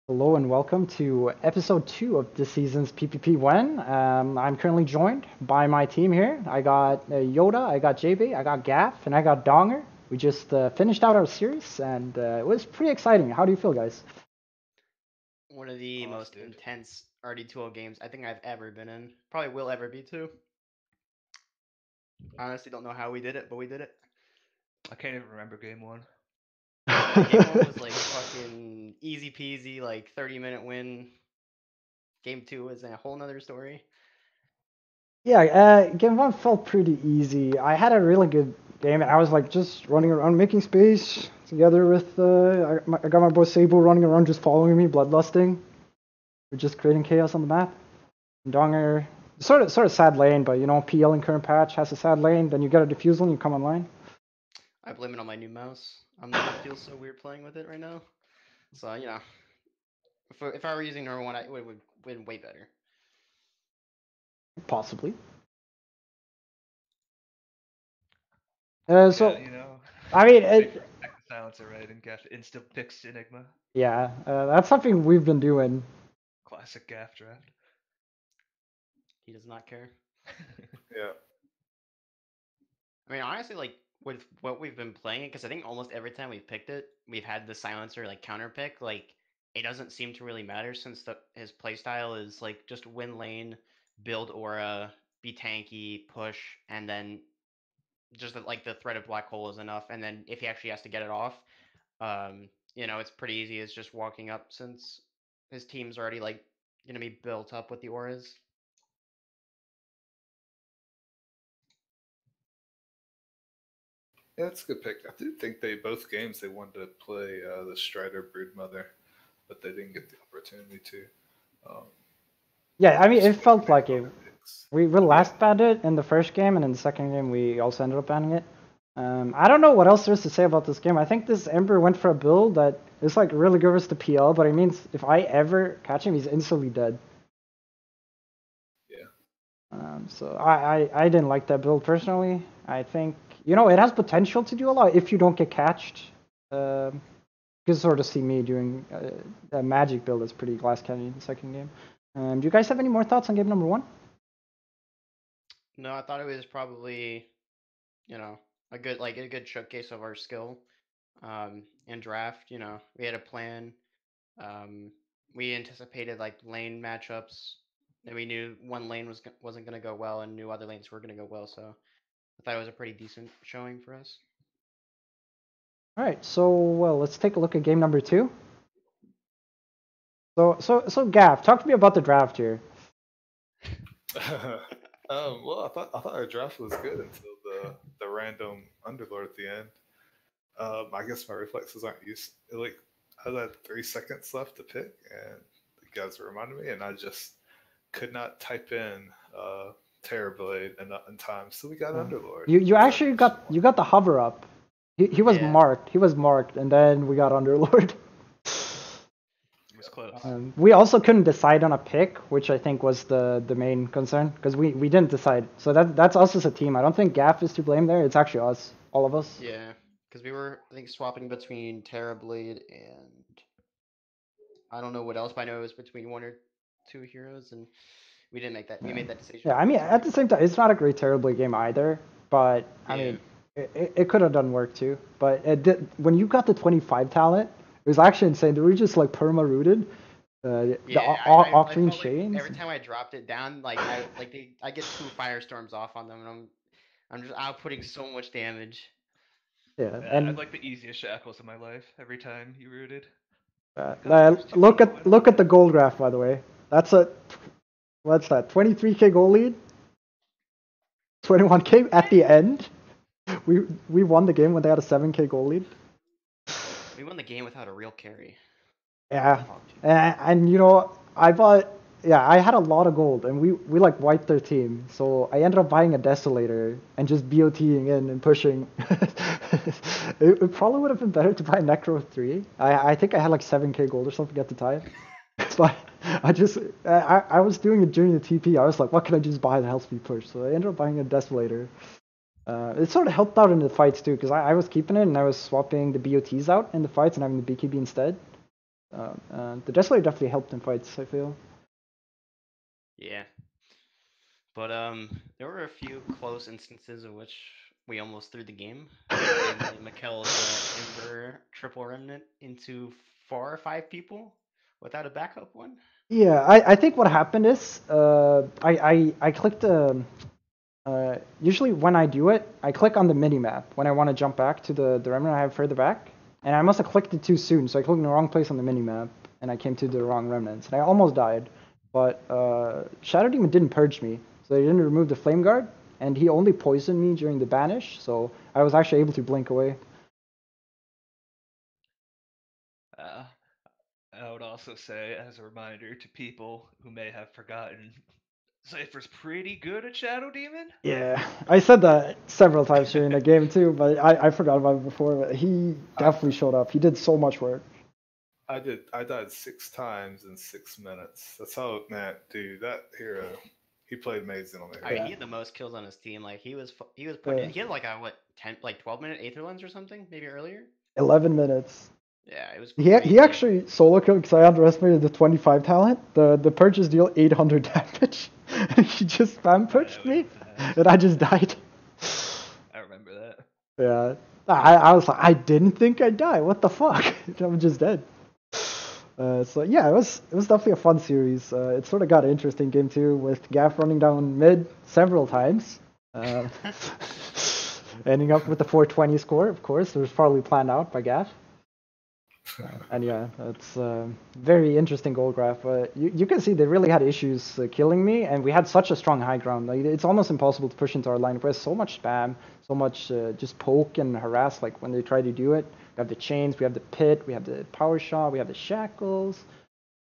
Hello and welcome to episode 2 of this season's PPP When. I'm currently joined by my team here. I got Yoda, I got JB, I got Gaff, and I got Donger. We just finished out our series and it was pretty exciting. How do you feel, guys? One of the Boss, most dude. intense RD2O games I think I've ever been in. Probably will ever be too. Honestly, don't know how we did it, but we did it. I can't even remember game one. Yeah, game one was like fucking easy peasy, like 30-minute win. Game two was a whole nother story. Yeah, game 1 felt pretty easy. I had a really good game. I was like just running around making space together with, I got my boy Sable running around just following me, bloodlusting. We're just creating chaos on the map. Donger, sort of sad lane, but you know, PL in current patch has a sad lane. Then you get a defusal and you come online. I blame it on my new mouse. It feels so weird playing with it right now. So if I were using normal one, I would win way better. Possibly. Yeah, So I mean, Big protect the silencer, right? And Gaff insta picks Enigma. yeah, that's something we've been doing. Classic Gaff draft. He does not care. Yeah. I mean, honestly, like with what we've been playing, because I think almost every time we've picked it, we've had the silencer like counter pick. Like it doesn't seem to really matter since his playstyle is like just win lane, build aura, be tanky, push, and then just like the threat of black hole is enough. And then if he actually has to get it off, it's pretty easy. It's just walking up since his team's already like gonna be built up with the auras. Yeah, that's a good pick. I do think both games they wanted to play the Strider Broodmother, but they didn't get the opportunity to. Um, Yeah, I mean, just it went felt and made like it. other picks. We Yeah. last banned it in the first game, and in the second game we also ended up banning it. I don't know what else there is to say about this game. I think this Ember went for a build that is like really good versus the PL, but it means if I ever catch him, he's instantly dead. Yeah. So I didn't like that build personally. I think it has potential to do a lot if you don't get catched. You can sort of see me doing a magic build that's pretty glass cannon in the second game. Do you guys have any more thoughts on game number 1? No, I thought it was probably you know, a good showcase of our skill in draft. We had a plan. Um, we anticipated like lane matchups, and we knew one lane wasn't gonna go well, and knew other lanes were gonna go well. So I thought it was a pretty decent showing for us. All right, so well, let's take a look at game number 2. So Gav, talk to me about the draft here. Well, I thought our draft was good until the random Underlord at the end. I guess my reflexes aren't used. Like I had 3 seconds left to pick, and you guys reminded me, and I just could not type in Terrorblade in time, so we got Underlord. You Is that actually got the hover up. He was Yeah, marked. He was marked, and then we got Underlord. It was close. We also couldn't decide on a pick, which I think was the main concern because we didn't decide. So that's us as a team. I don't think Gaff is to blame there. It's actually us, all of us. yeah, because we were I think swapping between Terrorblade and I don't know what else, but I know it was between one or two heroes, and we didn't make that. We Yeah. made that decision Yeah, for I mean, the at team. the same time, it's not a great terribly game either. But I Yeah. mean, it could have done work too. But it did, when you got the 25 talent, it was actually insane. They were just like perma rooted. The Yeah, I Octane felt like chains. every time I dropped it down, I get two firestorms off on them, and I'm just outputting so much damage. Yeah, I'd and like the easiest shackles in my life every time you rooted. Like, there's two look people at in one the hit. goal graph by the way. That's a what's that? 23k goal lead, 21k at the end. We won the game when they had a 7k goal lead. We won the game without a real carry. Yeah, Fuck. and I bought. Yeah, I had a lot of gold, and we like wiped their team. So I ended up buying a desolator and just BOTing in and pushing. It probably would have been better to buy Necro 3. I think I had like 7k gold or something at the time. So I was doing it during the TP. I was like, what can I just buy that helps me push? So I ended up buying a desolator. It sort of helped out in the fights too, because I was keeping it and I was swapping the BOTs out in the fights and having the BKB instead. The Desolator definitely helped in fights, I feel. Yeah. But there were a few close instances in which we almost threw the game. Namely, Mikkel's Ember triple remnant into 4 or 5 people without a backup one. Yeah, I think what happened is I clicked usually when I do it, I click on the mini map when I want to jump back to the remnant I have further back, and I must have clicked it too soon, so I clicked in the wrong place on the mini map, and I came to the wrong remnants, and I almost died. But Shadow Demon didn't purge me, so they didn't remove the flame guard, and he only poisoned me during the banish, so I was actually able to blink away. I would also say, as a reminder to people who may have forgotten, Cypher's pretty good at Shadow Demon. Yeah, I said that several times during the game too, but I forgot about it before. But he definitely showed up. He did so much work. I died 6 times in 6 minutes. That's how, man, dude, that hero, he played amazing on the I hero. mean, he had the most kills on his team. Like he was putting he had like a 12-minute Aether Lens or something, maybe earlier. 11 minutes. Yeah, it was. He actually solo killed because I underestimated the 25 talent. The purges deal 800 damage. He just spam purged me, and I just died. I remember that. Yeah, I was like, I didn't think I'd die. What the fuck? I'm just dead. So yeah, it was definitely a fun series. It sort of got an interesting game too, with Gaff running down mid several times, ending up with the 420 score. Of course, it was probably planned out by Gaff. And yeah, it's a very interesting goal graph. But you can see they really had issues killing me, and we had such a strong high ground. Like it's almost impossible to push into our line. There's so much spam, so much just poke and harass. Like when they try to do it, we have the chains, we have the pit, we have the power shot, we have the shackles.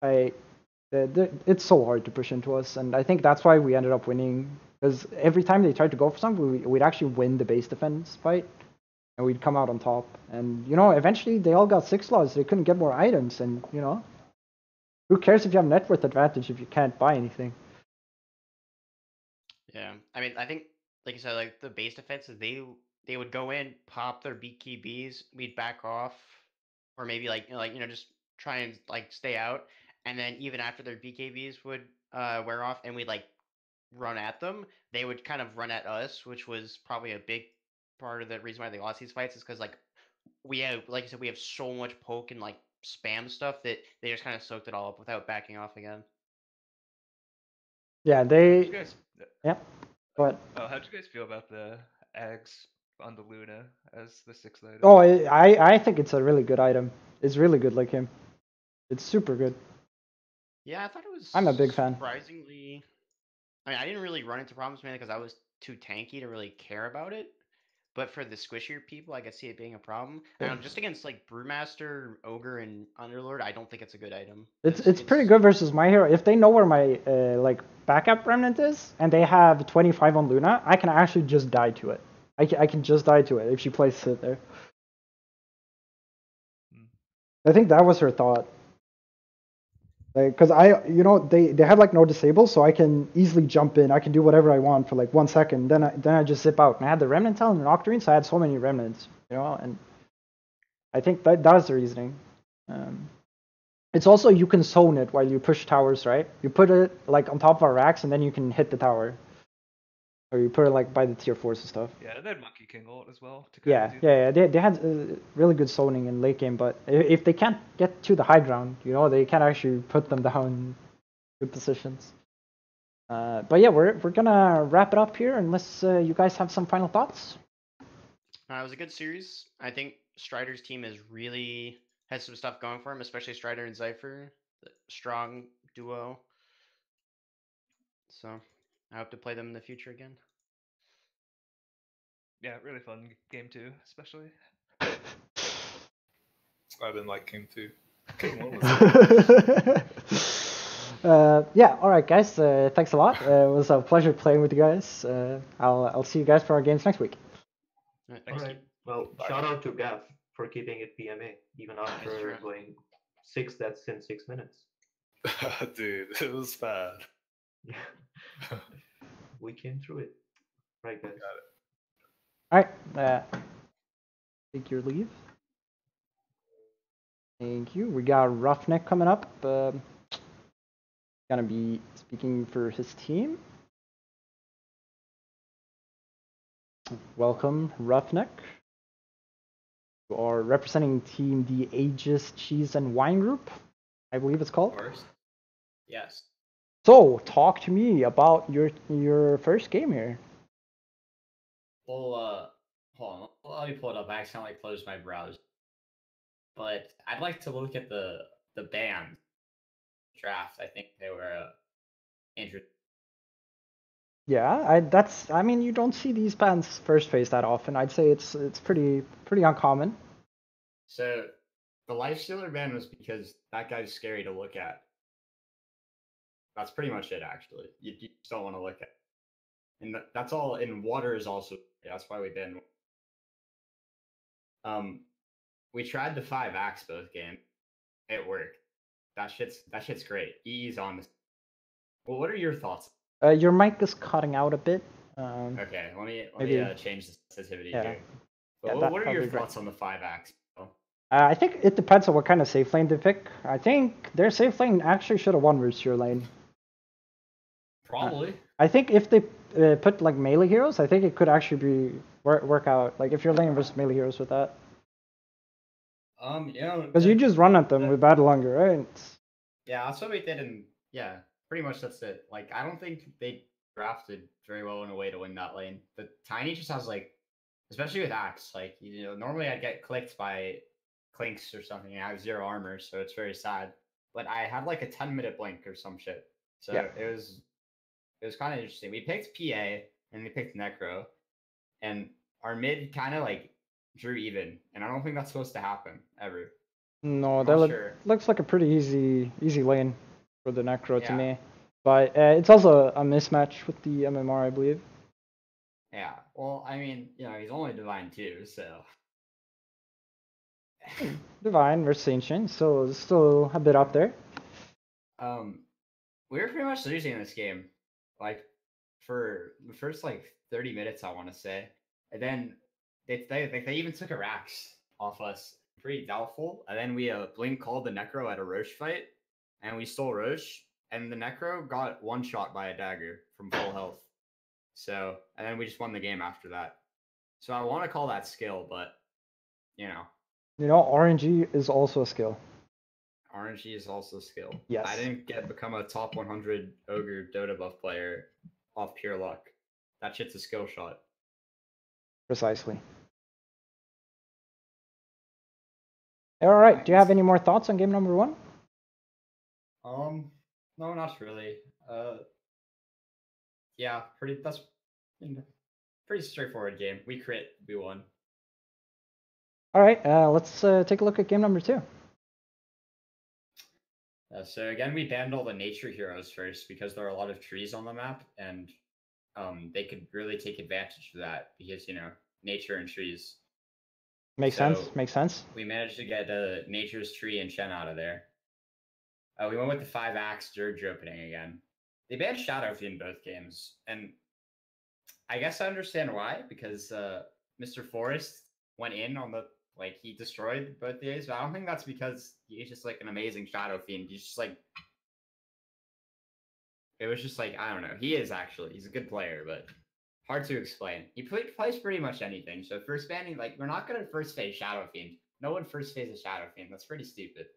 It's so hard to push into us, and I think that's why we ended up winning. Because every time they tried to go for something, we'd actually win the base defense fight. And we'd come out on top. And, eventually they all got 6 laws. They couldn't get more items. And, who cares if you have net worth advantage if you can't buy anything? Yeah, I mean, I think, like you said, like the base defenses, they would go in, pop their BKBs, we'd back off, or maybe just try and like stay out, and then even after their BKBs would wear off, and we'd like run at them, they would kind of run at us, which was probably a big part of the reason why they lost these fights is because like we have, like you said, we have so much poke and like spam stuff that they just kind of soaked it all up without backing off again. Yeah, yeah. But how'd you guys feel about the Ags on the Luna as the 6th item? Oh, I think it's a really good item. It's really good like him. It's super good. Yeah, I thought it was. I'm a big fan. Surprisingly, I mean, I didn't really run into problems mainly because I was too tanky to really care about it. But for the squishier people, I could see it being a problem. Yeah. Just against like Brewmaster, Ogre, and Underlord, I don't think it's a good item. It's pretty good versus my hero. If they know where my backup remnant is and they have 25 on Luna, I can actually just die to it. I can just die to it if she places it there. I think that was her thought. Like, cause they had like no disable, so I can easily jump in. I can do whatever I want for like 1 second. Then I just zip out. And I had the remnant talent and Octarine, so I had so many remnants, and I think that was the reasoning. It's also you can zone it while you push towers, right? You put it like on top of our racks, and then you can hit the tower. Or you put it like by the tier 4s and stuff. Yeah, and then Monkey King ult as well. Yeah. They had really good zoning in late game, but if they can't get to the high ground, they can't actually put them down in good positions. But yeah, we're gonna wrap it up here unless you guys have some final thoughts. It was a good series. I think Strider's team has some stuff going for him, especially Strider and Cypher, the strong duo. So I hope to play them in the future again. Yeah, really fun game 2, especially. I didn't like King 2. King 1 was yeah, alright guys, thanks a lot. It was a pleasure playing with you guys. I'll see you guys for our games next week. Alright, well, shout out to Gaff for keeping it PMA, even after going 6 deaths in 6 minutes. Dude, it was bad. Yeah. We came through it. Right, guys. Got it. Alright, take your leave. Thank you. We got Roughneck coming up. Gonna be speaking for his team. Welcome, Roughneck. You are representing Team the Aegis Cheese and Wine Group, I believe it's called. Of course. Yes. So, talk to me about your first game here. Well, hold on. Let me pull it up. I accidentally closed my browser. But I'd like to look at the band draft. I think they were interesting. Yeah, I mean, you don't see these bands first phase that often. I'd say it's pretty uncommon. So the Lifestealer band was because that guy's scary to look at. That's pretty much it, actually. You just don't want to look at. And that's all. And water is also. Yeah, that's why we banned. We tried the 5 axe both game. It worked. That shit's great. Ease on this. Well, what are your thoughts? Your mic is cutting out a bit. Okay, let me change the sensitivity here. Yeah, what are your thoughts on the 5 axe? I think it depends on what kind of safe lane they pick. I think their safe lane actually should have won versus your lane. Probably. I think if they put like melee heroes, I think it could actually be work out. Like if you're lane versus melee heroes with that. Yeah. Because you just run at them with battle hunger, right? Yeah, that's what we did, and yeah, pretty much that's it. Like I don't think they drafted very well in a way to win that lane. The Tiny just has like, especially with Axe, like normally I'd get clicked by Clinks or something, and I have 0 armor, so it's very sad. But I had like a 10-minute blink or some shit, so yeah. it was kind of interesting. We picked PA and we picked Necro, and our mid kind of like drew even, and I don't think that's supposed to happen ever. No, that looks like a pretty easy lane for the Necro to me. But it's also a mismatch with the MMR, I believe. Yeah, well, I mean, he's only Divine too, so. Divine versus Ancient, so still a bit up there. We were pretty much losing this game, like for the first like 30 minutes, I want to say, and then they even took a Rax off us, pretty doubtful. And then we Blink called the Necro at a Roche fight, and we stole Roche, and the Necro got one shot by a dagger from full health. So, and then we just won the game after that. So I want to call that skill, but RNG is also a skill. RNG is also a skill. Yes. I didn't become a top 100 Ogre Dota buff player off pure luck. That shit's a skill shot. Precisely. All right. Do you have any more thoughts on game number 1? No, not really. Yeah, that's pretty straightforward game. We crit, we won. All right. Let's take a look at game number 2. So again, we banned all the nature heroes first because there are a lot of trees on the map, and they could really take advantage of that because nature and trees. Makes sense. We managed to get nature's tree and Shen out of there. We went with the 5 axe Dirge opening again. They banned Shadow in both games, and I guess I understand why, because Mr. Forrest went in on the he destroyed both days, but I don't think that's because he's just like an amazing Shadow Fiend. He's just like it was just like I don't know. He is actually he's a good player, but hard to explain. He plays pretty much anything. So first banning, we're not gonna first phase Shadow Fiend. No one first phases Shadow Fiend. That's pretty stupid.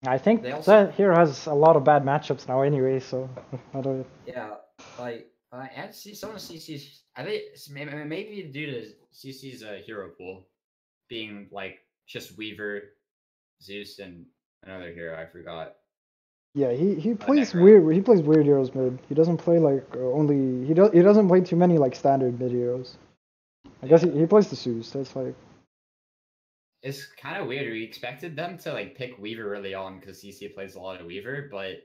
I think that hero has a lot of bad matchups now anyway, so I don't. Yeah, and see some of CC's. I think maybe due to CC's hero pool being just Weaver, Zeus, and another hero I forgot. Yeah, he plays weird. He plays weird heroes mid. He doesn't play only. He doesn't play too many standard mid heroes. I guess he plays the Zeus. That's It's kind of weird. We expected them to pick Weaver early on because CC plays a lot of Weaver, but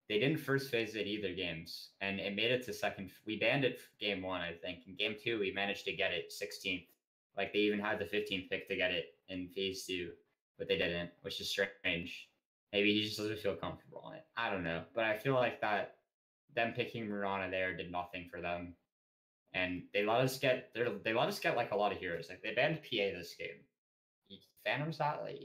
they didn't first phase it either games, and it made it to second. We banned it game 1, I think. In game 2, we managed to get it 16th. They even had the 15th pick to get it in phase 2, but they didn't, which is strange. Maybe he just doesn't feel comfortable on it. I don't know, but I feel like that them picking Murana there did nothing for them, and they let us get a lot of heroes. They banned PA this game. Phantom's not like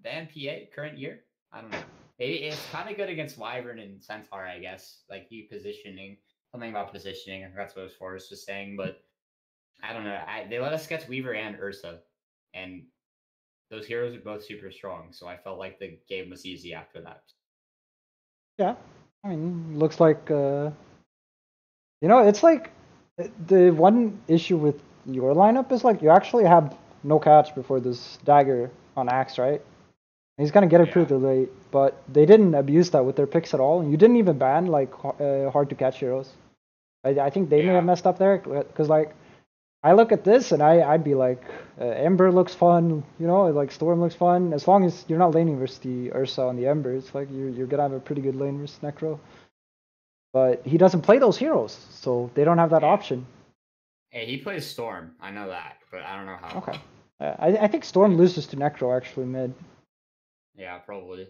than PA current year. I don't know. It's kind of good against Wyvern and Centaur, I guess. Like you positioning, something about positioning. I think that's what Forrest was saying, but I don't know. They let us get Weaver and Ursa, and those heroes are both super strong. So I felt like the game was easy after that. Yeah, I mean, looks like it's like the one issue with your lineup is like you actually have no catch before this dagger on Axe, right? He's gonna get it pretty late, but they didn't abuse that with their picks at all. And you didn't even ban like hard to catch heroes. I think they may have messed up there because like I look at this and I'd be like Ember looks fun, like Storm looks fun as long as you're not laning versus the Ursa on the Ember. It's like you're gonna have a pretty good lane versus Necro. But he doesn't play those heroes, so they don't have that option. Hey, he plays Storm. I know that, but I don't know how. Okay. I think Storm loses to Necro actually mid. Yeah, probably.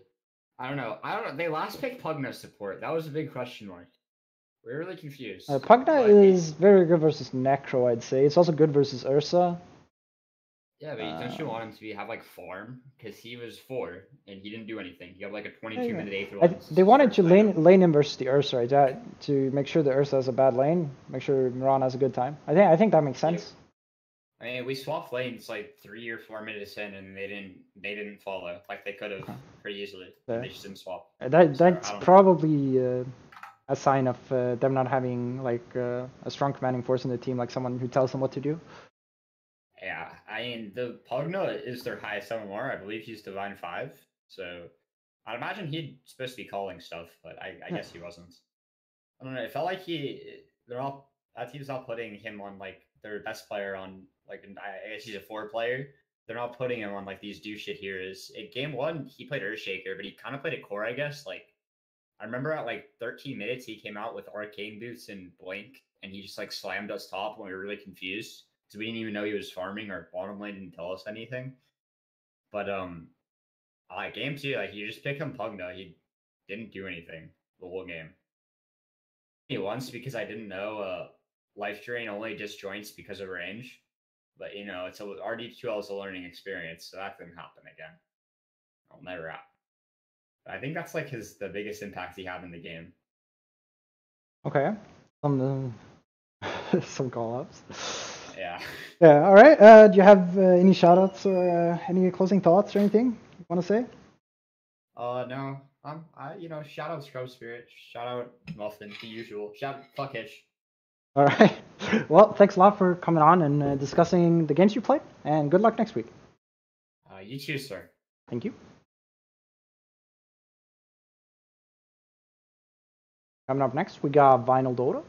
I don't know. They last picked Pugna support. That was a big question mark. We're really confused. Pugna is very good versus Necro, I'd say. It's also good versus Ursa. Yeah, but don't you want him to have like farm? Because he was 4 and he didn't do anything. He had like a 22-minute Aether. They wanted to lane him versus the Ursa, right? To make sure the Ursa has a bad lane, make sure Miran has a good time. I think that makes sense. I mean, we swapped lanes like 3 or 4 minutes in, and they didn't follow like they could have pretty easily. Yeah. They just didn't swap. That's probably a sign of them not having like a strong commanding force in the team, like someone who tells them what to do. Yeah, I mean, the Pugna is their highest MMR. I believe he's Divine 5. So I'd imagine he'd supposed to be calling stuff, but I guess he wasn't. I don't know. It felt like that team's not putting him on like their best player on like I guess he's a 4 player. They're not putting him on like these do shit heroes. In game 1, he played Earthshaker, but he kind of played a core, I guess. Like I remember at like 13 minutes, he came out with Arcane Boots and Blink, and he just like slammed us top, and we were really confused because we didn't even know he was farming. Our bottom lane didn't tell us anything. But game 2, like you just pick him Pugna. He didn't do anything the whole game. Once because I didn't know life drain only disjoints because of range, but it's RD2L is a learning experience, so that didn't happen again. I'll never happen. I think that's like the biggest impact he had in the game. Okay, some call ups. Yeah. Yeah. All right. Do you have any shout outs or any closing thoughts or anything you want to say? No. Shout out Scrub Spirit. Shout out Muffin, the usual. Fuck Hitch. All right. Well, thanks a lot for coming on and discussing the games you played, and good luck next week. You too, sir. Thank you. Coming up next, we got Vinyl Dota.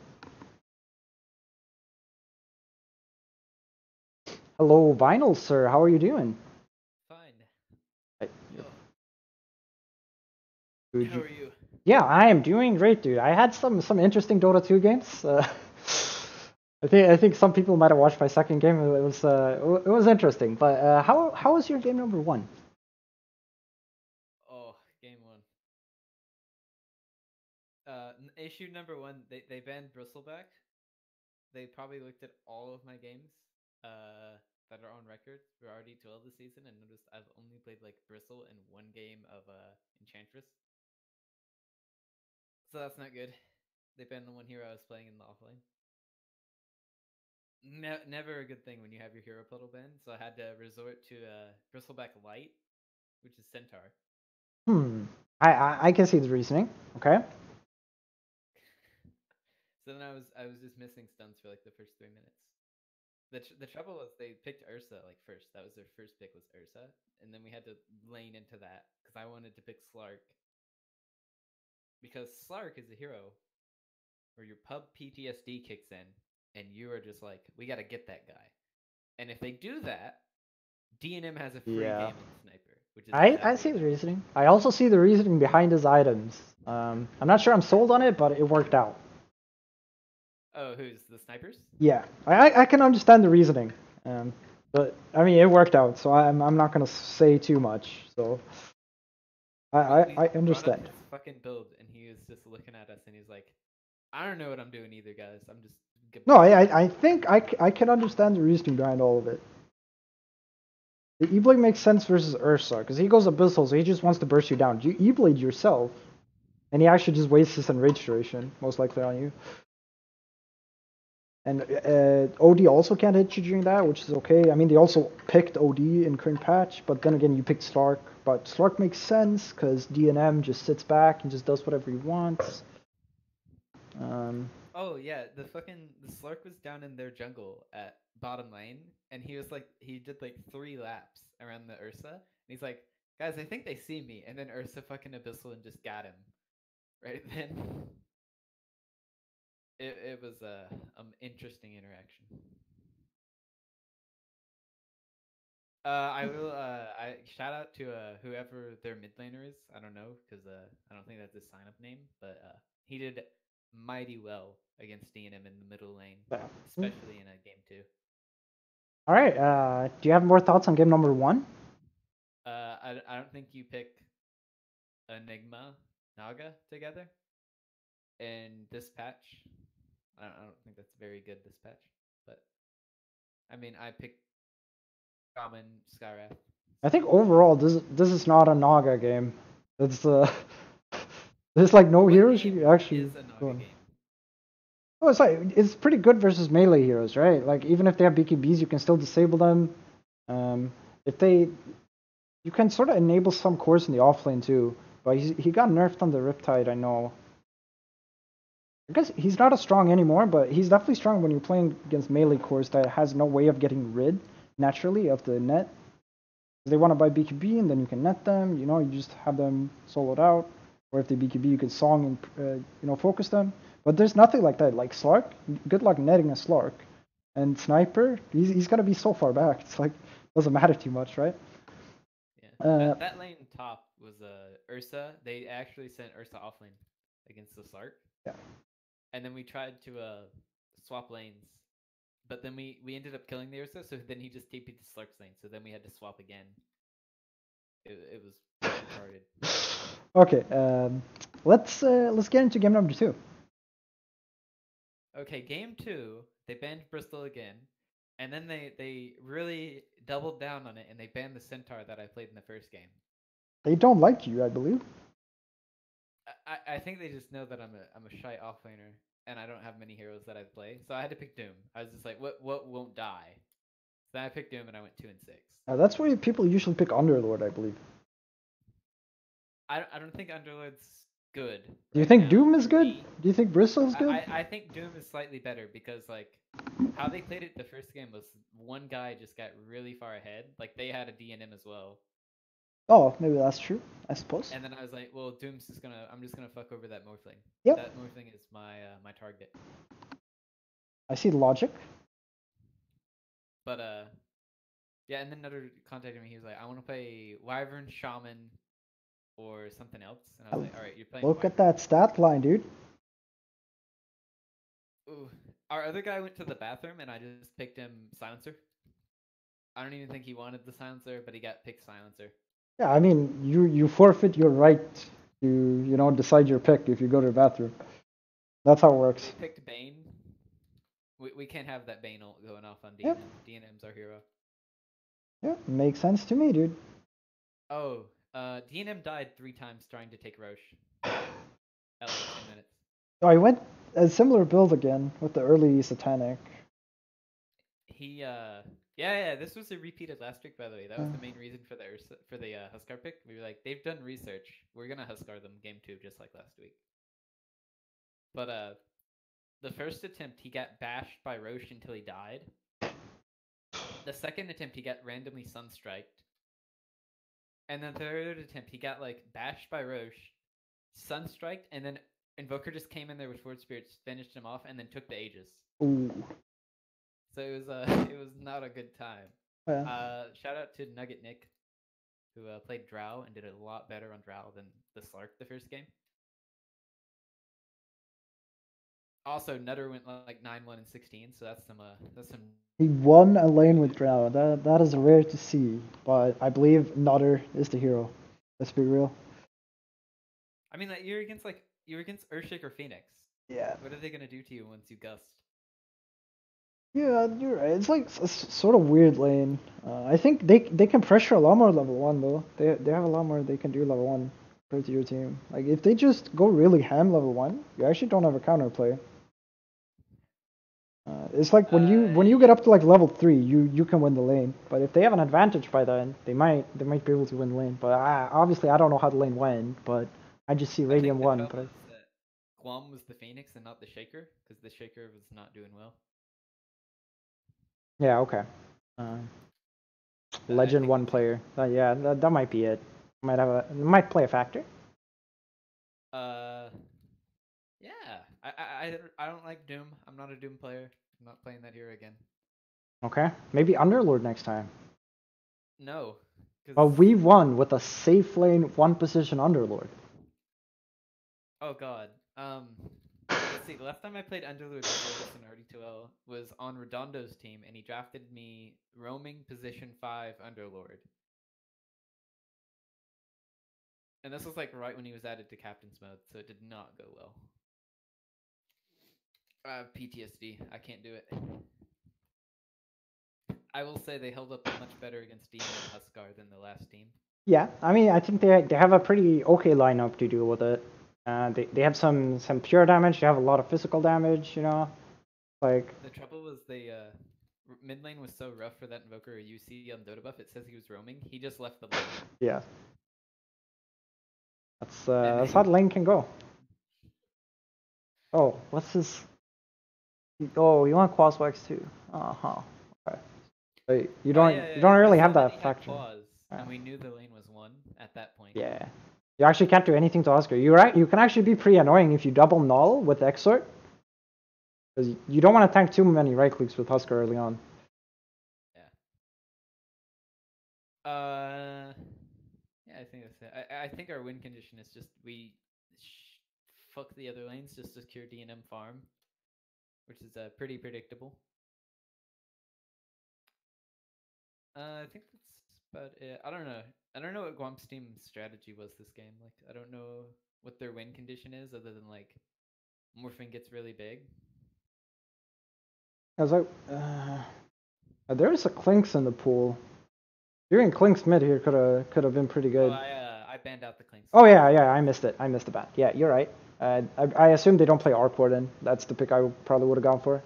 Hello, Vinyl, sir. How are you doing? Fine. How are you? Yeah, I am doing great, dude. I had some interesting Dota 2 games. I think some people might have watched my second game. It was interesting. But how was your game number 1? Oh, game 1. Issue number 1. They banned Bristleback. They probably looked at all of my games that are on record for RD12 this season and noticed I've only played like Bristle in 1 game of Enchantress. So that's not good. They banned the 1 hero I was playing in the offlane. Never a good thing when you have your hero puddle banned, so I had to resort to Bristleback Light, which is Centaur. I can see the reasoning. Okay. So then I was just missing stuns for like the first 3 minutes. The trouble was they picked Ursa like first. That was their first pick was Ursa, and then we had to lane into that because I wanted to pick Slark. Because Slark is a hero where your pub PTSD kicks in, and you are just like, we got to get that guy. And if they do that, DNM has a free game in Sniper. Which is I see the reasoning. I also see the reasoning behind his items. I'm not sure I'm sold on it, but it worked out. Oh, who's the snipers? Yeah, I can understand the reasoning, but I mean it worked out, so I'm not gonna say too much. So I understand. His fucking build, and he was just looking at us, and he's like, "I don't know what I'm doing either, guys. I'm just." No, I think I can understand the reasoning behind all of it. The E-Blade makes sense versus Ursa, because he goes Abyssal, so he just wants to burst you down. You E-Blade yourself, and he actually just wastes his enrage duration, most likely on you. And OD also can't hit you during that, which is okay. I mean, they also picked OD in current patch, but then again, you picked Slark. But Slark makes sense, because DNM just sits back and just does whatever he wants. Oh yeah, the Slark was down in their jungle at bottom lane, and he did like 3 laps around the Ursa, and he's like, guys, I think they see me, and then Ursa fucking Abyssal and just got him. Right then. It was interesting interaction. I will I shout out to whoever their mid laner is. I don't know, because I don't think that's his sign up name, but he did mighty well against DNM in the middle lane, especially in a game 2. All right. Do you have more thoughts on game number 1? I don't think you pick Enigma Naga together in this patch. I don't think that's very good this patch, but I mean, I picked Shaman Skywrath. I think overall this is not a Naga game. It's there's like no heroes you actually. Is a Naga game. Oh, it's pretty good versus melee heroes, right? Like even if they have BKBs, you can still disable them. You can sort of enable some cores in the offlane too. But he got nerfed on the Riptide, I know. I guess he's not as strong anymore, but he's definitely strong when you're playing against melee cores that has no way of getting rid naturally of the net. If they want to buy BKB, and then you can net them. You just have them soloed out. Or if they BKB, you can song and focus them. But there's nothing like that. Like Slark, good luck netting a Slark. And Sniper, he's gonna be so far back. It's like doesn't matter too much, right? Yeah. That lane top was Ursa. They actually sent Ursa offlane against the Slark. Yeah. And then we tried to swap lanes, but then we ended up killing the Ursa. So then he just TP'd to Slark's lane. So then we had to swap again. It was retarded. Okay. Let's get into game number 2. Okay, game 2, they banned Bristol again, and then they really doubled down on it, and they banned the Centaur that I played in the first game. They don't like you, I believe. I think they just know that I'm a shy offlaner, and I don't have many heroes that I play, so I had to pick Doom. I was just like, what won't die? So then I picked Doom, and I went 2-6. That's why people usually pick Underlord, I believe. I don't think Underlord's good. Do you think Doom is good? Do you think Bristol's good? I think Doom is slightly better because like how they played it the first game was one guy just got really far ahead. Like they had a DNM as well. Oh, maybe that's true. I suppose. And then I was like, well, I'm just gonna fuck over that Morphling. Yep. That Morphling is my target. I see logic. But yeah, and then Nutter contacted me. He was like, I want to play Wyvern, Shaman, or something else. And I was like, all right, you're playing. Look at that stat line, dude. Ooh. Our other guy went to the bathroom, and I just picked him Silencer. I don't even think he wanted the Silencer, but he got picked Silencer. Yeah, I mean, you forfeit your right to decide your pick if you go to the bathroom. That's how it works. We picked Bane. We can't have that Bane ult going off on DNM. Yep. DNM's our hero. Yeah, makes sense to me, dude. Oh, DNM died 3 times trying to take Roche. At like 10 minutes. So I went a similar build again with the early Satanic. He yeah, this was a repeat of last week, by the way. That was the main reason for the Huskar pick. We were like, they've done research. We're gonna Huskar them game 2 just like last week. But the first attempt he got bashed by Roche until he died. The second attempt he got randomly sunstriked. And then the third attempt he got like bashed by Roche, sunstriked, and then Invoker just came in there with Sword Spirits, finished him off, and then took the Aegis. Ooh. So it was not a good time. Yeah. Shout out to Nugget Nick, who played Drow and did a lot better on Drow than the Slark the first game. Also, Nutter went like 9-1 and 16, so that's some. He won a lane with Drow. That is rare to see, but I believe Nutter is the hero. Let's be real. I mean, like you're against Earthshake or Phoenix. Yeah. What are they gonna do to you once you gust? Yeah, you're right. It's like sort of weird lane. I think they can pressure a lot more level 1 though. They have a lot more they can do level 1 compared to your team. Like if they just go really ham level 1, you actually don't have a counterplay. It's like when you get up to like level 3, you can win the lane. But if they have an advantage by then, they might be able to win the lane. But obviously I don't know how the lane went, but I just see Radiant won. But is that Guam was the Phoenix and not the Shaker, because the Shaker was not doing well. yeah, okay. Legend 1 player. Yeah, that might be it. Might play a factor. Yeah. I don't like Doom. I'm not a Doom player. I'm not playing that hero again. Okay, maybe Underlord next time. No. But we won with a safe lane 1 position Underlord. Oh god. Let's see. The last time I played Underlord before this in RD2L was on Redondo's team, and he drafted me roaming position 5 Underlord. And this was like right when he was added to Captain's mode, so it did not go well. PTSD. I can't do it. I will say they held up much better against Demon and Huskar than the last team. Yeah, I mean, I think they have a pretty okay lineup to deal with it. They have some pure damage. They have a lot of physical damage. You know, like the trouble was mid lane was so rough for that Invoker UC on Dota buff. It says he was roaming. He just left the lane. Yeah, that's how the lane can go. Oh, what's this? Oh, you want Quaswax too? Okay. Wait, you don't really have that factor. And we knew the lane was won at that point. Yeah. You actually can't do anything to Huskar. You can actually be pretty annoying if you double null with Exort. Because you don't want to tank too many right clicks with Huskar early on. Yeah. Yeah, I think that's it. I think our win condition is just we fuck the other lanes just to secure D&M farm, which is pretty predictable. I think that's about it. I don't know. I don't know what Guam's team's strategy was this game. Like, I don't know what their win condition is, other than like Morphing gets really big. I was like, there's a Clinks in the pool. Doing Clinks mid here could have been pretty good. Oh, I banned out the Clinks. Oh yeah, I missed it. I missed the ban. Yeah, you're right. I assume they don't play Arc Warden. That's the pick I probably would have gone for.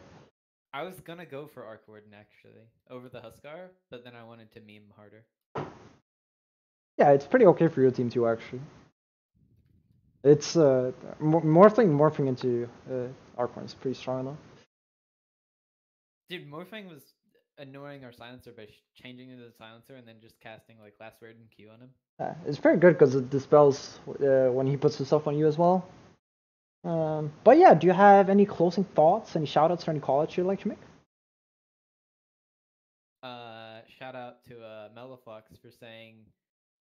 I was gonna go for Arc Warden actually over the Huskar, but then I wanted to meme harder. Yeah, it's pretty okay for your team too, actually. It's morphing into Arc Warden is pretty strong though. Dude, Morphing was annoying our silencer by changing into the silencer and then just casting like last word and Q on him. Yeah, it's pretty good because it dispels when he puts himself on you as well. But yeah, do you have any closing thoughts, any shoutouts, or any callouts you'd like to make? Shout out to Melofox for saying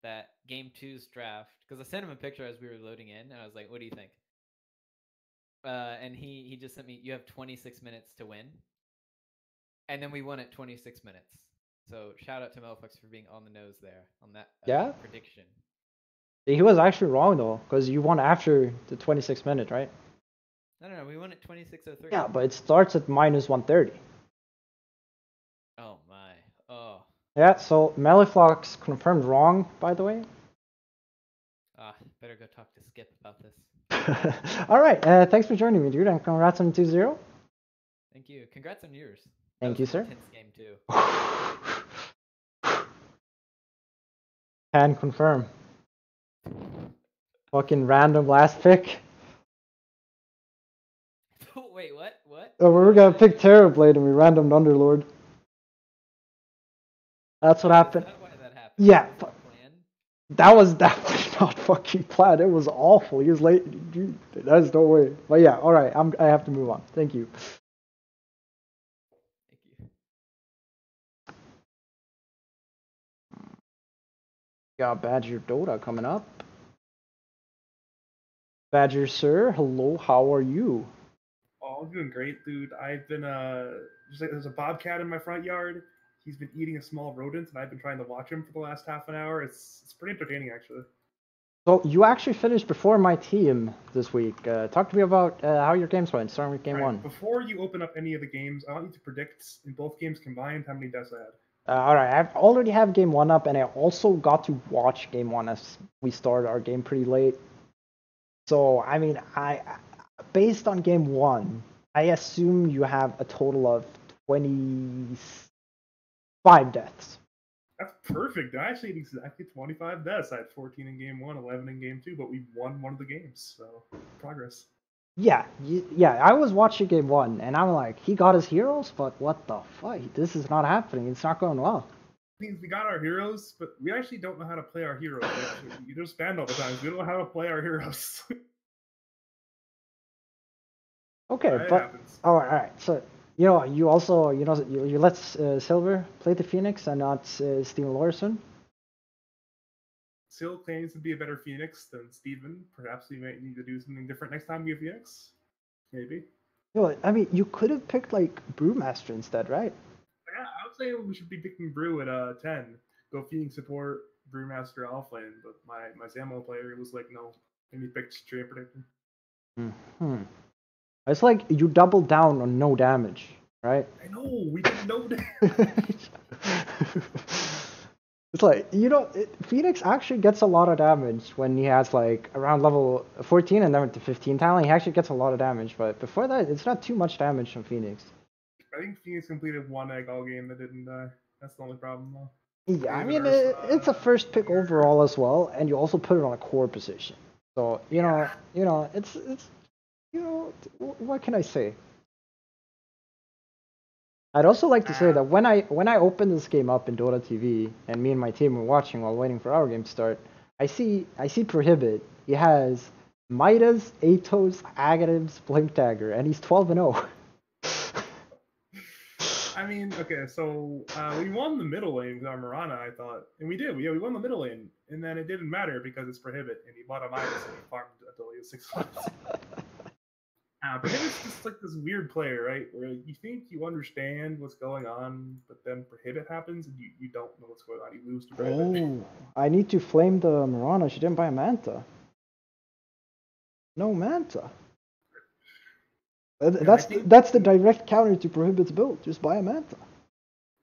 that Game 2's draft, because I sent him a picture as we were loading in, and I was like, "What do you think?" And he just sent me, "You have 26 minutes to win," and then we won at 26 minutes. So shout out to Melofox for being on the nose there on that prediction. He was actually wrong though, because you won after the 26 minute, right? No, we won at 26:03. Yeah, but it starts at -130. Oh my. Oh. Yeah, so Meliflox confirmed wrong, by the way. Better go talk to Skip about this. All right, thanks for joining me, dude, and congrats on 2-0. Thank you. Congrats on yours. Thank you, sir. Intense game too. Can confirm. Fucking random last pick. Wait, what? What? Oh, we were gonna pick Terrorblade and we randomed Underlord. That's what happened. Is that why that happened? Yeah. That was definitely not fucking planned. It was awful. He was late. Dude, there's no way. But yeah, all right. I have to move on. Thank you. Thank you. Got Badger Dota coming up. Badger sir, hello. How are you? Oh, I'm doing great, dude. I've been just like there's a bobcat in my front yard. He's been eating a small rodent, and I've been trying to watch him for the last half an hour. It's pretty entertaining, actually. So you actually finished before my team this week. Talk to me about how your games went, starting with game All right, one. Before you open up any of the games, I want you to predict in both games combined how many deaths I had. All right, I've already have game one up, and I also got to watch game one as we started our game pretty late. So I mean, based on game one, I assume you have a total of 25 deaths. That's perfect. I actually had exactly 25 deaths. I had 14 in game one, 11 in game two, but we won one of the games, so progress. Yeah, I was watching game one, and I'm like, he got his heroes, but what the fuck? This is not happening. It's not going well. Means we got our heroes, but we actually don't know how to play our heroes. You just banned all the time. We don't know how to play our heroes. Okay, It but happens. all right. So you also you let Silver play the Phoenix and not Steven Lorison. Sil claims to be a better Phoenix than Steven. Perhaps we might need to do something different next time we have Phoenix. Maybe. I mean, you could have picked like Brewmaster instead, right? Yeah, I would say we should be picking Brew at 10. Go Phoenix support, Brewmaster Alpha, but my Zamo player was like, no. And he picked Tree Protector. Hmm. It's like you doubled down on no damage, right? I know, we didn't know that. It's like, Phoenix actually gets a lot of damage when he has like around level 14 and then to 15 talent. He actually gets a lot of damage, but before that, it's not too much damage from Phoenix. I think Phoenix completed one egg all game that didn't die. That's the only problem, though. Yeah, I mean, it's a first pick overall as well, and you also put it on a core position. So, it's what can I say? I'd also like to say that when I opened this game up in Dota TV and me and my team were watching while waiting for our game to start, I see Prohibit. He has Midas, Atos, Agatives, Blink Dagger, and he's 12-0. I mean, okay, so we won the middle lane with our Mirana, I thought, and we did. We won the middle lane, and then it didn't matter because it's Prohibit, and he bought a Midas and he farmed until he was 6 months. Prohibit's just like this weird player, right? Where you think you understand what's going on, but then Prohibit happens and you don't know what's going on. You lose to Prohibit. Oh, I need to flame the Mirana. She didn't buy a Manta. No Manta. That's the direct counter to Prohibit's build. Just buy a Manta.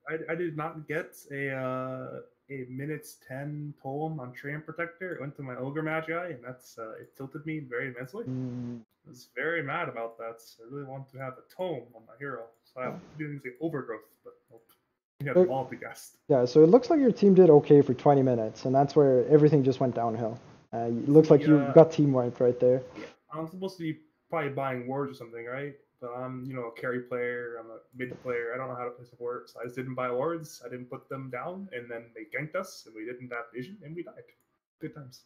I did not get a minutes 10 poem on Tram Protector. It went to my Ogre Magi, and that's it tilted me very immensely. I was very mad about that. I really want to have a tome on my hero, so I have to do things like Overgrowth, but nope. We had Multicast. Yeah, so it looks like your team did okay for 20 minutes, and that's where everything just went downhill. It looks like you got team wiped right there. Yeah, I'm supposed to be probably buying wards or something, right? But I'm, a carry player. I'm a mid player. I don't know how to play support, so I just didn't buy wards. I didn't put them down, and then they ganked us, and we didn't have vision, and we died. Good times.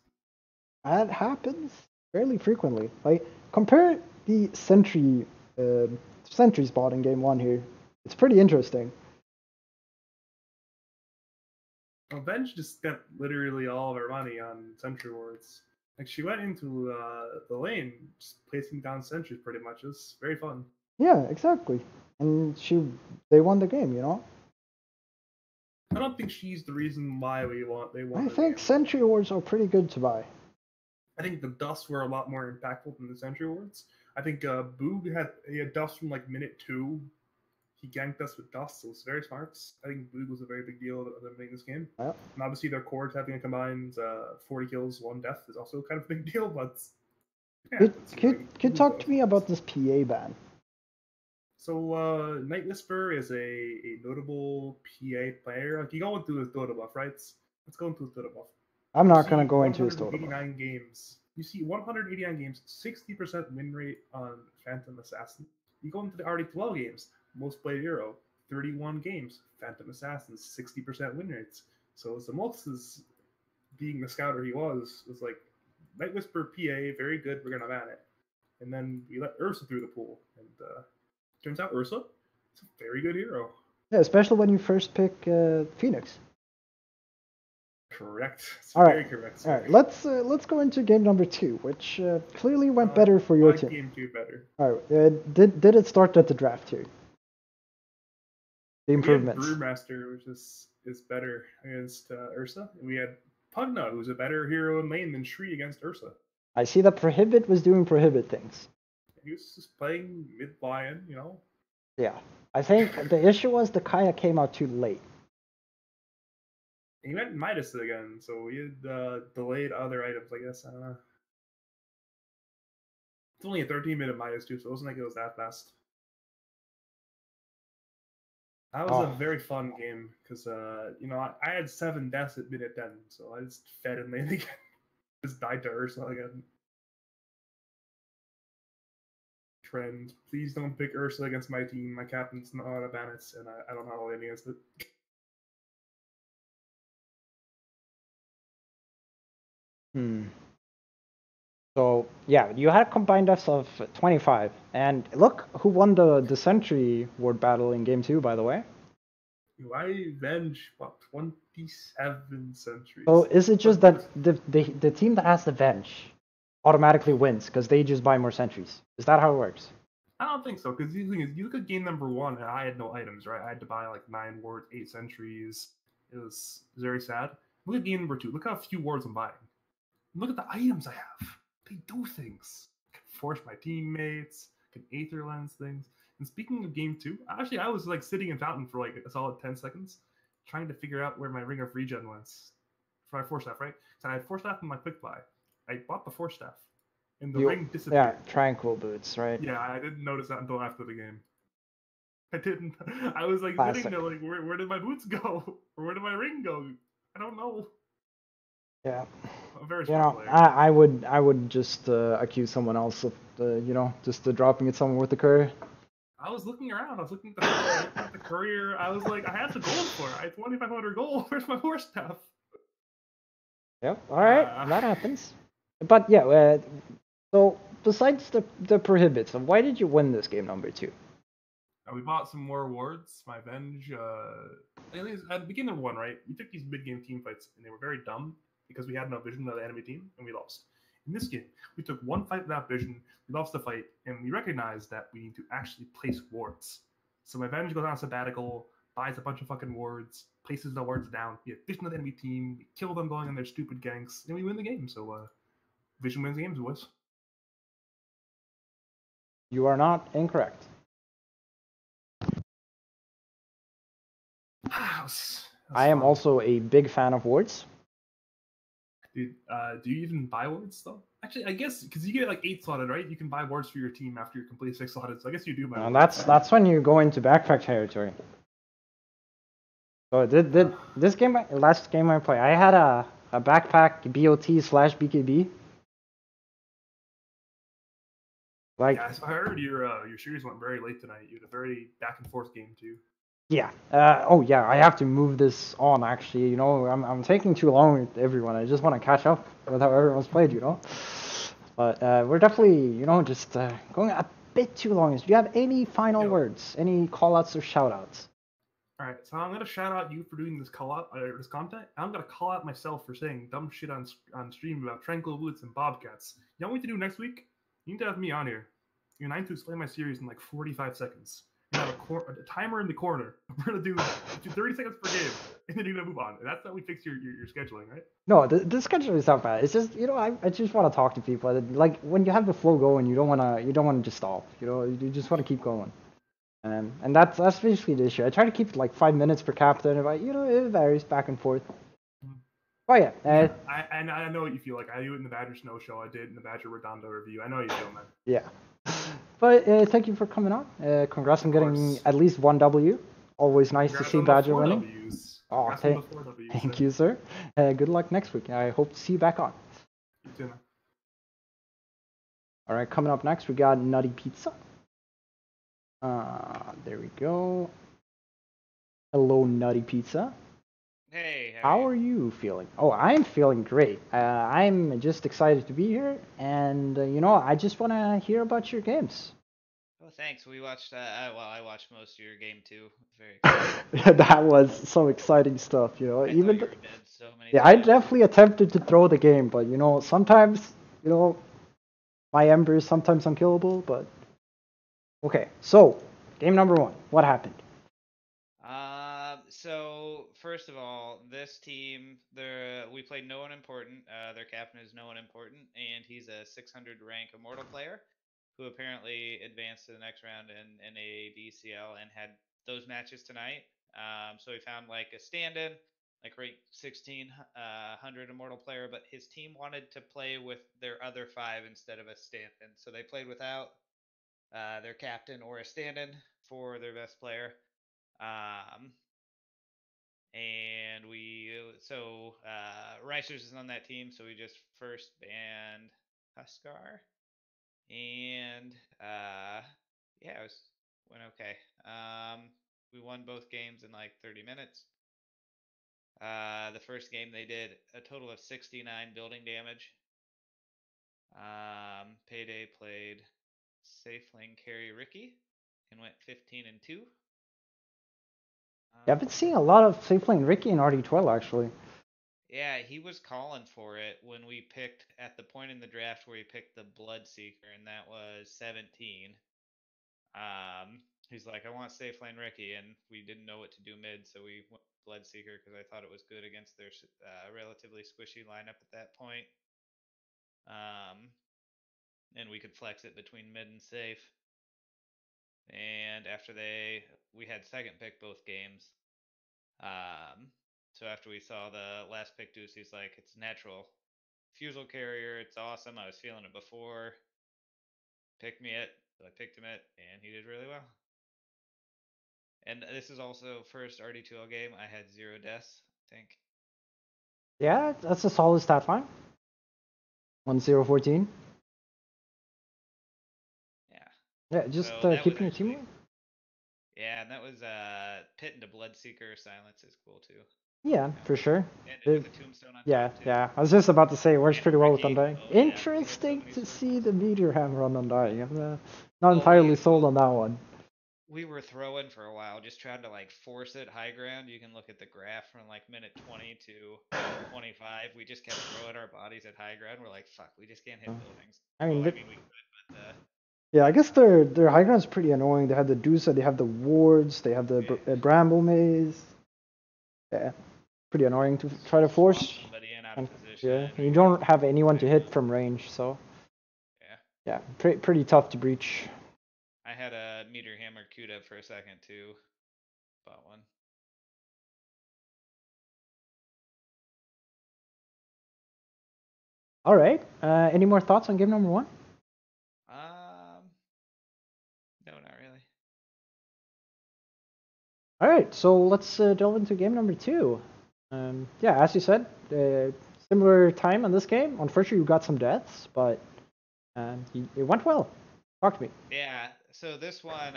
That happens fairly frequently. Like, compare the sentry spot in game one here. It's pretty interesting. Venge just spent literally all of her money on sentry wards. Like, she went into the lane, just placing down sentries pretty much. It was very fun. Yeah, exactly. And they won the game, I don't think she's the reason why they won. I think sentry wards are pretty good to buy. I think the dusts were a lot more impactful than the sentry wards. I think Boog had dust from like minute 2. He ganked us with dust, so it was very smart. I think Boog was a very big deal of them winning this game. Yep. And obviously their cores having a combined 40 kills, 1 death is also kind of a big deal, but... Yeah, could talk to me about this PA ban. So Night Whisper is a notable PA player. Like, you go into his Dota buff, right? Let's go into his Dota buff. I'm not going to go into his Dota buff. 189 games. You see 189 games, 60% win rate on Phantom Assassin. You go into the RD12 games, most played hero, 31 games, Phantom Assassins, 60% win rates. So Zamolx's, being the scouter he was like, Night Whisper PA, very good, we're going to ban it. And then we let Ursa through the pool. And turns out Ursa is a very good hero. Yeah, especially when you first pick Phoenix. Correct. Very correct. All right, let's go into game number 2, which clearly went better for your team. Game 2 better. All right, did it start at the draft here? The improvements. We had Brewmaster, which is better against Ursa. We had Pugna, who's a better hero in lane than Shri against Ursa. I see that Prohibit was doing Prohibit things. He was just playing mid lion, you know. Yeah, I think the issue was the Kaya came out too late. He went Midas again, so he had delayed other items, I guess. I don't know. It's only a 13-minute Midas too, so it wasn't like it was that fast. That was a very fun game because you know I had 7 deaths at minute 10, so I just fed in lane again. Just died to Ursa again. Trend. Please don't pick Ursa against my team. My captain's not a Banis, and I don't know how to win against it. So yeah, you had combined deaths of 25, and look who won the Sentry Ward battle in game 2, by the way. I venge what 27 centuries. So is it just that the team that has the Venge automatically wins because they just buy more sentries? Is that how it works? I don't think so, because the thing is, you look at game number 1, and I had no items, right? I had to buy like 9 wards, 8 sentries. It was very sad. Look at game number 2. Look how few wards I'm buying. Look at the items I have. They do things. I can force my teammates. I can Aether Lens things. And speaking of game 2, actually I was like sitting in Fountain for like a solid 10 seconds, trying to figure out where my Ring of Regen was for my Force Staff, right? So I had Force Staff in my quick buy. I bought the Force Staff, and the ring disappeared. Yeah, Tranquil Boots, right? Yeah, I didn't notice that until after the game. I didn't. I was like sitting there like, where did my boots go? Or where did my ring go? I don't know. Yeah. I'm very you know, player. I would just accuse someone else of you know, just dropping it somewhere with the courier. I was looking around. I was looking at the courier. I was like, I had the gold for it. I had 2,500 gold. Where's my Force Staff? Yep. All right, that happens. But yeah, so besides the prohibits, why did you win this game number 2? We bought some more awards. My Venge. At the beginning of 1, right? We took these big game team fights, and they were very dumb because we had no vision of the enemy team, and we lost. In this game, we took 1 fight without vision, we lost the fight, and we recognized that we need to actually place wards. So my Venge goes on sabbatical, buys a bunch of fucking wards, places the wards down. We have vision of the enemy team, we kill them going on their stupid ganks, and we win the game. So vision wins games, boys. You are not incorrect. I am also a big fan of wards. Dude, do you even buy wards though? Actually, I guess because you get like 8 slotted, right? You can buy wards for your team after you complete 6 slotted. So I guess you do buy. That's when you go into backpack territory. So this game, last game I played, I had a backpack BOT/BKB. Like, yeah, I heard your series went very late tonight. You had a very back and forth game too. Yeah. Oh yeah, I have to move this on. Actually, you know, I'm taking too long with everyone. I just want to catch up with how everyone's played. You know, but we're definitely, you know, just going a bit too long. Do you have any final words? Any call-outs or shout-outs? All right, so I'm gonna shout out you for doing this this content. I'm gonna call out myself for saying dumb shit on stream about Tranquil Boots and Bobcats. You know what we need to do next week? You need to have me on here. You're going to explain my series in like 45 seconds. You have a timer in the corner. We're gonna do 30 seconds per game, and then you're gonna move on. And that's how we fix your scheduling, right? No, the schedule is not bad. It's just, you know, I just want to talk to people. Like when you have the flow going, you don't wanna just stop. You know, you just want to keep going. And that's basically the issue. I try to keep it like 5 minutes per captain, but you know, it varies back and forth. Oh yeah. I know what you feel like. I do it in the Badger Snow Show. I did it in the Badger Redondo review. I know how you feel, man. Yeah. But thank you for coming on. Congrats on getting at least 1 W. Always nice to see Badger winning. W's. Oh, thank you, sir. Good luck next week. I hope to see you back on. You too, man. All right, coming up next, we got Nutty Pizza. There we go. Hello, Nutty Pizza. Hey. How are you feeling? Oh, I'm feeling great. I'm just excited to be here, and you know, I just want to hear about your games. Oh, thanks. We watched. I watched most of your game too. Very exciting. That was some exciting stuff, you know. Even you were dead so many yeah, times. I definitely attempted to throw the game, but you know, sometimes, you know, my Ember is sometimes unkillable. But okay, so game number 1, what happened? So first of all, this team, we played no one important. Their captain is no one important, and he's a 600 rank immortal player who apparently advanced to the next round in a DCL and had those matches tonight. So he found like a stand-in, like rank 1600 immortal player, but his team wanted to play with their other 5 instead of a stand-in, so they played without their captain or a stand-in for their best player. And Ricers is on that team, so we just first banned Huskar, and yeah, went okay. We won both games in like 30 minutes. The first game they did a total of 69 building damage. Payday played safe lane carry Ricky and went 15-2. Yeah, I've been seeing a lot of safe lane Ricky in RD12 actually. Yeah, he was calling for it when we picked at the point in the draft where he picked the Bloodseeker, and that was 17. He's like, I want safe lane Ricky, and we didn't know what to do mid, so we went Bloodseeker because I thought it was good against their relatively squishy lineup at that point. And we could flex it between mid and safe. And after we had second pick both games. So after we saw the last pick deuce, he's like, it's natural Fusel carrier, it's awesome. I was feeling it before. Pick me it. So I picked him it, and he did really well. And this is also first RD2L game. I had 0 deaths, I think. Yeah, that's a solid stat line. 1014. Yeah. Yeah, just So keeping your team alive. Yeah, and that was Pit into Bloodseeker silence is cool too. Yeah, for sure. And with the tombstone on Yeah, top too. yeah. I was just about to say it works And pretty well with Ricky, Undying. oh, yeah, Interesting so to many see the meteor hammer on Undying. I'm not Oh, entirely sold on that one. We were throwing for a while, just trying to like force it high ground. You can look at the graph from like minute 20 to 25. We just kept throwing our bodies at high ground. We're like, fuck, we just can't hit buildings. I mean, we could, but yeah, I guess their high ground's pretty annoying. They have the Dusa, they have the wards, they have the Bramble Maze. Yeah, pretty annoying to try to force. somebody in out of position. Yeah, and you don't have anyone to hit from range, so. Yeah. Yeah, pretty tough to breach. I had a meteor hammer queued up for a second too. Bought one. All right. Any more thoughts on game number 1? No, not really. All right, so let's delve into game number 2. Yeah, as you said, similar time on this game. Unfortunately, you got some deaths, but it went well. Talk to me. Yeah, so this one,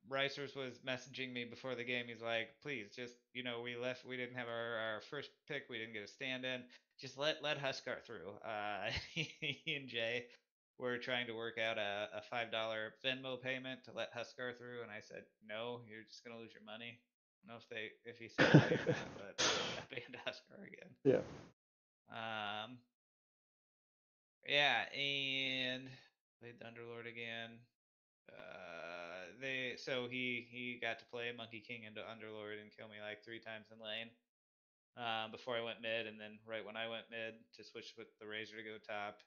Ricers was messaging me before the game. He's like, please, just, we didn't have our first pick. We didn't get a stand-in. Just let Huskar through. He and Jay were trying to work out a $5 Venmo payment to let Huskar through, and I said, no, you're just going to lose your money. I don't know if he said money or not, but I banned Huskar again. Yeah. Yeah, and played the Underlord again. He got to play Monkey King into Underlord and kill me like 3 times in lane. Before I went mid, and then right when I went mid to switch with the Razor to go top,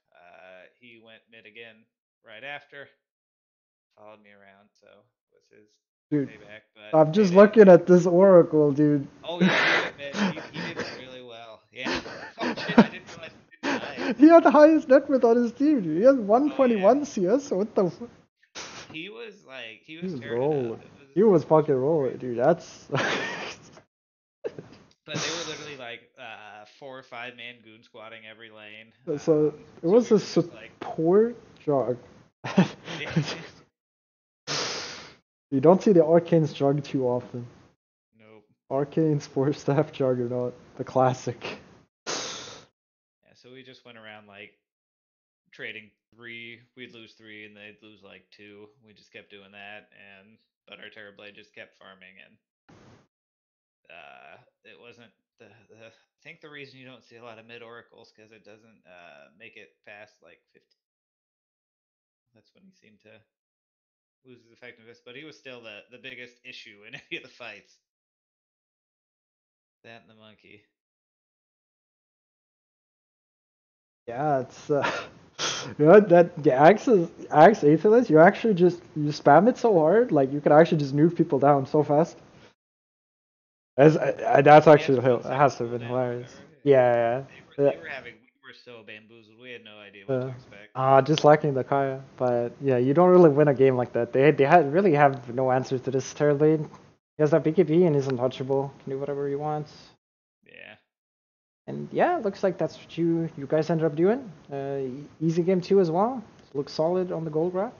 he went mid again right after. Followed me around, so it was his payback. But I'm just looking at this Oracle, dude. Oh yeah, he went mid. He did really well. Yeah. Oh shit, I didn't realize he didn't die. He had the highest net worth on his team, dude. He has 121 CS. What the? He was He was tearing rolling. it up. He was fucking rolling, dude. That's. But they were literally like 4 or 5 man goon squatting every lane. So it was a support jog. You don't see the Arcane's jug too often. Nope. Arcane's 4-staff juggernaut, the classic. Yeah, so we just went around like trading 3. We'd lose 3 and they'd lose like 2. We just kept doing that, but our Terrorblade just kept farming, and it wasn't I think the reason you don't see a lot of mid oracles because it doesn't make it past like 15. That's when he seemed to lose his effectiveness, but he was still the biggest issue in any of the fights. That and the monkey. Yeah, it's Axe Aetherless, you actually you spam it so hard, like you can actually just nuke people down so fast. That's actually it has to have been hilarious. Yeah, yeah. We were so bamboozled. We had no idea what to expect. Just lacking the Kaya, but yeah, you don't really win a game like that. Really have no answers to this third lane. He has that PPP and he's untouchable. Can do whatever he wants. Yeah. And yeah, it looks like that's what you guys ended up doing. Easy game 2 as well. Looks solid on the gold grab.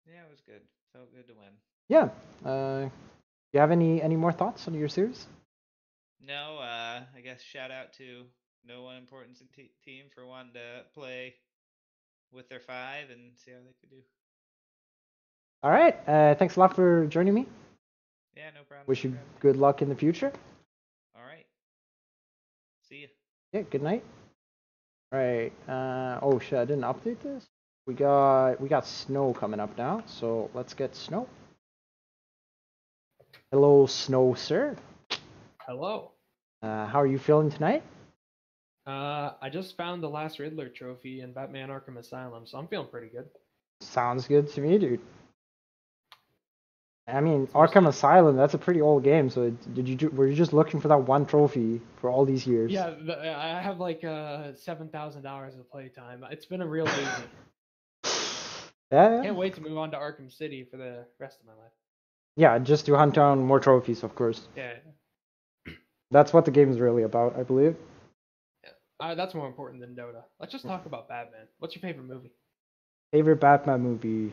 Yeah, it was good. Felt good to win. Yeah. You have any more thoughts on your series? No, I guess shout out to No One Importance team for wanting to play with their 5 and see how they could do. All right. Thanks a lot for joining me. Yeah, no problem. Wish you good luck in the future. All right. See ya. Yeah, good night. All right. Oh shit, I didn't update this. We got Snow coming up now, so let's get Snow. Hello, Snow, sir. Hello. How are you feeling tonight? I just found the last Riddler trophy in Batman Arkham Asylum, so I'm feeling pretty good. Sounds good to me, dude. I mean, Arkham Asylum, that's a pretty old game, so were you just looking for that one trophy for all these years? Yeah, I have like 7,000 hours of playtime. It's been a real easy. Yeah. Can't wait to move on to Arkham City for the rest of my life. Yeah, just to hunt down more trophies, of course. Yeah. That's what the game is really about, I believe. Yeah. That's more important than Dota. Let's just talk about Batman. What's your favorite movie? Favorite Batman movie?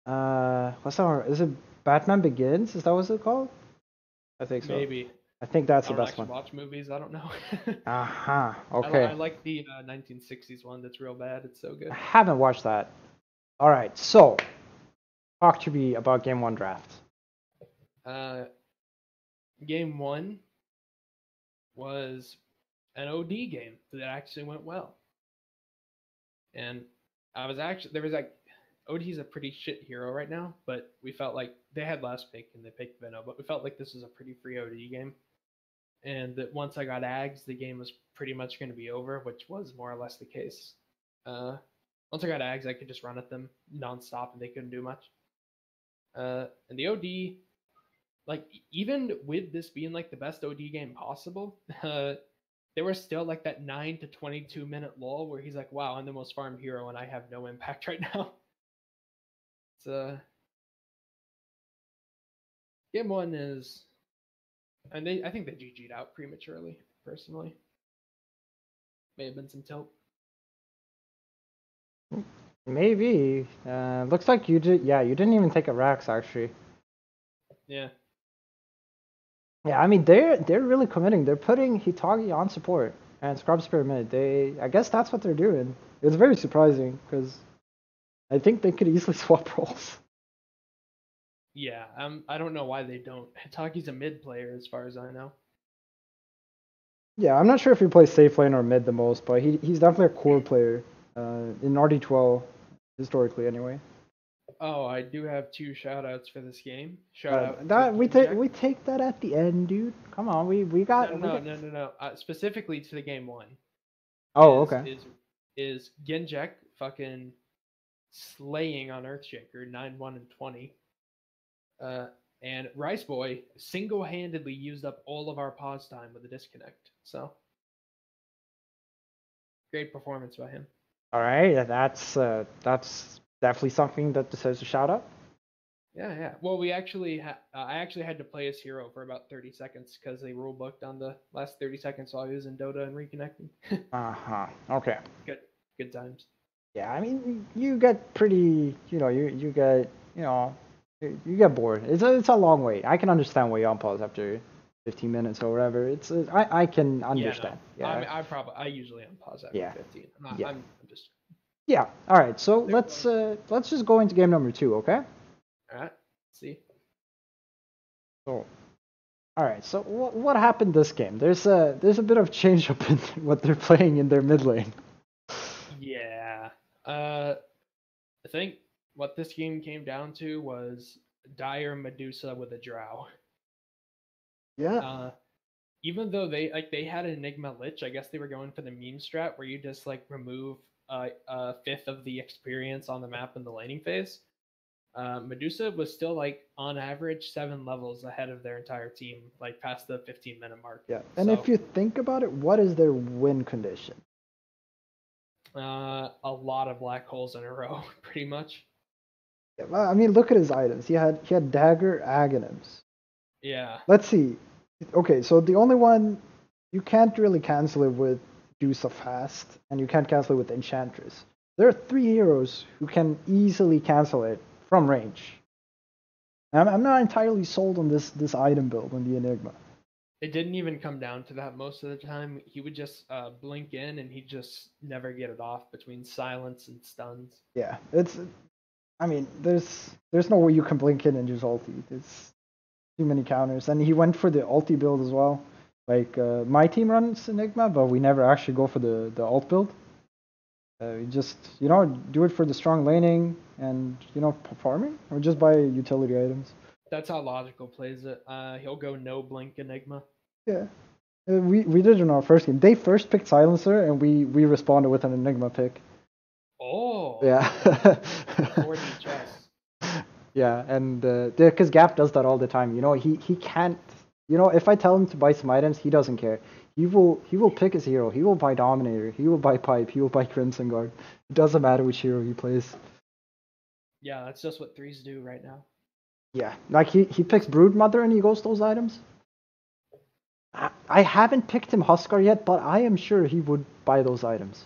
What's that? Is it Batman Begins? Is that what it's called? I think so. Maybe. I think that's the best one. Watch movies. I don't know. Okay. I like the 1960s one. That's real bad. It's so good. I haven't watched that. All right. So, talk to me about Game 1 draft. Game 1 was an OD game that actually went well. And there was like, OD's a pretty shit hero right now, but we felt like they had last pick and they picked Venno, but we felt like this was a pretty free OD game. And that once I got Ags, the game was pretty much going to be over, which was more or less the case. Once I got Ags, I could just run at them nonstop and they couldn't do much. And the OD, like, even with this being like the best OD game possible, there was still like that 9 to 22 minute lull where he's like, wow, I'm the most farmed hero and I have no impact right now. It's Game 1 is, and I think they GG'd out prematurely, personally. May have been some tilt. Maybe. Looks like you did. Yeah, you didn't even take a Rax actually. Yeah. Yeah, I mean they're really committing. They're putting Hitagi on support and Scrubs Pyramid. I guess that's what they're doing. It was very surprising because I think they could easily swap roles. Yeah, I don't know why they don't. Hitagi's a mid player as far as I know. Yeah, I'm not sure if he plays safe lane or mid the most, but he's definitely a core player in RD12 historically anyway. Oh, I do have 2 shoutouts for this game. Shout out that we take that at the end, dude. Come on, we got no. Specifically to the game 1. Oh, okay. Is Genjek fucking slaying on Earthshaker 9-1 and 20. And Rice Boy single-handedly used up all of our pause time with a disconnect. So great performance by him. All right, that's definitely something that deserves a shout out. Yeah. Well, I actually had to play as hero for about 30 seconds because they rule booked on the last 30 seconds while I was in Dota and reconnecting. Okay. Good times. Yeah, I mean, you get pretty, you get bored. It's a long wait. I can understand why you unpause after 15 minutes or whatever. I can understand. Yeah. I usually unpause after 15. I'm just. Yeah. All right. So let's just go into game number 2, okay? All right. See. So, all right. So what happened this game? There's a bit of change up in what they're playing in their mid lane. Yeah. I think what this game came down to was Dire Medusa with a Drow. Yeah. Even though they had an Enigma Lich, I guess they were going for the meme strat where you just like remove a fifth of the experience on the map in the laning phase. Medusa was still like on average 7 levels ahead of their entire team, like past the 15-minute mark. Yeah. And if you think about it, what is their win condition? A lot of black holes in a row, pretty much. Yeah, I mean, look at his items. He had dagger agonyms. Yeah. Let's see. Okay, so the only one you can't really cancel it with Deuce of Fast, and you can't cancel it with Enchantress. There are 3 heroes who can easily cancel it from range. I'm not entirely sold on this item build on the Enigma. It didn't even come down to that most of the time. He would just blink in, and he'd just never get it off between silence and stuns. Yeah, I mean, there's no way you can blink in and just ulti. It's too many counters, and he went for the ulti build as well. Like my team runs Enigma, but we never actually go for the ult build. We just do it for the strong laning and farming, or just buy utility items. That's how Logical plays it. He'll go no blink Enigma. Yeah, we did it in our first game. They first picked Silencer, and we responded with an Enigma pick. Oh. Yeah. 4D chess. Yeah, and because Gap does that all the time. He can't. If I tell him to buy some items, he doesn't care. He will pick his hero. He will buy Dominator. He will buy Pipe. He will buy Crimson Guard. It doesn't matter which hero he plays. Yeah, that's just what threes do right now. Yeah, like he picks Broodmother and he goes those items. I haven't picked him Huskar yet, but I am sure he would buy those items.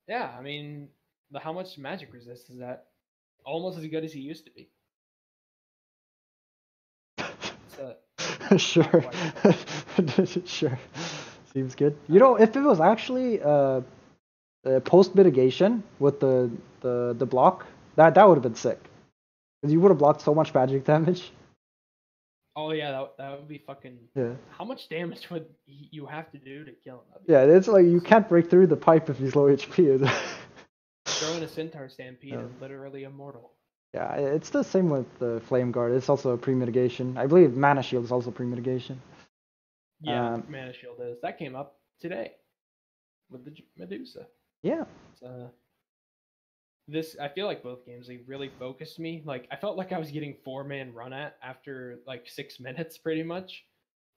Yeah, I mean, how much magic resist is that? Almost as good as he used to be. Sure. Sure. Seems good. If it was actually post mitigation with the block, that would have been sick. Because you would have blocked so much magic damage. Oh yeah, that would be fucking. Yeah. How much damage would you have to do to kill him? Yeah, it's like you can't break through the pipe if he's low HP. Throw in a Centaur Stampede and literally immortal. Yeah, it's the same with the Flame Guard. It's also a pre-mitigation. I believe Mana Shield is also pre-mitigation. Yeah, Mana Shield is. That came up today with the Medusa. Yeah. I feel like both games, they really focused me. Like, I felt like I was getting 4-man run at after like 6 minutes pretty much.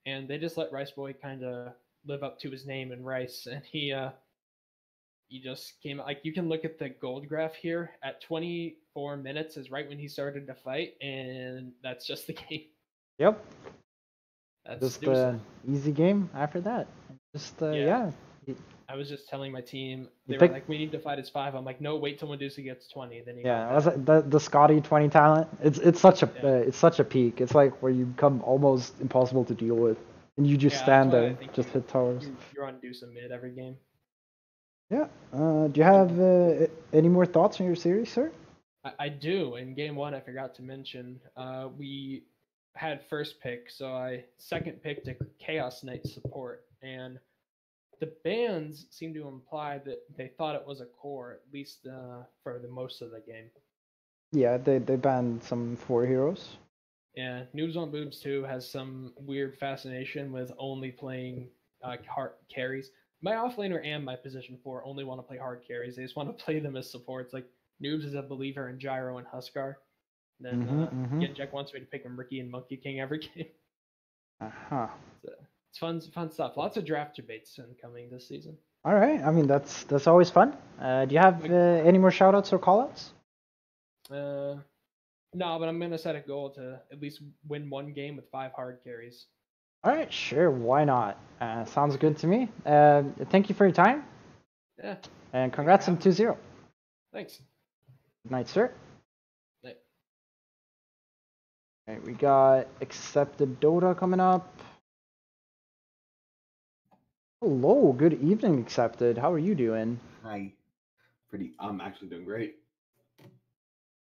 And they just let Rice Boy kind of live up to his name in Rice. And he just came, like, you can look at the gold graph here. At 24 minutes is right when he started to fight. And that's just the game. Yep. That's just an easy game after that. Yeah. I was just telling my team, they were like, we need to fight as 5. I'm like, no, wait till Medusa gets 20. Then the Scotty 20 talent. It's such a peak. It's like where you become almost impossible to deal with, and you just stand there, just hit towers. You're on Medusa mid every game. Yeah. Do you have any more thoughts on your series, sir? I do. In game 1, I forgot to mention, we had first pick, so I second picked a Chaos Knight support, and the bans seem to imply that they thought it was a core, at least for the most of the game. Yeah, they banned some 4 heroes. Yeah, Noobs on Boobs too has some weird fascination with only playing hard carries. My offlaner and my position 4 only want to play hard carries. They just want to play them as supports. Like, Noobs is a believer in Gyro and Huskar. Then Genjek wants me to pick him Ricky and Monkey King every game. Uh-huh. It's fun stuff. Lots of draft debates incoming this season. All right. I mean, that's always fun. Do you have any more shoutouts or callouts? No, but I'm gonna set a goal to at least win 1 game with 5 hard carries. All right, sure. Why not? Sounds good to me. Thank you for your time. Yeah. And congrats on 2-0. Thanks. Good night, sir. Night. All right, we got Accepted Dota coming up. Hello, good evening, Accepted. How are you doing? Hi. I'm actually doing great.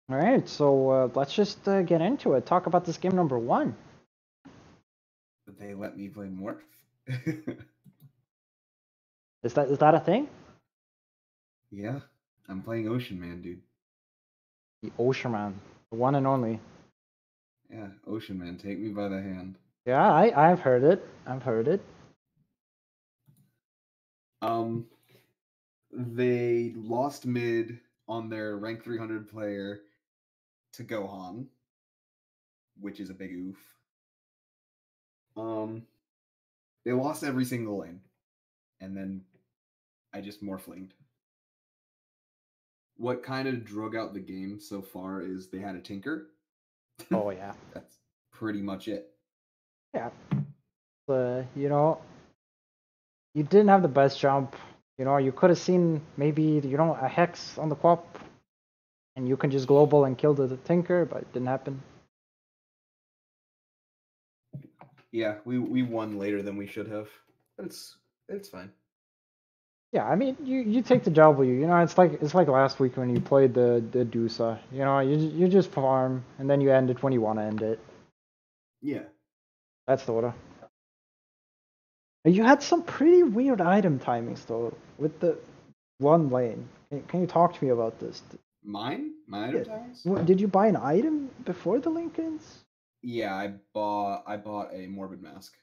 All right, so let's just get into it. Talk about this game number 1. They let me play Morph. Is that a thing? Yeah, I'm playing Ocean Man, dude. The Ocean Man, the one and only. Yeah, Ocean Man, take me by the hand. Yeah, I've heard it. I've heard it. They lost mid on their rank 300 player to Gohan, which is a big oof. They lost every single lane, and then I just morphlinged. What kind of drug out the game so far is they had a Tinker. Oh yeah. That's pretty much it. Yeah. You know, you didn't have the best jump. You know, you could have seen maybe, you know, a Hex on the Quap, and you can just global and kill the Tinker, but it didn't happen. Yeah, we won later than we should have. But it's fine. Yeah, I mean, you take the W. You know, it's like last week when you played the Dusa. You know, you just farm and then you end it when you want to end it. Yeah. That's the order. You had some pretty weird item timings though with the one lane. Can you talk to me about this? Mine? My item times? Did you buy an item before the Lincolns? Yeah, I bought a Morbid Mask.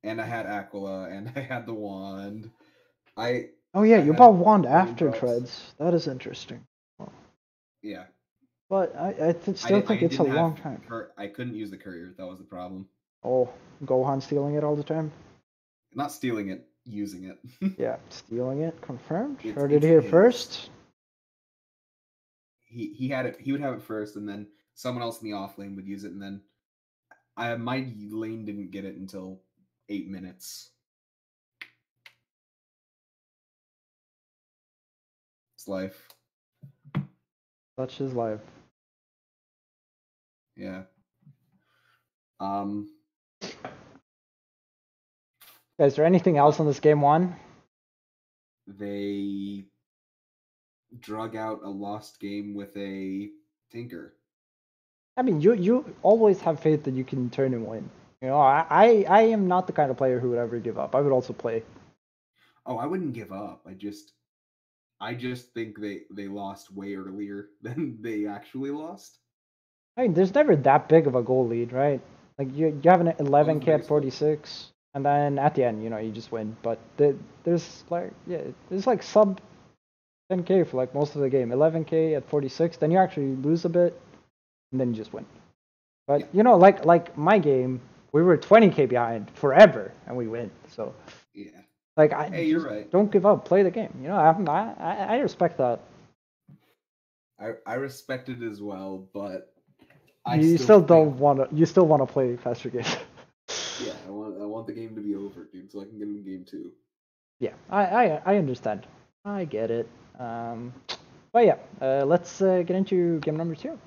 And I had Aquila, and I had the wand. Oh yeah, you bought wand after Treads. That is interesting. Yeah. But I still think it's a long time. I couldn't use the courier. That was the problem. Oh, Gohan stealing it all the time? Not stealing it, using it. Yeah, stealing it. Confirmed. Heard it here first. He had it. He would have it first, and then someone else in the off lane would use it, and then my lane didn't get it until 8 minutes. It's life. Such is life. Yeah. Is there anything else in this game one? They drug out a lost game with a Tinker. I mean, you always have faith that you can turn and win. You know, I am not the kind of player who would ever give up. I would also play. Oh, I wouldn't give up. I just think they lost way earlier than they actually lost. I mean, there's never that big of a goal lead, right? Like you have an 11k at 46, and then at the end, you know, you just win. But there's like sub 10k for like most of the game. 11k at 46, then you actually lose a bit, and then you just win. But you know, like my game, we were 20k behind forever, and we win. So yeah, like you're right. Don't give up. Play the game. You know, I respect that. I respect it as well, but you still want to play faster games. Yeah, I want the game to be over, dude, so I can get in game 2. Yeah, I understand. I get it. But yeah, let's get into game number 2.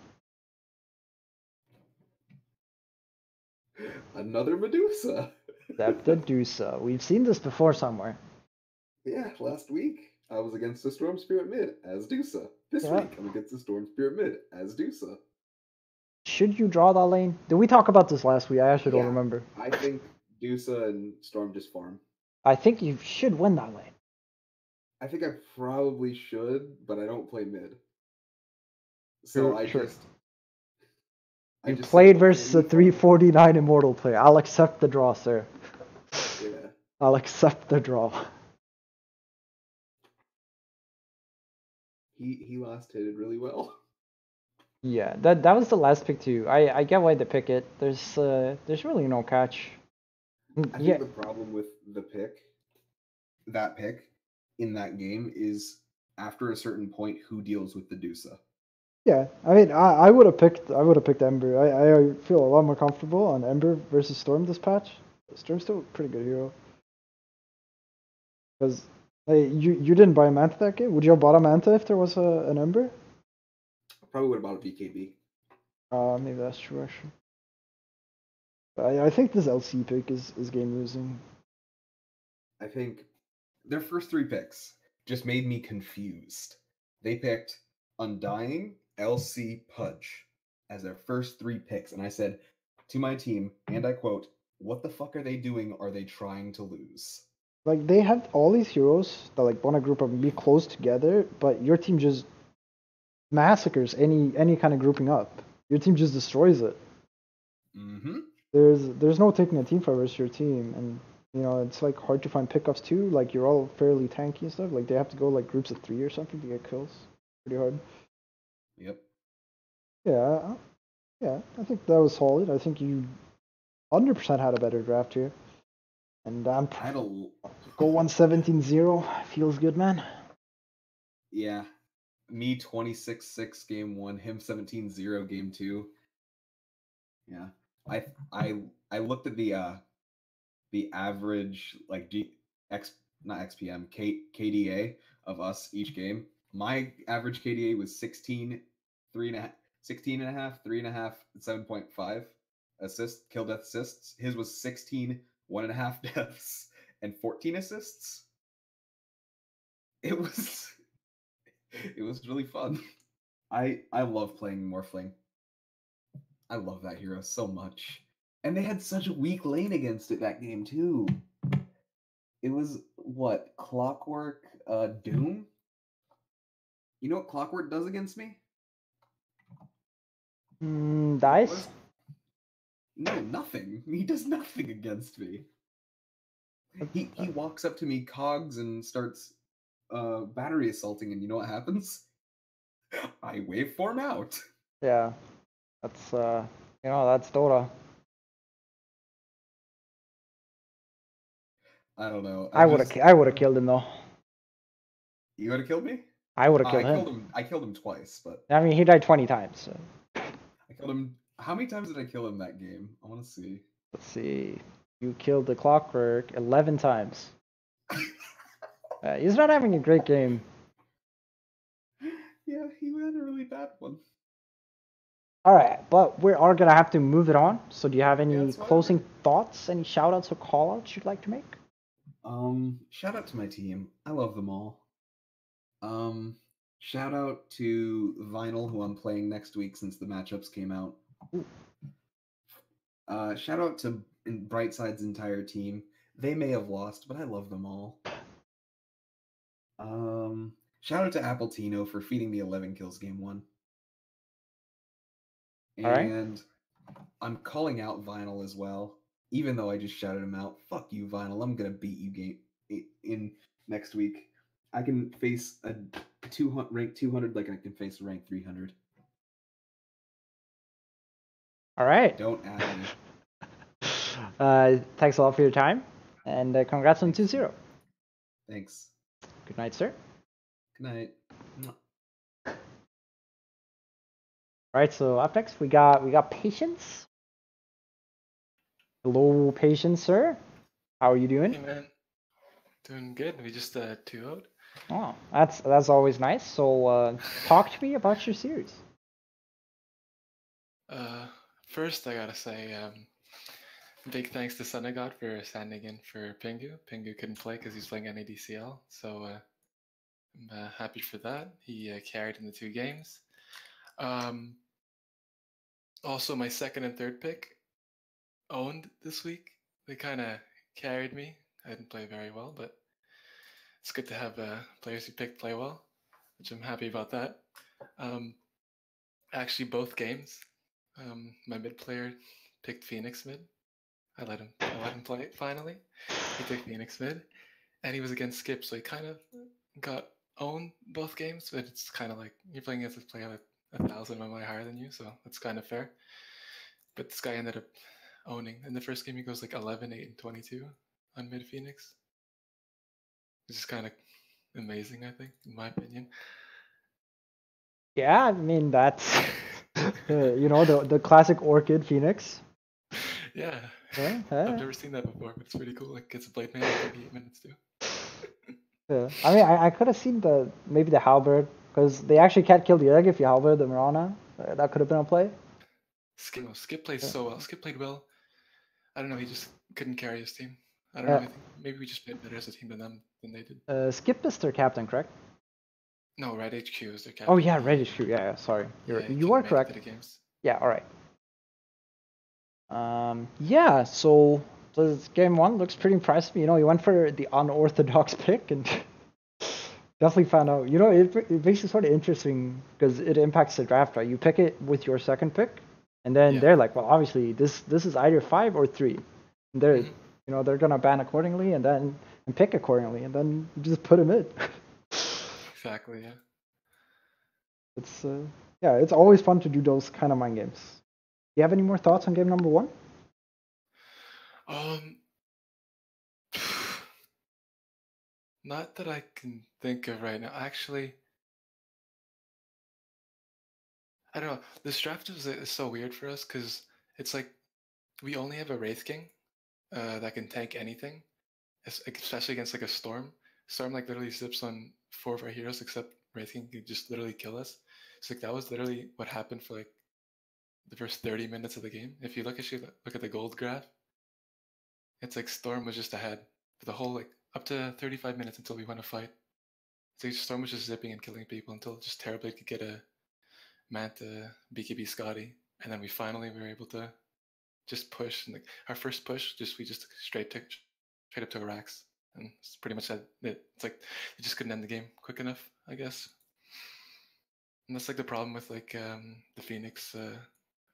Another Medusa. Medusa. We've seen this before somewhere. Yeah, last week I was against the Storm Spirit mid as Dusa. This week I'm against the Storm Spirit mid as Dusa. Should you draw that lane? Did we talk about this last week? I actually don't remember. I think Dusa and Storm just farm. I think you should win that lane. I think I probably should, but I don't play mid. So You played versus a 349 Immortal player. I'll accept the draw, sir. Yeah. I'll accept the draw. He last hitted really well. Yeah, that was the last pick too. I get why they pick it. There's really no catch. I think the problem with that pick in that game is after a certain point who deals with the Dusa. Yeah, I mean I would have picked Ember. I feel a lot more comfortable on Ember versus Storm this patch. Storm's still a pretty good hero. Because you didn't buy a Manta that game? Would you have bought a Manta if there was an Ember? Probably would have bought a BKB. Maybe that's true actually. But I think this LC pick is game losing. I think their first 3 picks just made me confused. They picked Undying, LC, Pudge as their first 3 picks, and I said to my team, and I quote, "What the fuck are they doing? Are they trying to lose?" Like they have all these heroes that like want to group up and be close together, but your team just massacres any kind of grouping up. your team just destroys it. Mm-hmm. There's no taking a team fight versus your team, and you know it's like hard to find pickups too. Like you're all fairly tanky and stuff. Like they have to go like groups of 3 or something to get kills. Pretty hard. Yep. Yeah, yeah. I think that was solid. I think you 100% had a better draft here, and I had a go 117-0. Feels good, man. yeah. Me 26-6 game 1, him 17-0 game 2. Yeah. I looked at the average like not XPM KDA of us each game. My average KDA was 16, 3.5, 16.5, 3.5, 7.5 assist kill death assists. His was 16, 1.5 deaths, and 14 assists. It was really fun. I love playing Morphling. I love that hero so much. And they had such a weak lane against it that game too. It was what? Clockwork Doom? You know what Clockwork does against me? Dice? No, nothing. He does nothing against me. He walks up to me, cogs, and starts battery assaulting, and you know what happens? I waveform out. Yeah, that's that's Dota. I don't know. I would have killed him though. You would have killed me? I would have killed him. I killed him twice, but I mean, he died 20 times. So. I killed him. How many times did I kill him that game? I want to see. Let's see. You killed the Clockwork 11 times. He's not having a great game. Yeah, he had a really bad one. All right, but we are gonna have to move it on. So, do you have any closing thoughts, any shout-outs or call-outs you'd like to make? Shout out to my team. I love them all. Shout out to Vinyl, who I'm playing next week since the matchups came out. Shout out to Brightside's entire team. They may have lost, but I love them all. Shout out to Appletino for feeding me 11 kills game 1. And I'm calling out Vinyl as well, even though I just shouted him out. Fuck you, Vinyl. I'm gonna beat you in next week. I can face a rank 200 like I can face a rank 300. All right. Don't add me. Thanks a lot for your time, and congrats on 2-0. Thanks. Good night, sir. Good night. All right, so up next we got Patience. Hello, Patience, sir. How are you doing? Hey, man. Doing good. We just 2-0'd. Oh, that's always nice. So talk to me about your series. First, I gotta say, big thanks to Sunagod for standing in for Pingu. Pingu couldn't play because he's playing NADCL, so I'm happy for that. He carried in the 2 games. Also, my second and third pick owned this week. They kind of carried me. I didn't play very well, but it's good to have players you picked play well, which I'm happy about that. Actually, both games, my mid player picked Phoenix mid. I let him play it finally. He picked Phoenix mid, and he was against Skip, so he kind of got owned both games. But it's kind of like you're playing against a player like 1,000 MMI higher than you, so that's kind of fair. But this guy ended up owning. In the first game, he goes like 11, 8, and 22 on mid Phoenix. Which is kind of amazing, I think, in my opinion. Yeah, I mean that's the classic Orchid Phoenix. Yeah. Yeah. I've never seen that before, but it's pretty cool. Like gets a blade man in 38 minutes too. Yeah. I mean, I could have seen maybe the Halberd, because they actually can't kill the egg if you Halberd the Mirana. That could have been a play. Skip plays so well. Skip played well. I don't know. He just couldn't carry his team. I don't know. I think maybe we just played better as a team than they did. Skip is their captain, correct? No, Red HQ is their captain. Oh yeah, Red HQ. Yeah, sorry. You are correct. Yeah, all right. Yeah. So this game 1 looks pretty impressive. You went for the unorthodox pick and Definitely found out. You know, it makes it sort of interesting because it impacts the draft, right? You pick it with your second pick, and then they're like, well, obviously this is either 5 or 3. And they're they're gonna ban accordingly, and then pick accordingly, and then you just put them in. Exactly. Yeah. It's it's always fun to do those kind of mind games. Do you have any more thoughts on game number 1? Not that I can think of right now. Actually, I don't know. This draft is so weird for us because it's like we only have a Wraith King that can tank anything, especially against like a Storm. Storm like literally zips on 4 of our heroes except Wraith King could just literally kill us. So like that was literally what happened for like the first 30 minutes of the game. If you look at the gold graph, it's like Storm was just ahead for the whole like up to 35 minutes until we won a fight. So Storm was just zipping and killing people until just Terrorblade could get a Manta BKB Scotty, and then we finally were able to just push. And like our first push, we just straight up to Arax, and it's pretty much that. It's like they just couldn't end the game quick enough, I guess. And that's like the problem with like the Phoenix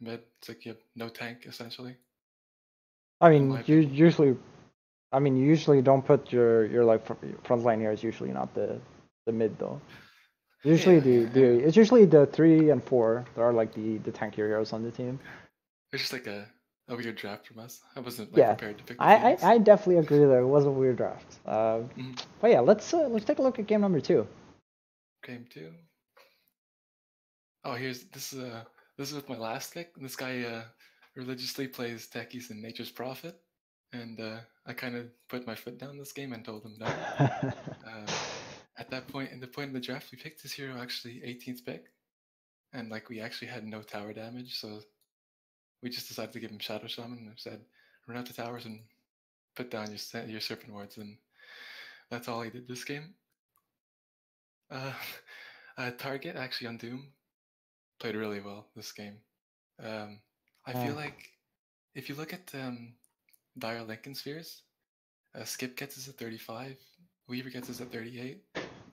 mid. It's like you have no tank essentially. I mean, you usually don't put your like frontline heroes. Usually not the mid though. Usually it's usually the 3 and 4 that are like the tankier heroes on the team. It's just like a weird draft from us. I wasn't like prepared to pick the Phoenix. I definitely agree that it was a weird draft. But yeah, let's take a look at game number 2. Game 2. Oh, this is with my last pick. This guy religiously plays Techies and Nature's Prophet, and I kind of put my foot down this game and told him no. At that point, in the point of the draft, we picked this hero actually 18th pick, and like we actually had no tower damage, so we just decided to give him Shadow Shaman and said, run out the towers and put down your Serpent Wards, and that's all he did this game. Target actually on Doom played really well this game. I feel like if you look at Dire Lincoln Spheres, Skip gets us at 35, Weaver gets us at 38,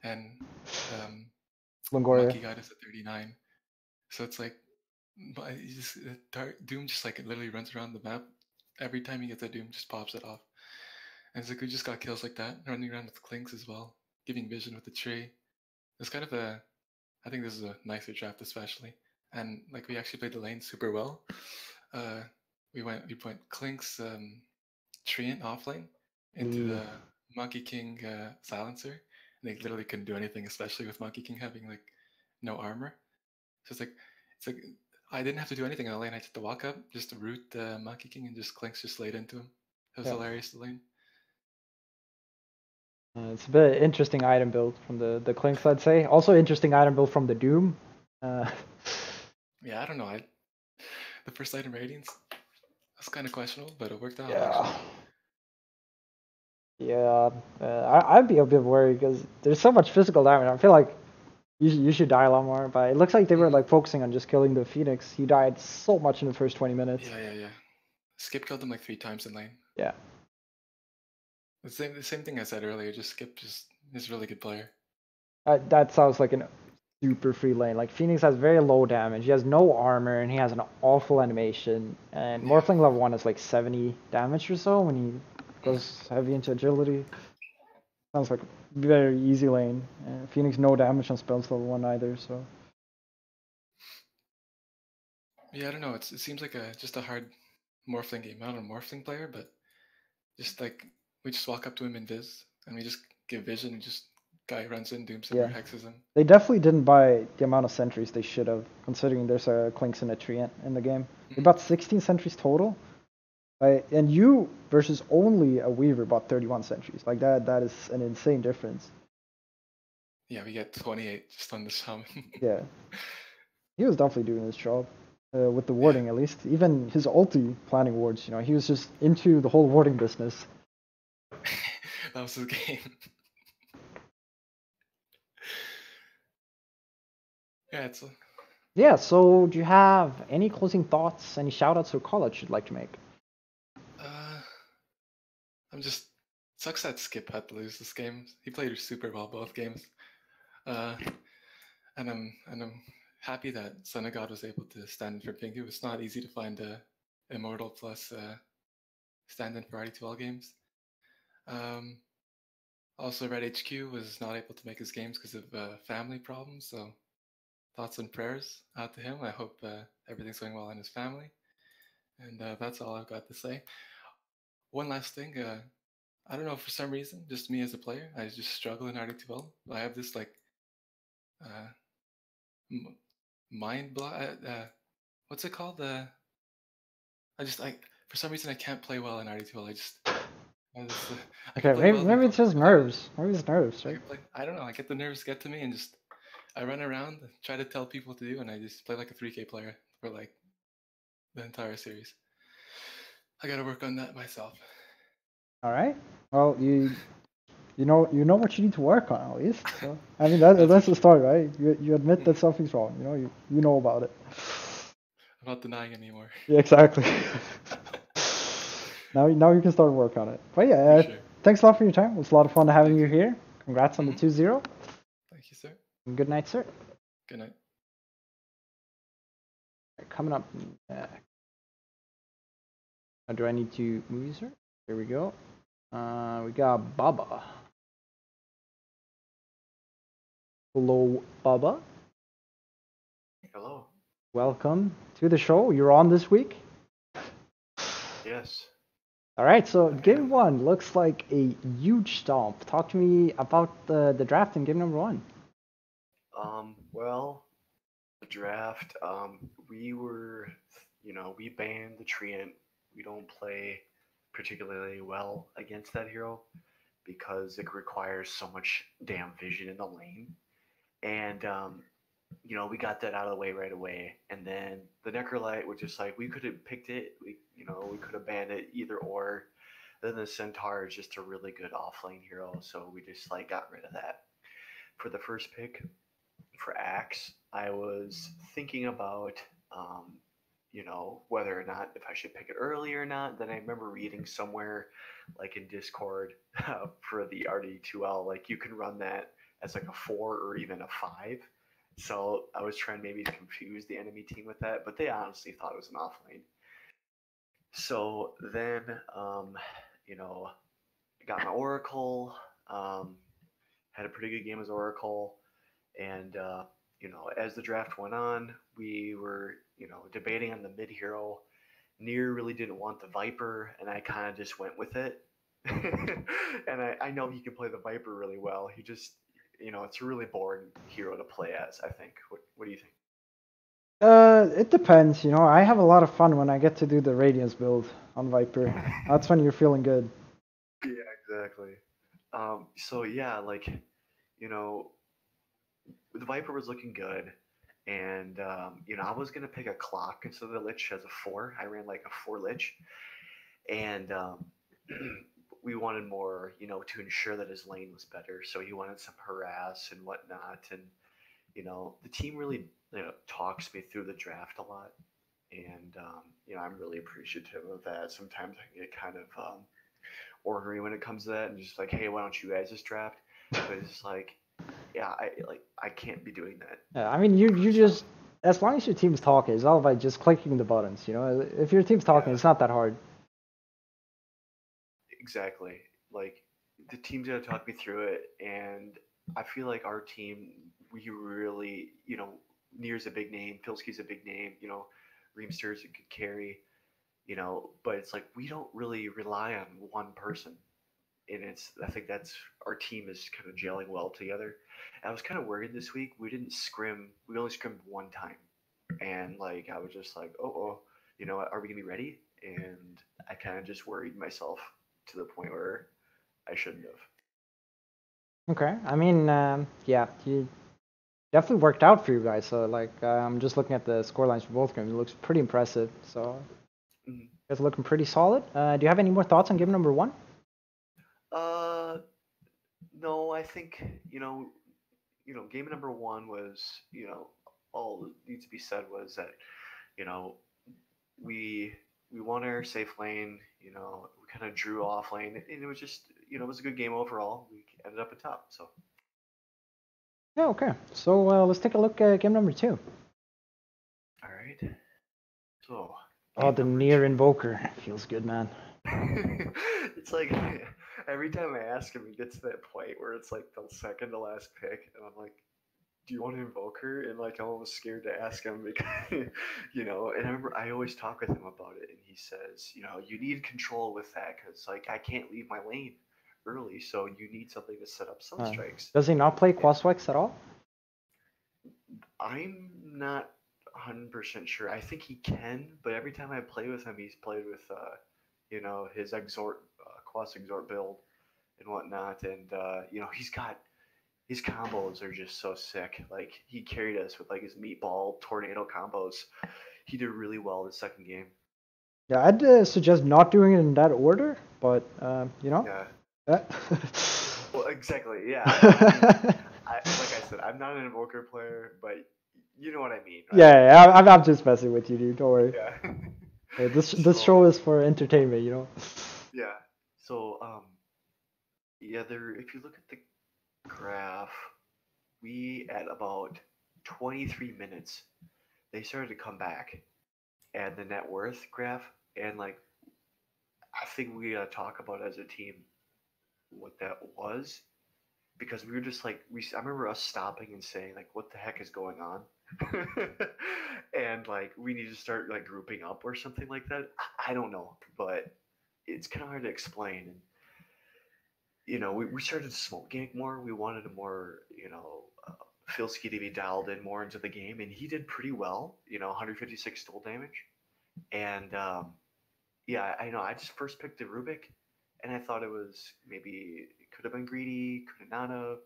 and Monkey got us at 39. So it's like Doom just like literally runs around the map. Every time he gets a Doom, just pops it off. And it's like we just got kills like that, running around with Clinks as well, giving vision with the tree. It's kind of I think this is a nicer draft especially. And like we actually played the lane super well. We went Clinks Treant offlane into the Monkey King silencer. And they literally couldn't do anything, especially with Monkey King having like no armor. So it's like I didn't have to do anything in the lane. I just had to walk up, just to root the Monkey King, and just Clinks just laid into him. It was hilarious to lane. It's a bit interesting item build from the Clinks, I'd say. Also interesting item build from the Doom. Yeah, I don't know. The first item ratings, that's kind of questionable, but it worked out. Yeah, I'd be a bit worried because there's so much physical damage. I feel like you should die a lot more, but it looks like they were like focusing on just killing the Phoenix. He died so much in the first 20 minutes. Yeah. Skip killed him like 3 times in lane. Yeah. The same thing I said earlier. Skip is a really good player. That sounds like a super free lane. Like Phoenix has very low damage. He has no armor and he has an awful animation. And Morphling level 1 is like 70 damage or so when he goes heavy into agility. Sounds like a very easy lane. Phoenix no damage on spells level 1 either. So. Yeah, I don't know. It seems like just a hard Morphling game. I'm not a Morphling player, but just like we just walk up to him in Viz and we just give vision and just guy runs in, Dooms him, or hexes him. They definitely didn't buy the amount of sentries they should have, considering there's a Clinks and a Treant in the game. They bought 16 sentries total, right? And you versus only a Weaver bought 31 sentries. Like that is an insane difference. Yeah, we get 28 just on the summon. Yeah, he was definitely doing his job with the warding at least. Even his ulti planning wards, he was just into the whole warding business. That was his game. Yeah, so do you have any closing thoughts, any shoutouts or callouts you'd like to make? Sucks that Skip had to lose this game. He played super well both games. And I'm happy that Son of God was able to stand in for Pink. It was not easy to find a Immortal plus stand in for RD2 all games. Also, Red HQ was not able to make his games because of family problems. So, thoughts and prayers out to him. I hope everything's going well in his family. And that's all I've got to say. One last thing. I don't know, for some reason, just me as a player, I just struggle in RD2L. I have this like mind block. What's it called? For some reason I can't play well in RD2L. I Okay, can play well. maybe it's just nerves. Maybe it's nerves, right? I don't know. I get the nerves get to me, and just I run around, try to tell people what to do, and I just play like a 3K player for like the entire series. I got to work on that myself. All right. Well, you know what you need to work on at least. So I mean that's the start, right? You admit that something's wrong. You know about it. I'm not denying anymore. Yeah, exactly. Now you can start work on it. But yeah, sure. Thanks a lot for your time. It was a lot of fun having you here. Congrats on the 2-0. Thank you, sir. And good night, sir. Good night. Right, coming up next. Do I need to move you, sir? Here we go. We got Baba. Hello, Baba. Hello. Welcome to the show. You're on this week. Yes. All right, so game one looks like a huge stomp. Talk to me about the draft in game number one. Well, the draft, we were, we banned the Treant. We don't play particularly well against that hero because it requires so much damn vision in the lane. And, we got that out of the way right away. And then the Necrolite was just like, we could have picked it. We could have banned it either or. Then the Centaur is just a really good offlane hero, so we just like got rid of that. For the first pick, for Axe, I was thinking about, whether or not if I should pick it early or not. Then I remember reading somewhere, like in Discord, for the RD2L, like you can run that as like a 4 or even a 5. So I was trying maybe to confuse the enemy team with that, but they honestly thought it was an offlane. So then, I got my Oracle, had a pretty good game as Oracle, and as the draft went on, we were debating on the mid hero. Nier really didn't want the Viper, and I kind of just went with it. And I know he can play the Viper really well. He just, it's a really boring hero to play as, I think. What do you think? It depends. I have a lot of fun when I get to do the Radiance build on Viper. That's when you're feeling good. Yeah, exactly. So yeah, like, the Viper was looking good, and I was gonna pick a clock instead of the Lich as a 4. I ran like a 4 Lich, and we wanted more, to ensure that his lane was better. So he wanted some harass and whatnot, and the team really talks me through the draft a lot, and I'm really appreciative of that. Sometimes I get kind of ornery when it comes to that, and just like, hey, why don't you guys just draft? But it's like, yeah, I can't be doing that. Yeah, I mean, you just, as long as your team's talking, it's all about just clicking the buttons. If your team's talking, it's not that hard. Exactly. Like, the team's gonna talk me through it, and I feel like our team, we really, Nier's a big name, Pilski's a big name, Reamster's a good carry, but it's like we don't really rely on one person. And I think that's our team is kind of gelling well together. And I was kind of worried this week. We didn't scrim. We only scrimmed one time, and like I was just like, oh, are we gonna be ready? And I kind of just worried myself to the point where I shouldn't have. Okay, I mean, yeah, you definitely worked out for you guys. So like, I'm just looking at the score lines for both games. It looks pretty impressive. So you guys are looking pretty solid. Do you have any more thoughts on game number one? No, I think game number one was all that needs to be said was that we won our safe lane. We kind of drew off lane, and it was just it was a good game overall. We ended up at top, so. Yeah, okay. So let's take a look at game number 2. All right. So. Oh, the near invoker feels good, man. It's like every time I ask him, he gets to that point where it's like the second to last pick, and I'm like, "Do you want to invoke her?" And like I'm almost scared to ask him because, you know. And I remember I always talk with him about it, and he says, you know, you need control with that because like I can't leave my lane early, so you need something to set up sunstrikes. Does he not play Quaswex at all? I'm not 100% sure. I think he can, but every time I play with him, he's played with, you know, his exhort, Quas exhort build and whatnot, and you know, he's got his combos are just so sick. Like he carried us with like his meatball tornado combos. He did really well the second game. Yeah, I'd suggest not doing it in that order, but you know. Yeah. Well, exactly. Yeah. Like I said, I'm not an invoker player, but you know what I mean. Right? Yeah, I'm just messing with you, dude. Don't worry. Yeah. Yeah, this show is for entertainment, you know. Yeah. So yeah, if you look at the graph, we at about 23 minutes, they started to come back, and the net worth graph, and like I think we gotta talk about as a team what that was, because we were just like I remember us stopping and saying like, what the heck is going on? And like we need to start like grouping up or something like that. I don't know, but it's kind of hard to explain. And you know, we started to smoke gank more. We wanted a more, you know, Filski to be dialed in more into the game, and he did pretty well. You know, 156 total damage, and yeah, I know. I just first picked the Rubik, and I thought it was maybe it could have been greedy, could have not have,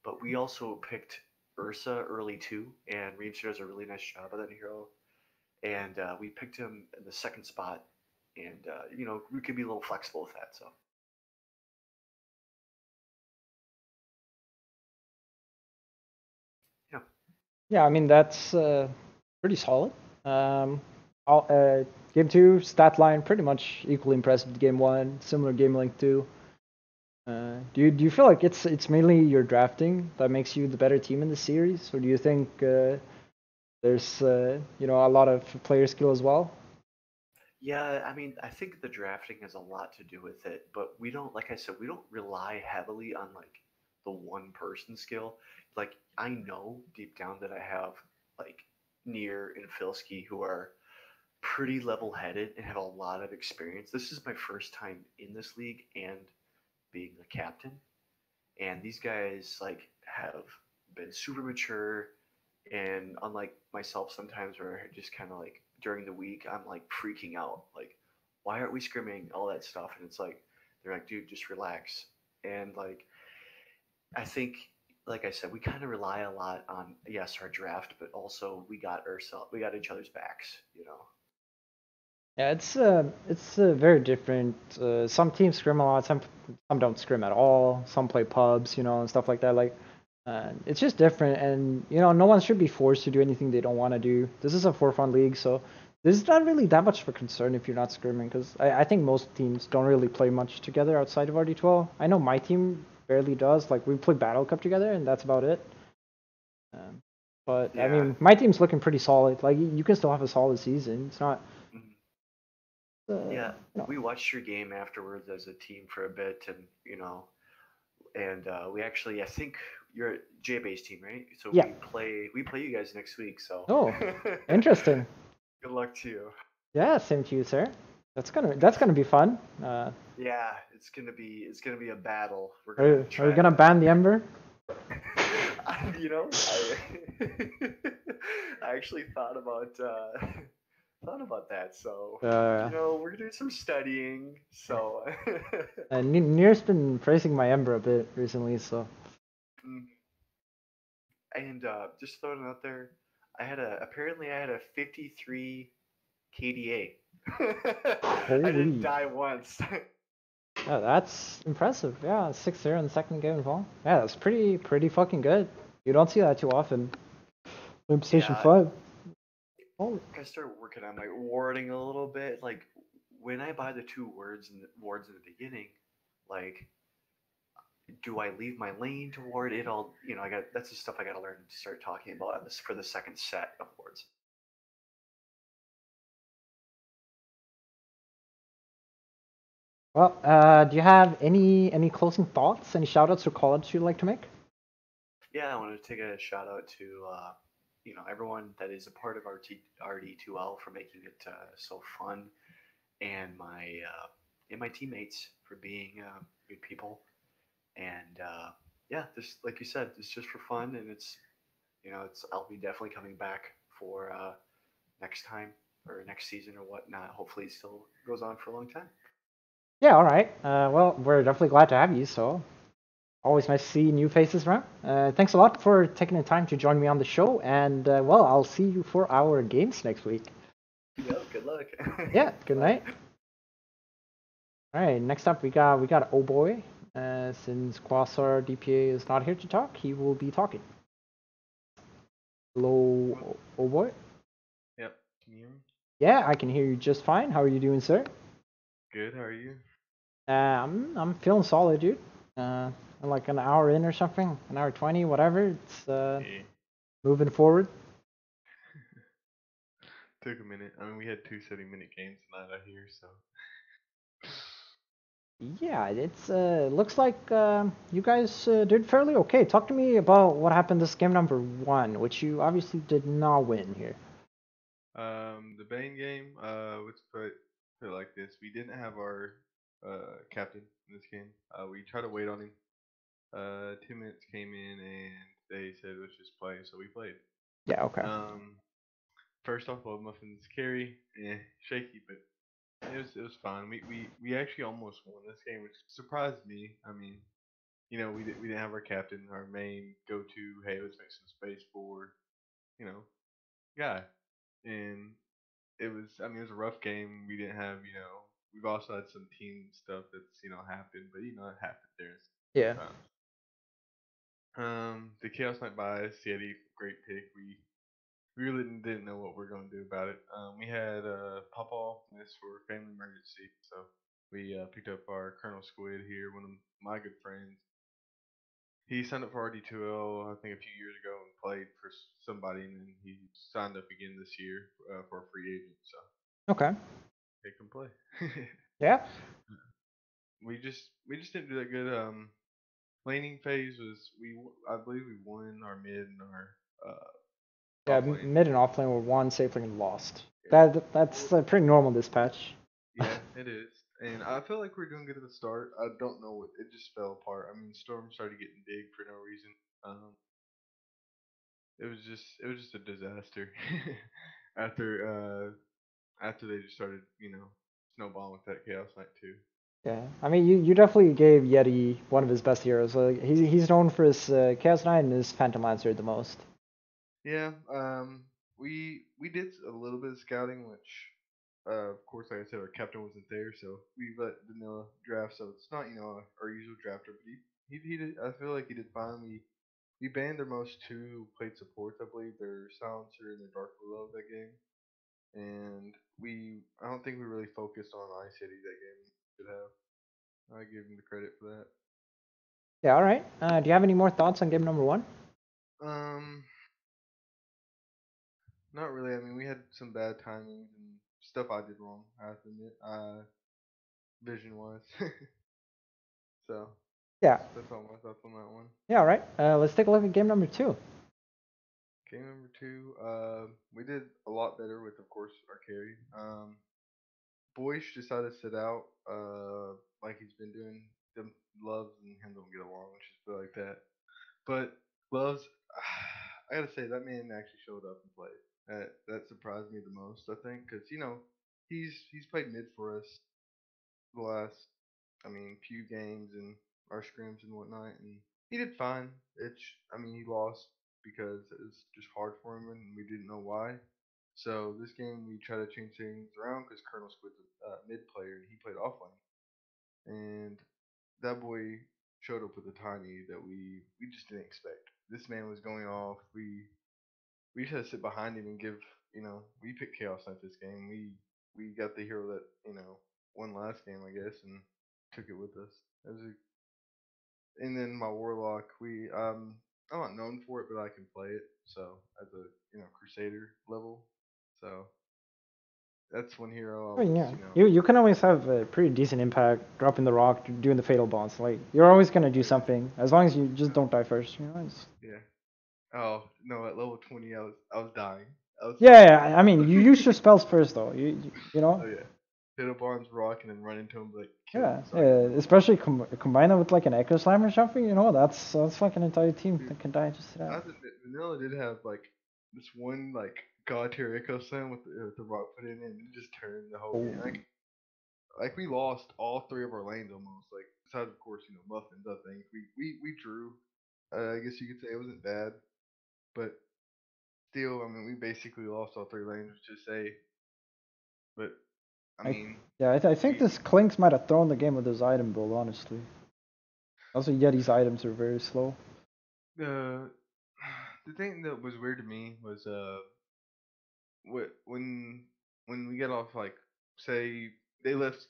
but we also picked Ursa early too, and Reemster does a really nice job of that hero, and we picked him in the second spot, and you know, we could be a little flexible with that. So. Yeah, I mean that's pretty solid. Um, game 2 stat line pretty much equally impressive to game 1. Similar game length too. Do you feel like it's mainly your drafting that makes you the better team in the series, or do you think there's you know, a lot of player skill as well? Yeah, I mean, I think the drafting has a lot to do with it, but we don't, like I said, we don't rely heavily on like the one person skill. Like I know deep down that I have like Nier and Filski who are pretty level headed and have a lot of experience. This is my first time in this league and being the captain. And these guys like have been super mature, and unlike myself sometimes where I just kind of like during the week I'm like freaking out like, why aren't we scrimming, all that stuff, and it's like they're like, dude, just relax. And like I think, like I said, we kind of rely a lot on, yes, our draft, but also we got each other's backs, you know. Yeah, it's very different. Some teams scrim a lot, some don't scrim at all. Some play pubs, you know, and stuff like that. Like, it's just different, and you know, no one should be forced to do anything they don't want to do. This is a for-fun league, so there's not really that much of a concern if you're not scrimming, because I think most teams don't really play much together outside of RD12. I know my team barely does. Like, we play Battle Cup together, and that's about it. But I mean, my team's looking pretty solid. Like, you can still have a solid season. It's not. Yeah, No. we watched your game afterwards as a team for a bit, and you know, and we actually, I think you're a J-base team, right? So Yeah. we play you guys next week. So. Oh, interesting. Good luck to you. Yeah, same to you, sir. That's gonna be fun. Yeah, it's gonna be a battle. Are you gonna ban the Ember? You know, I actually thought about that. So you know, we're gonna do some studying. So. Nier's been praising my Ember a bit recently, so. And just throwing it out there, apparently I had a 53 KDA. I didn't die once. Yeah, that's impressive. Yeah, 6-0 in the second game as well. Yeah, that's pretty fucking good. You don't see that too often. In PlayStation 5. Oh. I started working on my warding a little bit. Like when I buy the 2 wards in the beginning, like do I leave my lane to ward it all? I got that's the stuff I got to learn to start talking about on this for the second set of wards. Well, do you have any closing thoughts, any shout outs or call outs you'd like to make? Yeah, I want to take a shout out to everyone that is a part of RD2L for making it so fun, and my teammates for being good people. And yeah, this, like you said, it's just for fun, and it's I'll be definitely coming back for next time or next season or whatnot. Hopefully, it still goes on for a long time. Yeah, all right. Well, we're definitely glad to have you. So always nice to see new faces around. Thanks a lot for taking the time to join me on the show, and well, I'll see you for our games next week. Yep. Good luck. Yeah. Good night. All right. Next up, we got Oh Boy. Since Quasar DPA is not here to talk, he will be talking. Hello, Oh Boy. Yep. Can you hear me? Yeah, I can hear you just fine. How are you doing, sir? Good. How are you? I'm feeling solid, dude. Like an hour in or something, an hour 20, whatever. It's Yeah. moving forward. Took a minute. I mean, we had two 70-minute games tonight out here, so. Yeah, it's looks like you guys did fairly okay. Talk to me about what happened this game number one, which you obviously did not win here. The Bane game. Let's put it like this: we didn't have our captain in this game. We tried to wait on him. 2 minutes came in and they said let's just play, so we played. Yeah. Okay. First off, Love Muffin's carry, shaky, but it was fine. We actually almost won this game, which surprised me. I mean, we didn't have our captain, our main go-to. Hey, let's make some space for, you know, guy, and it was a rough game. We didn't have, we've also had some team stuff that's happened, but it happened there Yeah. sometimes. The Chaos Knight bias, Yeti, great pick. We really didn't know what we are going to do about it. We had Papa miss for family emergency, so we picked up our Colonel Squid here, one of my good friends. He signed up for RD2L, I think, a few years ago and played for somebody, and then he signed up again this year for a free agent. So Okay. take him play. Yeah. We just didn't do that good. Laning phase was I believe we won our mid and our Yeah. off lane. Mid and off lane were won, safe lane lost. Yeah. That's a pretty normal dispatch. Yeah, it is. And I feel like we're doing good at the start. I don't know what it just fell apart. I mean, Storm started getting big for no reason. It was just a disaster after they just started, snowballing with that Chaos Knight too. Yeah, I mean, you definitely gave Yeti one of his best heroes. Like he's known for his Chaos Knight and his Phantom Lancer the most. Yeah, we did a little bit of scouting, which of course, like I said, our captain wasn't there, so we let Vanilla draft. So it's not our usual drafter, but he did. I feel like he did fine. We banned their most two played supports, I believe, their Silencer and their Dark Willow that game, and I don't think we really focused on Ice City that game. Should have. I give him the credit for that. Yeah, all right. Do you have any more thoughts on game number one? Um, Not really. I mean, we had some bad timings and stuff I did wrong. I have to admit, vision wise. So Yeah. that's all my thoughts on that one. Yeah, all right. Let's take a look at game number two. Game number two, we did a lot better with, of course, our carry. Boyce decided to sit out, like he's been doing. Them Loves and him don't get along, which is like that. But Loves, I gotta say that man actually showed up and played. That surprised me the most, I think, because he's played mid for us the last, I mean, few games and our scrims and whatnot, and he did fine. I mean, he lost because it was just hard for him, and we didn't know why. So this game we try to change things around because Colonel Squid's a mid player and he played off lane, and that boy showed up with a tiny that we just didn't expect. This man was going off. We just had to sit behind him and we picked Chaos Knight this game. We got the hero that won last game, I guess, and took it with us. and then my warlock, I'm not known for it, but I can play it. So as a crusader level, so that's one hero I I mean, was yeah, you can always have a pretty decent impact dropping the rock, doing the fatal boss. Like you're always gonna do something as long as you just don't die first. You know. Yeah. Oh no! At level 20, I was dying. I was Yeah, I mean, you use your spells first though. You know. Oh yeah. Hit up arms rock and then run into him like kill Yeah, him. So yeah. Especially combine that with like an echo slam or something. You know, that's like an entire team that can die just to I that. think that Vanilla did have like this one like god tier echo slam with the rock put in it, and it just turned the whole game. Like we lost all three of our lanes almost. Like besides of course muffins. I think we drew. I guess you could say it wasn't bad, but still, I mean we basically lost all three lanes, which is say. But I mean, yeah, I think this Clinks might have thrown the game with his item build. Honestly, also Yeti's items are very slow. the the thing that was weird to me was when we get off like say they left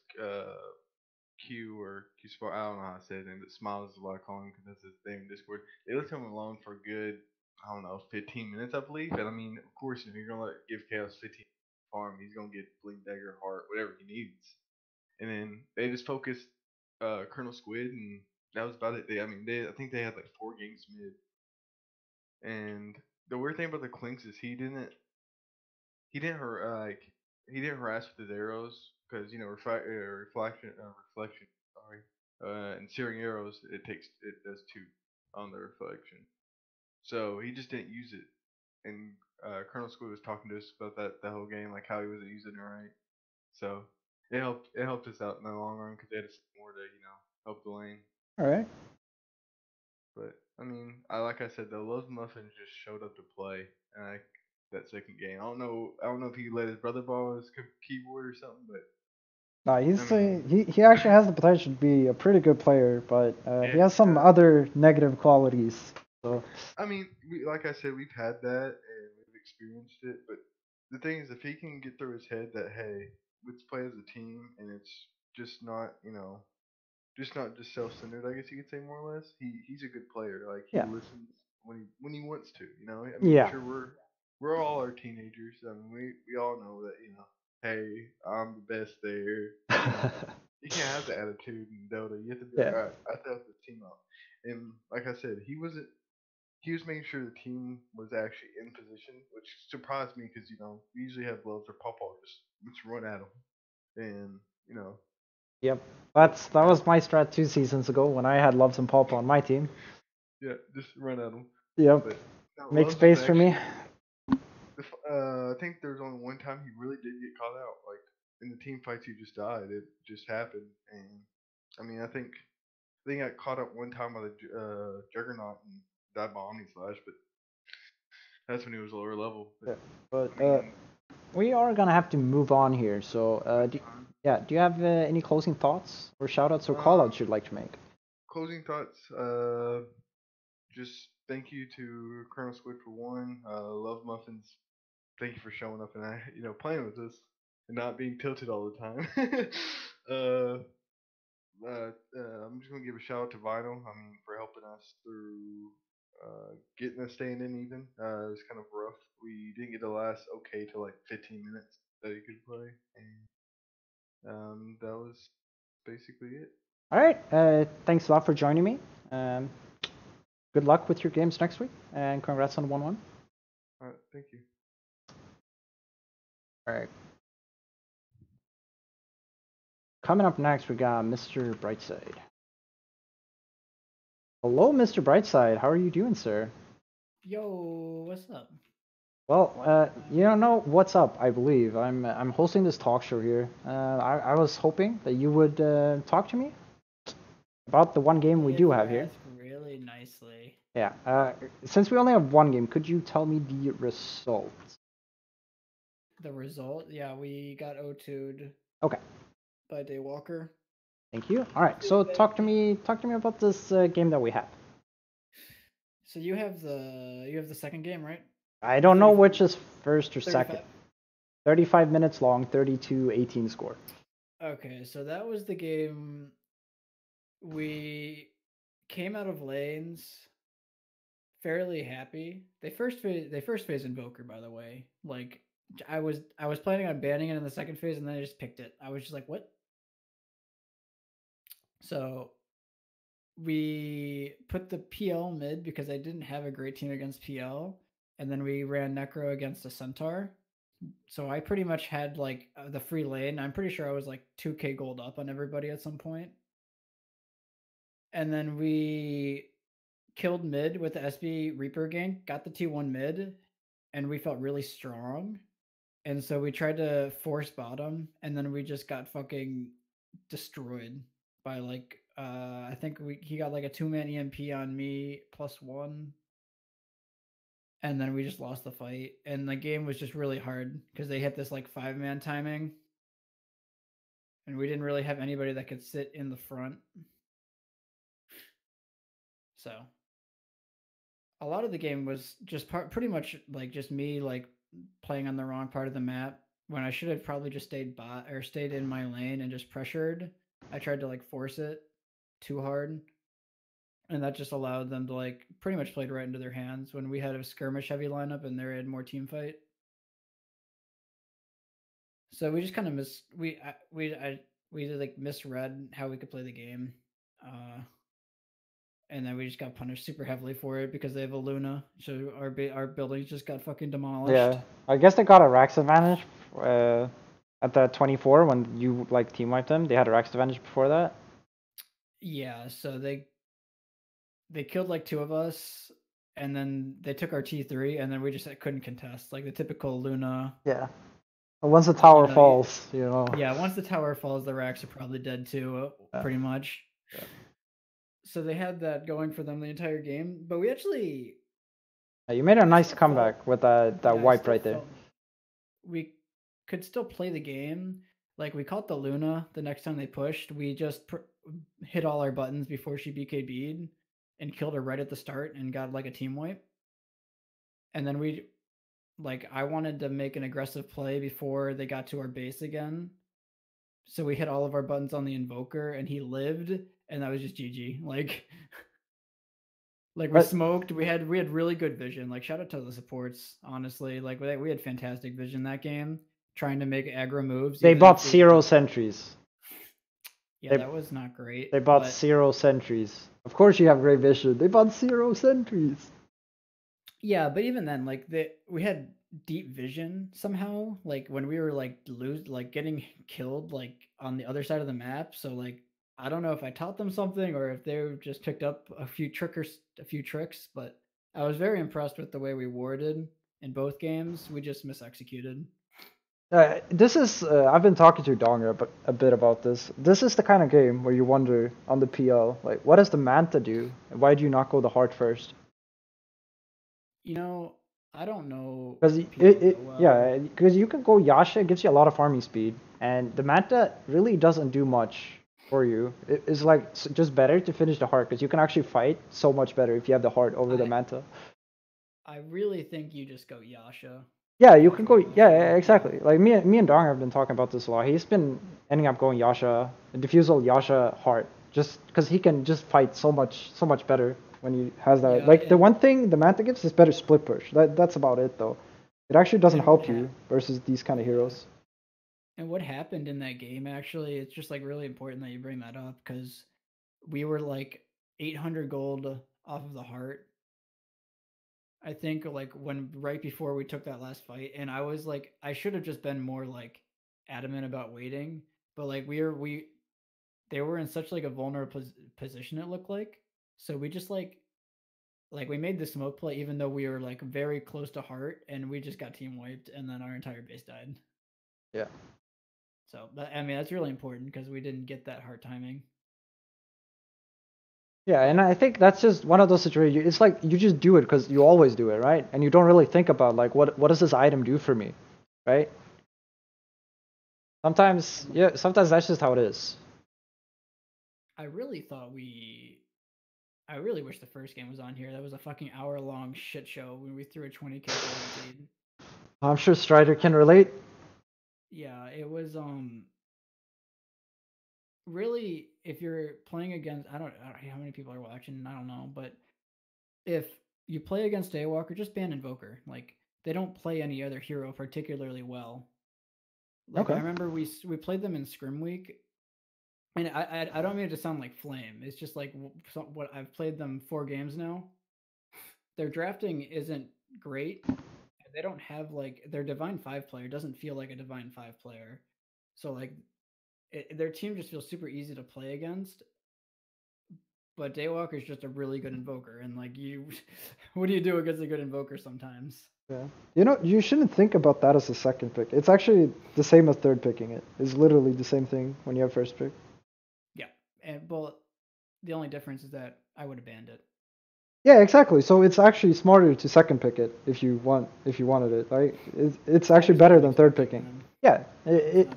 Q or Q Spot, I don't know how to say his name, but Smiles is what I call him because that's his name in Discord. They left him alone for a good, I don't know, 15 minutes I believe. And I mean, of course, you're gonna give Chaos 15 farm, he's gonna get Blink Dagger, Heart, whatever he needs. And then they just focused Colonel Squid, and that was about it. I think they had like 4 games mid. And the weird thing about the Clinks is he didn't he didn't harass with his arrows because reflection. Sorry, and searing arrows it does 2 on the reflection. So he just didn't use it. And Colonel Squid was talking to us about that the whole game, like how he wasn't using it right. So it helped us out in the long run because they had more to help the lane. All right. But I mean, like I said, the Love Muffins just showed up to play, and that second game. I don't know if he let his brother borrow his keyboard or something, but No, he actually has the potential to be a pretty good player, but he has some other negative qualities. So I mean, like I said, we've had that and we've experienced it. But the thing is, if he can get through his head that hey, let's play as a team, and it's just not just not just self-centered, I guess you could say more or less. He's a good player. Like he yeah, listens when he wants to. I mean, yeah. sure we're all our teenagers. I mean, we all know that hey, I'm the best there. You can't have the attitude in Dota. You have to be like, Yeah. all right, I have to help this team out. And like I said, he was making sure the team was actually in position, which surprised me because we usually have gloves or pop just run at him, and Yep. That was my strat 2 seasons ago when I had Loves and Pulp on my team. yeah, just run at him. Yep. But, Make Loves space was for me. I think there was only one time he really did get caught out. Like in the team fights, he just died. It just happened, and I mean, I think he got caught up one time by the Juggernaut and died by Omni Slash, but that's when he was lower level. But we are gonna have to move on here. So do you have any closing thoughts or shoutouts or callouts you'd like to make? Closing thoughts. Just thank you to Colonel Squid for one. Love Muffins. Thank you for showing up and playing with us and not being tilted all the time. I'm just gonna give a shout out to Vinyl. I mean, for helping us through getting us staying in even. It was kind of rough. We didn't get the last okay till like 15 minutes that he could play, and that was basically it. All right. Thanks a lot for joining me. Good luck with your games next week, and congrats on 1-1. All right, thank you. All right. Coming up next, we got Mr. Brightside. Hello, Mr. Brightside. How are you doing, sir? Yo, what's up? Well, you don't know what's up, I believe. I'm hosting this talk show here. I was hoping that you would talk to me about the one game we do have here. Really nicely. Yeah. Since we only have one game, could you tell me the results? The result? Yeah, we got O2'd. Okay. By Daywalker. Thank you. All right. So talk to me about this game that we have. So you have the second game, right? I don't know which is first or second. 35 minutes long, 32-18 score. Okay, so that was the game we came out of lanes fairly happy. They first phase Invoker, by the way. Like I was planning on banning it in the second phase, and then I just picked it. I was just like, what? So we put the PL mid because I didn't have a great team against PL, and then we ran Necro against a Centaur. So I pretty much had like the free lane. I'm pretty sure I was like 2k gold up on everybody at some point. And then we killed mid with the SB Reaper gank, got the T1 mid, and we felt really strong. And so we tried to force bottom, and then we just got fucking destroyed by like I think he got like a 2-man EMP on me +1. And then we just lost the fight. And the game was just really hard because they hit this like 5-man timing. And we didn't really have anybody that could sit in the front. So a lot of the game was just pretty much like just me like playing on the wrong part of the map when I should have probably just stayed in my lane and just pressured. I tried to like force it too hard, and that just allowed them to like pretty much played right into their hands when we had a skirmish heavy lineup and they had more team fight. So we just kind of we like misread how we could play the game. And then we just got punished super heavily for it because they have a Luna. So our buildings just got fucking demolished. Yeah, I guess they got a Rax advantage at the 24 when you like team wiped them. They had a Rax advantage before that. Yeah, so they killed like 2 of us, and then they took our T3, and then we just couldn't contest, like the typical Luna. Yeah. Once the tower falls, you know. Yeah, once the tower falls, the Rax are probably dead too, pretty much. Yeah. So they had that going for them the entire game, but we actually. You made a nice comeback with that wipe right there. We could still play the game. Like we caught the Luna the next time they pushed. We just hit all our buttons before she BKB'd and killed her right at the start and got like a team wipe. And then I wanted to make an aggressive play before they got to our base again. So we hit all of our buttons on the Invoker and he lived, and that was just GG. Like we smoked. We had really good vision. Like shout out to the supports, honestly. Like we had fantastic vision that game, trying to make aggro moves. They bought 0 sentries. Yeah, that was not great. They bought 0 sentries. Of course you have great vision. They bought 0 sentries. Yeah, but even then, like we had deep vision somehow. Like when we were getting killed like on the other side of the map. So like I don't know if I taught them something or if they just picked up a few tricks, but I was very impressed with the way we warded in both games. We just misexecuted. This is I've been talking to Donger a bit about this. This is the kind of game where you wonder on the PL, like what does the Manta do? Why do you not go the heart first? You know, I don't know. Because yeah, because you can go Yasha, it gives you a lot of farming speed, and the Manta really doesn't do much for you. It's like just better to finish the heart because you can actually fight so much better if you have the heart over the Manta. I really think you just go Yasha. Yeah, you can go. Yeah, exactly. Like me and Dong have been talking about this a lot. He's been ending up going Yasha, Diffusal, Yasha, Heart, just because he can just fight so much better when he has that. Yeah, like the one thing the Manta gives is better split push. That's about it though. It actually doesn't help you versus these kind of heroes. And what happened in that game actually, it's just like really important that you bring that up because we were like 800 gold off of the Heart. I think like right before we took that last fight, and I was like, I should have just been more like adamant about waiting, but like they were in such like a vulnerable position, it looked like, so we just like we made the smoke play even though we were like very close to Heart, and we just got team wiped, and then our entire base died. Yeah. So I mean that's really important because we didn't get that Heart timing. Yeah, and I think that's just one of those situations. It's like you just do it because you always do it, right? And you don't really think about like what does this item do for me, right? Sometimes that's just how it is. I really wish the first game was on here. That was a fucking hour-long shit show when we threw a 20k lead. I'm sure Strider can relate. Yeah, it was really, if you're playing against, I don't know how many people are watching. I don't know, but if you play against Daywalker, just ban Invoker. Like they don't play any other hero particularly well. Like I remember we played them in Scrim Week, and I don't mean it to sound like Flame. It's just like what I've played them 4 games now. Their drafting isn't great. They don't have like their Divine 5 player doesn't feel like a Divine 5 player. So like their team just feels super easy to play against. But Daywalker is just a really good invoker, and like you, what do you do against a good invoker sometimes? Yeah. You know, you shouldn't think about that as a second pick. It's actually the same as third picking it. It's literally the same thing when you have first pick. Yeah, and well, the only difference is that I would have banned it. Yeah, exactly. So it's actually smarter to second pick it if you wanted it. Right? It's actually better than third picking. Yeah,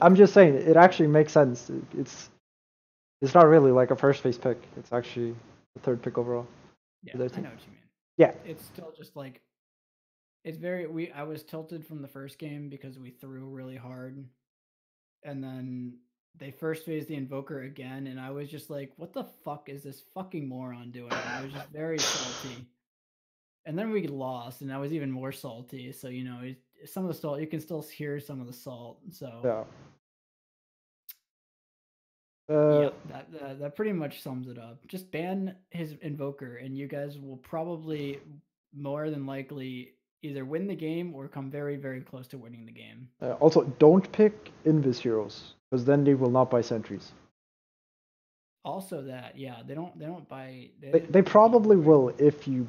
I'm just saying it actually makes sense. It's not really like a first phase pick. It's actually the third pick overall. Yeah, I know what you mean. Yeah. It's still just like I was tilted from the first game because we threw really hard, and then they first phased the invoker again, and I was just like, what the fuck is this fucking moron doing? And I was just very salty. And then we lost, and I was even more salty. So you know, some of the salt, you can still hear some of the salt. So yeah. Yeah, that pretty much sums it up. Just ban his invoker, and you guys will probably more than likely either win the game or come very, very close to winning the game. Also, don't pick Invis heroes because then they will not buy sentries. Also, they don't buy. They probably will if you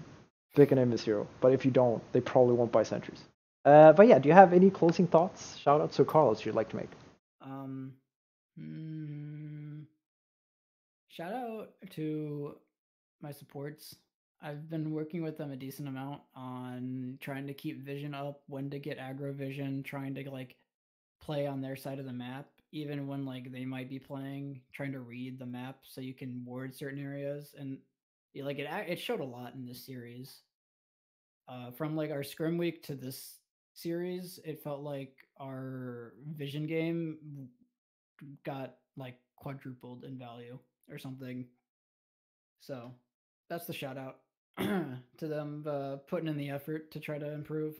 pick an Invis hero, but if you don't, they probably won't buy sentries. But yeah, do you have any closing thoughts, shout outs, or calls you'd like to make? Shout out to my supports. I've been working with them a decent amount on trying to keep vision up, when to get aggro vision, trying to like play on their side of the map, even when like they might be playing, trying to read the map so you can ward certain areas, and like it showed a lot in this series. From like our scrim week to this series, it felt like our vision game got like quadrupled in value or something. So that's the shout out to them putting in the effort to try to improve.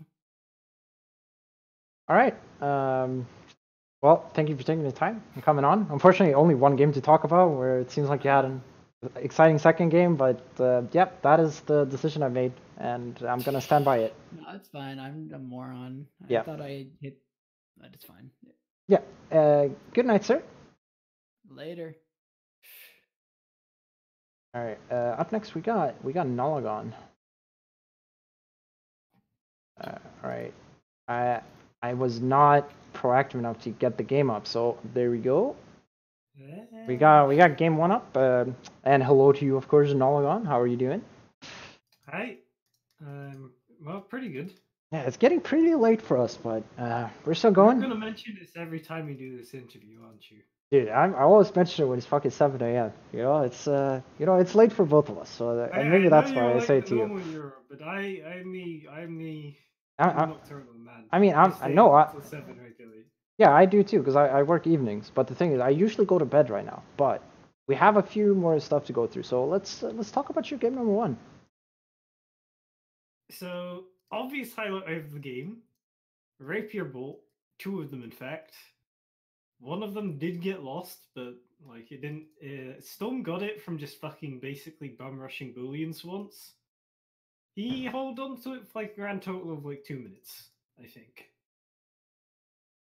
All right. Well, thank you for taking the time and coming on. Unfortunately, only one game to talk about, where it seems like you had an exciting second game, but yep, that is the decision I made, and I'm gonna stand by it. No, it's fine. I'm a moron. Yeah. I thought I hit. But it's fine. Yeah. Good night, sir. Later. All right. Up next, we got Nolagon. All right. I was not proactive enough to get the game up, so there we go. We got game 1 up, and hello to you, of course, Nolagon. How are you doing? Hi. Well, pretty good. Yeah, it's getting pretty late for us, but we're still going. You're gonna mention this every time you do this interview, aren't you? Dude, I always mention it when it's fucking 7 a.m. You know, it's it's late for both of us, so and maybe that's why I say it to you. Europe, but I'm the I'm nocturnal man. I mean, I stay no, up till 7 regularly. Yeah, I do too, because I work evenings. But the thing is, I usually go to bed right now. But we have a few more stuff to go through. So let's talk about your game number 1. So, obvious highlight of the game, Rapier Bolt, 2 of them in fact. One of them did get lost, but like it didn't. Stone got it from just fucking basically bum rushing Booleans once. He held on to it for like a grand total of like 2 minutes, I think,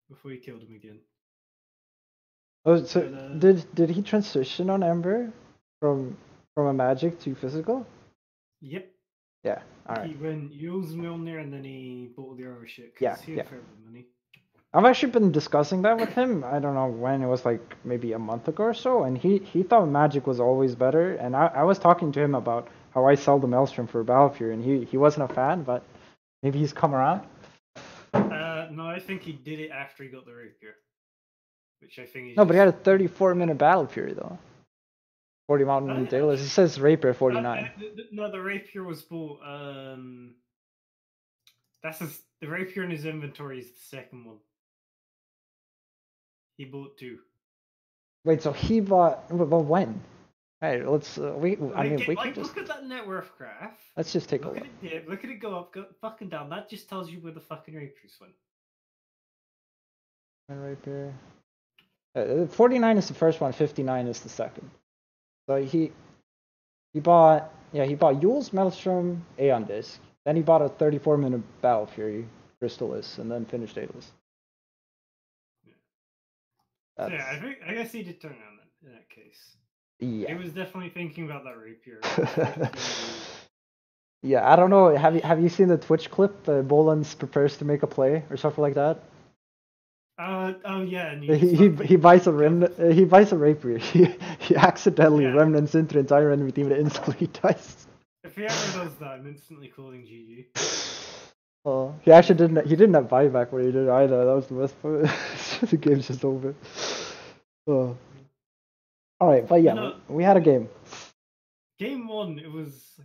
before he killed him again. Oh, so did he transition on Ember from a magic to physical? Yep. Yeah. All right. He went used me on there and then he bought the arrow shit. Yeah, He had yeah. fair bit of money. I've actually been discussing that with him. I don't know when, it was like maybe a month ago or so, and he thought magic was always better. And I was talking to him about how I sell the Maelstrom for Battlefield, and he wasn't a fan, but maybe he's come around. No, I think he did it after he got the rapier, which I think. No, but he had a 34-minute battle period though. 40 Mountain Dailers. It says rapier 49. No, the rapier was bought. The rapier in his inventory is the second one. He bought 2. Wait, so he bought. Well, when? Hey, let's. We can just. Look at that net worth graph. Let's just take a Look look. at it dip. Look at it go up, go fucking down. That just tells you where the fucking rapiers went. Right here. 49 is the first one. 59 is the second. So he bought. Yeah, he bought Yule's Maelstrom Aeon Disc. Then he bought a 34-minute Battle Fury Crystallis, and then finished Aeolus. So yeah, I guess he did turn on in that case. Yeah. He was definitely thinking about that rapier. Yeah, I don't know. Have you seen the Twitch clip? Bolins prepares to make a play or something like that. Oh yeah, and He buys a remnant. He buys a rapier. He accidentally remnants into the entire enemy team and instantly dies. If he ever does that, I'm instantly calling GG. Oh, he actually didn't. He didn't have buyback when he did it either. That was the best part. The game's just over. Oh. All right, but yeah, we had a game. Game 1, it was.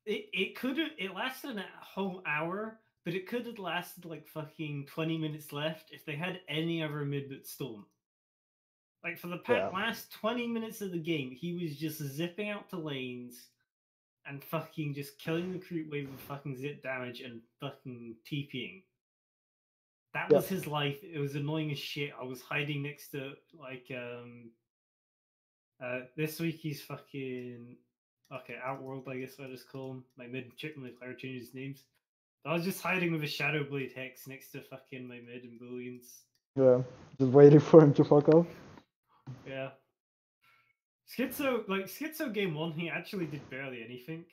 It could have. It lasted a whole hour, but it could have lasted like fucking 20 minutes left if they had any other mid but Storm. Like for the last 20 minutes of the game, he was just zipping out to lanes and fucking just killing the creep wave with fucking zip damage and fucking TPing. That was his life. It was annoying as shit. I was hiding next to like this week he's fucking Outworld, I guess I just call him. My mid player changes names. I was just hiding with a Shadow Blade Hex next to fucking my mid and Booleans. Yeah, just waiting for him to fuck up. Yeah. Schizo game 1, he actually did barely anything.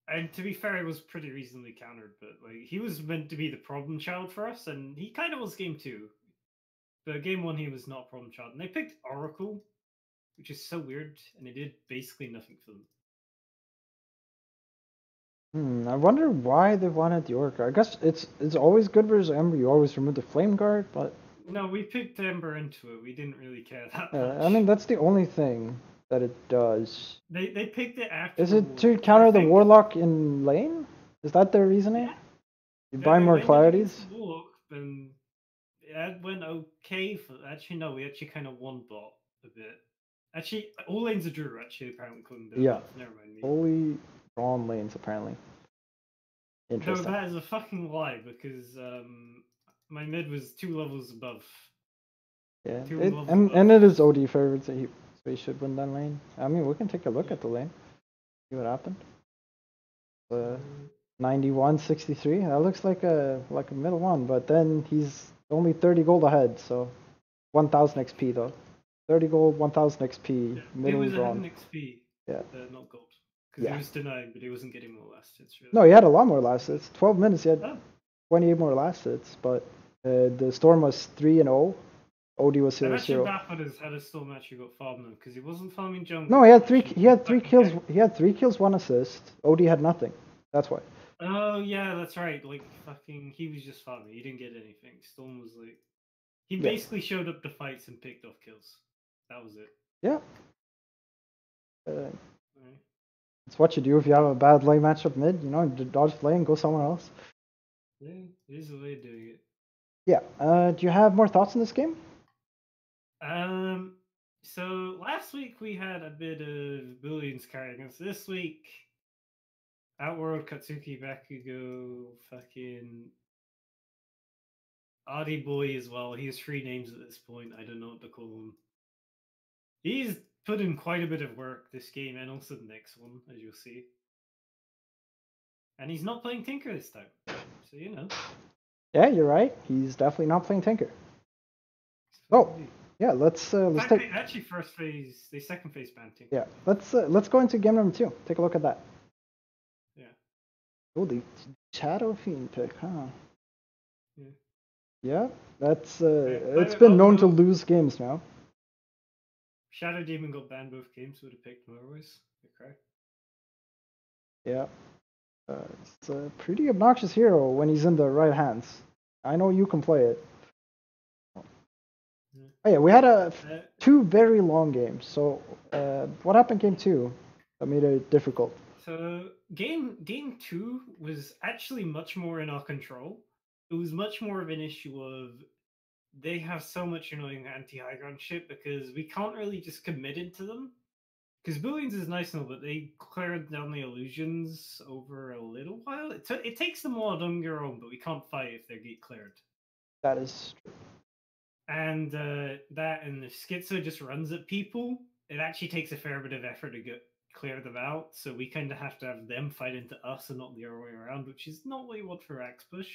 And to be fair, it was pretty reasonably countered, but like he was meant to be the problem child for us, and he kind of was game 2. But game 1, he was not problem child. And they picked Oracle, which is so weird, and it did basically nothing for them. I wonder why they wanted the Orca. I guess it's always good versus Ember. You always remove the Flame Guard, but no, we picked Ember into it. We didn't really care that much. much. I mean, that's the only thing that it does. They picked it after. Is it to counter the Warlock in lane? Is that their reasoning? Yeah. You buy more clarities? Warlock, then it went okay for. Actually, no, we actually kind of won bot a bit. Actually, all lanes are Drew. Actually, apparently, couldn't do. Yeah. Never mind me. Fully drawn lanes, apparently. Interesting. No, that is a fucking lie because my mid was 2 levels above. Yeah, and it is OD favorite, so he should win that lane. I mean, we can take a look at the lane, see what happened. 91-63. That looks like a middle one, but then he's only 30 gold ahead, so 1,000 XP though. 30 gold, 1,000 XP. Yeah, middle he was ahead drawn. in XP. Yeah. Not gold. Because he was denying, but he wasn't getting more last hits. Really. No, he had a lot more last hits. 12 minutes, he had 28 more last hits, but the Storm was 3-0. OD was 0-0. I'm actually baffled as how the Storm actually got farmed though, because he wasn't farming jungle. No, he had three kills. He had 3 kills, 1 assist. OD had nothing. That's why. Oh yeah, that's right. Like fucking, he was just farming. He didn't get anything. Storm was like, he basically showed up to fights and picked off kills. That was it. Yeah. It's what you do if you have a bad lane matchup mid. You know, dodge the lane, go somewhere else. Yeah, it is a way of doing it. Yeah. Do you have more thoughts on this game? So last week we had a bit of Booleans carrying us. This week, Outworld, Katsuki, Bakugo, fucking Adi Boy as well. He has 3 names at this point. I don't know what to call him. He's put in quite a bit of work this game and also the next one, as you'll see. And he's not playing Tinker this time. So, you know. Yeah, you're right. He's definitely not playing Tinker. Oh, yeah, let's take... Actually, first phase, the second phase banned Tinker. Yeah, let's go into game number 2. Take a look at that. Yeah. Oh, the Shadow Fiend pick, huh? Yeah. Yeah, that's it's been known to lose games now. Shadow Demon got banned both games, would have picked Morrowind. Okay. Yeah. It's a pretty obnoxious hero when he's in the right hands. I know you can play it. Oh yeah, we had 2 very long games. So what happened game 2 that made it difficult? So game 2 was actually much more in our control. It was much more of an issue of they have so much annoying anti-high ground shit because we can't really just commit into them. Because Booleans is nice and all, but they cleared down the illusions over a little while. It takes them a while on your own, but we can't fight if they get cleared. That is true. And that, and if Schizo just runs at people, it actually takes a fair bit of effort to clear them out. So we kind of have to have them fight into us and not the other way around, which is not what you want for Axe Push.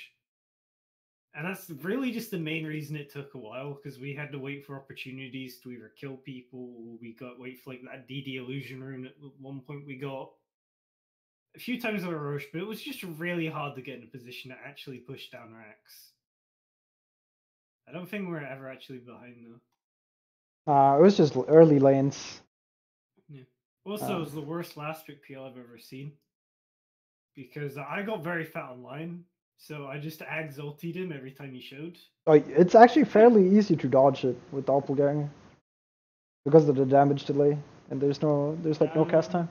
And that's really just the main reason it took a while, because we had to wait for opportunities to either kill people, or we got wait for like that DD illusion rune at one point we got. A few times we were rushed, but it was just really hard to get in a position to actually push down our axe. I don't think we're ever actually behind though. It was just early lanes. Yeah. Also, it was the worst last pick PL I've ever seen. Because I got very fat online, so I just Ags ultied him every time he showed. It's actually fairly easy to dodge it with Doppelganger because of the damage delay, and there's like no cast time.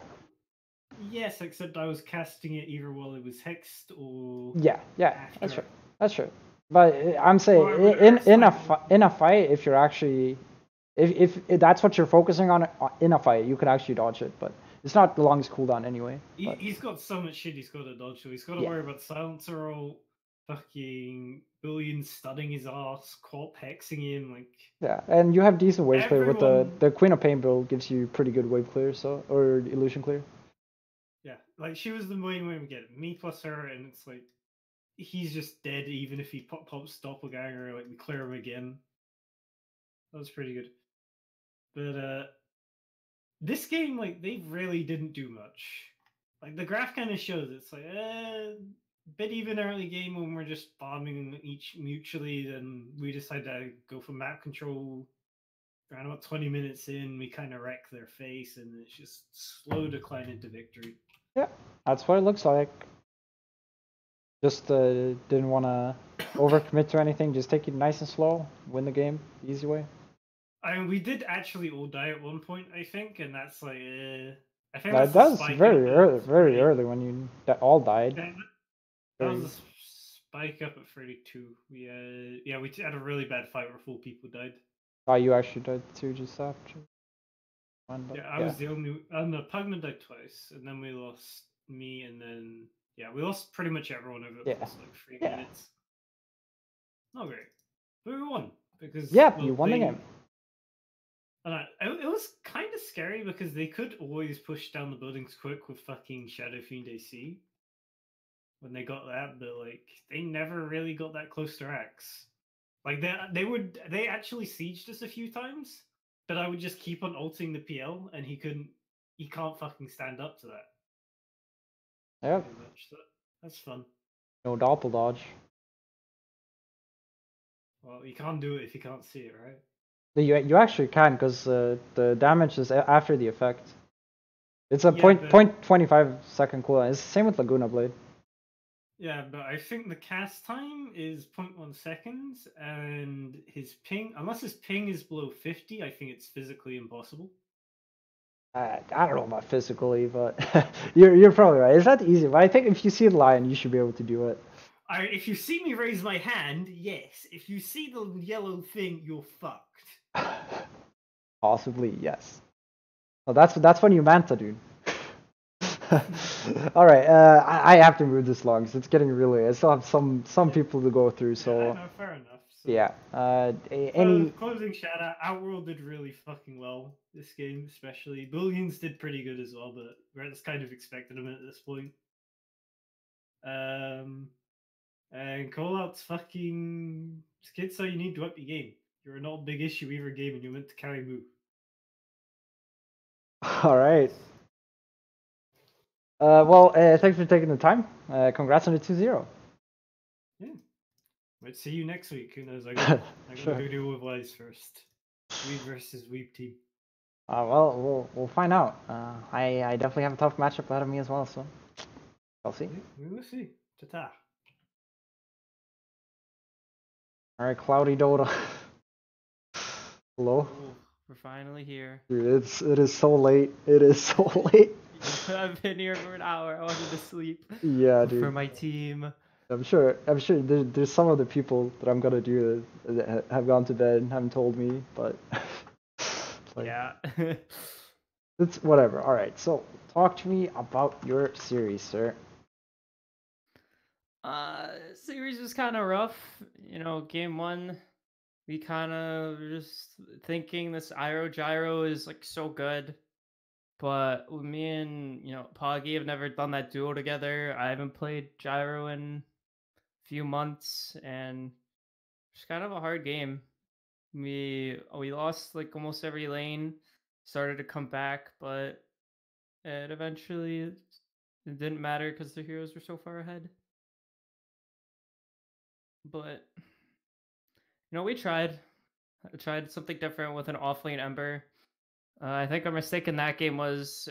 Yes, except I was casting it either while it was hexed or Yeah, after. that's true. That's true. But I'm saying Or in a fight, if you're actually if that's what you're focusing on in a fight, you could actually dodge it, but it's not the longest cooldown anyway. He's got so much shit he's got to dodge, so he's got to worry about silencer roll, fucking Boolean stunning his ass, Quap hexing him, like. Yeah, and you have decent wave clear with Everyone- the Queen of Pain build gives you pretty good wave clear, or illusion clear. Yeah, like she was the main way we get it. Me plus her, and it's like he's just dead even if he pops Doppelganger, like we clear him again. That was pretty good. But this game, like, they really didn't do much. Like the graph kind of shows it's like bit even early game when we're just farming each mutually, then we decide to go for map control. Around about 20 minutes in, we kind of wreck their face, and it's just slow decline into victory. Yeah, that's what it looks like. Just didn't want to overcommit to anything. Just take it nice and slow, win the game, easy way. I mean, we did actually all die at one point, I think, and that's like, I think That that's was very early when you all died. That was a spike up at 32. We had a really bad fight where 4 people died. Oh, you actually died too just after. Yeah, I was the only. No, Pugman died twice, and then we lost me, and then we lost pretty much everyone over the first like 3 minutes. Not great, but we won because you won the game. And it was kind of scary because they could always push down the buildings quick with fucking Shadow Fiend AC when they got that, but like they never really got that close to Axe. Like they actually sieged us a few times, but I would just keep on ulting the PL, and he can't fucking stand up to that. Yeah. So that's fun. No doppel dodge. Well, you can't do it if you can't see it, right? You actually can, because the damage is after the effect. It's a 0.25 second cooldown. It's the same with Laguna Blade. Yeah, but I think the cast time is 0.1 seconds, and his ping, unless his ping is below 50, I think it's physically impossible. I don't know about physically, but you're probably right. It's not easy, but I think if you see the line, you should be able to do it. If you see me raise my hand, yes. If you see the yellow thing, you're fucked. Possibly, yes. Well, that's when you manta, dude. All right, I have to move this long because it's getting really. I still have some people to go through, so. Yeah, no, fair enough. So. Yeah. Closing shout out. Outworld did really fucking well this game, especially. Booleans did pretty good as well, but that's kind of expected of them at this point. And callouts fucking kids, so you need to up your game. You're not a big issue either game, and you're meant to carry move. All right. Well, thanks for taking the time. Congrats on the 2-0. Yeah. Might see you next week. Who knows? I gotta go deal with Wise first. Weeb versus Weeb team. Well, we'll find out. I definitely have a tough matchup ahead of me as well, so I'll see. We will see. Ta-ta. All right, Cloudy Dota. Hello. Oh, we're finally here. Dude, it is so late. It is so late. I've been here for an hour. I wanted to sleep. Yeah, dude. For my team. I'm sure there's some other people that I'm gonna do that have gone to bed and haven't told me, but like, Yeah. it's whatever. All right, so talk to me about your series, sir. Series was kind of rough. Game one, we kind of just thinking this Iro Gyro is like so good. But me and Poggy have never done that duo together. I haven't played Gyro in a few months, and it's kind of a hard game. We lost like almost every lane, started to come back, but it didn't matter because the heroes were so far ahead. But we tried. I tried something different with an off-lane Ember. I think our mistake in that game was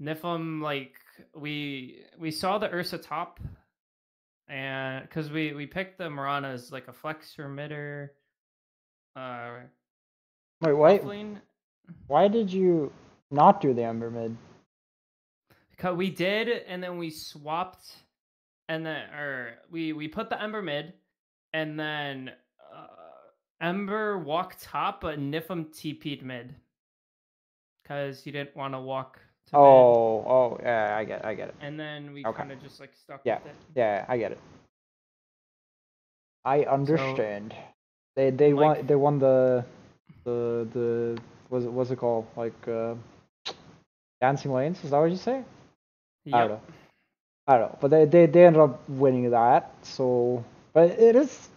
Niflheim. Like we saw the Ursa top, and because we picked the Mirana as like a flex or midder. Wait, why did you not do the Ember mid? Because we did, and then we swapped, and then we put the Ember mid, and then Ember walked top, but Niflheim TP'd mid because he didn't want to walk to mid. Oh, yeah, I get it. And then we Okay. kind of just like stuck Yeah, with it. yeah, I get it. I understand. They won the what's it called, like dancing lanes? Is that what you say? Yep. I don't know, but they ended up winning that. So, but it is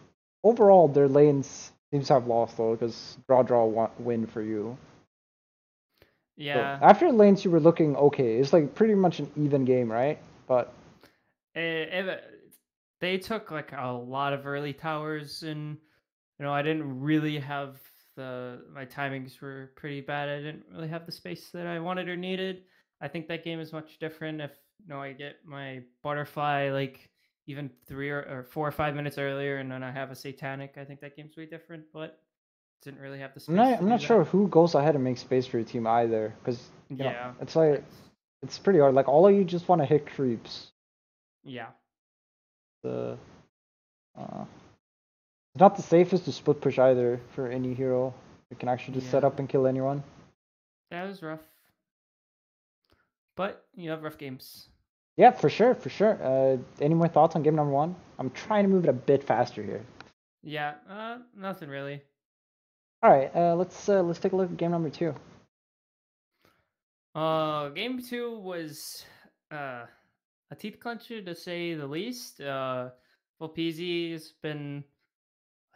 overall their lanes seems to have lost though, because draw win for you. Yeah. So after lanes you were looking okay. It's like pretty much an even game, right? But they took like a lot of early towers, and I didn't really have my timings were pretty bad. I didn't really have the space that I wanted or needed. I think that game is much different if I get my butterfly like even 3 or 4 or 5 minutes earlier, and then I have a satanic. I think that game's way different, but didn't really have the space. I'm not sure who goes ahead and makes space for your team either, because it's like it's pretty hard. Like all of you just want to hit creeps. Yeah. It's not the safest to split push either for any hero. You can actually just set up and kill anyone. That was rough. But you have rough games. Yeah, for sure. Any more thoughts on game number 1? I'm trying to move it a bit faster here. Yeah, nothing really. All right, let's take a look at game number 2. Game 2 was a teeth clencher to say the least. Volpeezy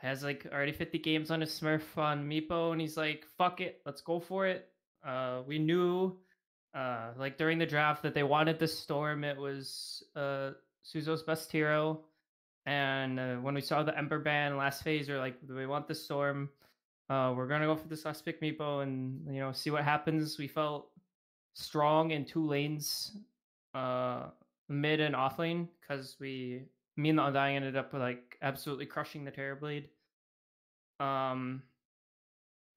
has like already 50 games on his Smurf on Meepo, and he's like, fuck it, let's go for it. We knew like during the draft that they wanted this Storm. It was Suzo's best hero. And when we saw the Ember ban last phase, we are like, do we want this Storm? We're gonna go for this last pick Meepo and see what happens. We felt strong in 2 lanes, mid and off lane, because me and the Undying ended up like absolutely crushing the Terrorblade. And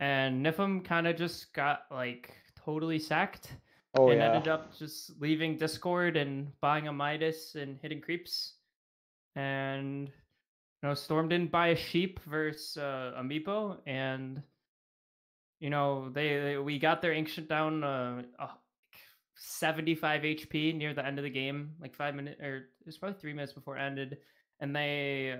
Niflheim kind of just got like totally sacked ended up just leaving Discord and buying a Midas and hitting creeps. And Storm didn't buy a sheep versus a Meepo, and we got their Ancient down 75 HP near the end of the game, like 5 minutes, or it was probably 3 minutes before it ended, and they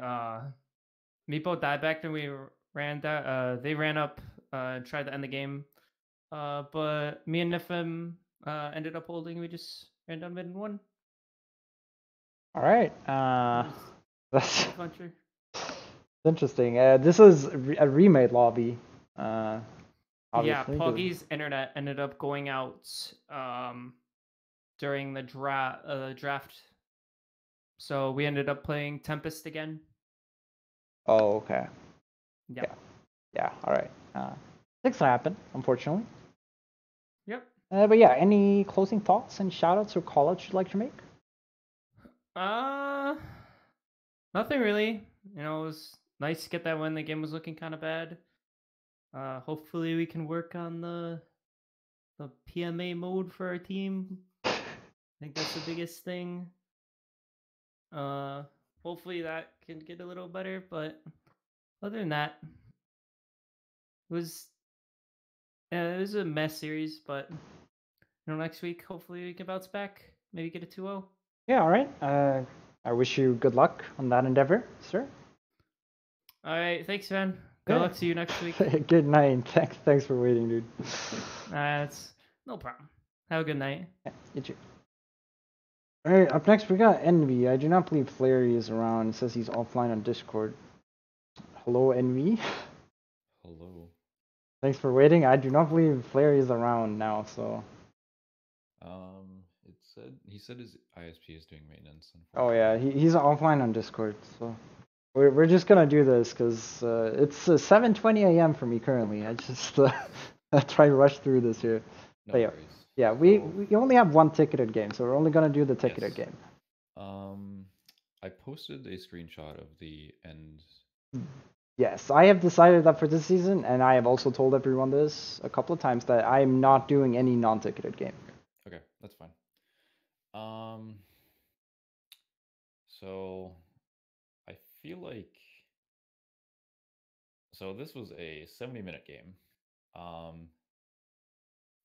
Meepo died back, and we ran that. They ran up and tried to end the game, but me and Niflheim ended up holding. We just ran down mid and won. All right. That's Country. interesting. This was a remade lobby. Yeah, Poggy's internet ended up going out during the draft. So we ended up playing Tempest again. Oh, okay. Yeah. All right. Things happen, unfortunately. Yep. But yeah, any closing thoughts and shoutouts or callouts you'd like to make? Nothing really. It was nice to get that win. The game was looking kind of bad. Hopefully we can work on the PMA mode for our team. I think that's the biggest thing. Hopefully that can get a little better, but other than that, it was a mess series, but next week hopefully we can bounce back, maybe get a 2-0. Yeah, all right. I wish you good luck on that endeavor, sir. All right, thanks, man. Good luck to you next week. Good night. Thanks for waiting, dude. That's no problem. Have a good night. Yeah, you too. All right, up next we got Envy. I do not believe Flary is around. It says he's offline on Discord. Hello, Envy. Hello. Thanks for waiting. I do not believe Flary is around now, so. He said his ISP is doing maintenance. Oh yeah, he's offline on Discord, so we're just gonna do this because it's 7:20 a.m. for me currently. I just try to rush through this here. No But yeah, worries. yeah, we only have one ticketed game, so we're only gonna do the ticketed game. I posted a screenshot of the end. Yes, I have decided that for this season, and I have also told everyone this a couple of times, that I am not doing any non-ticketed game. Okay, that's fine. So I feel like this was a 70-minute game.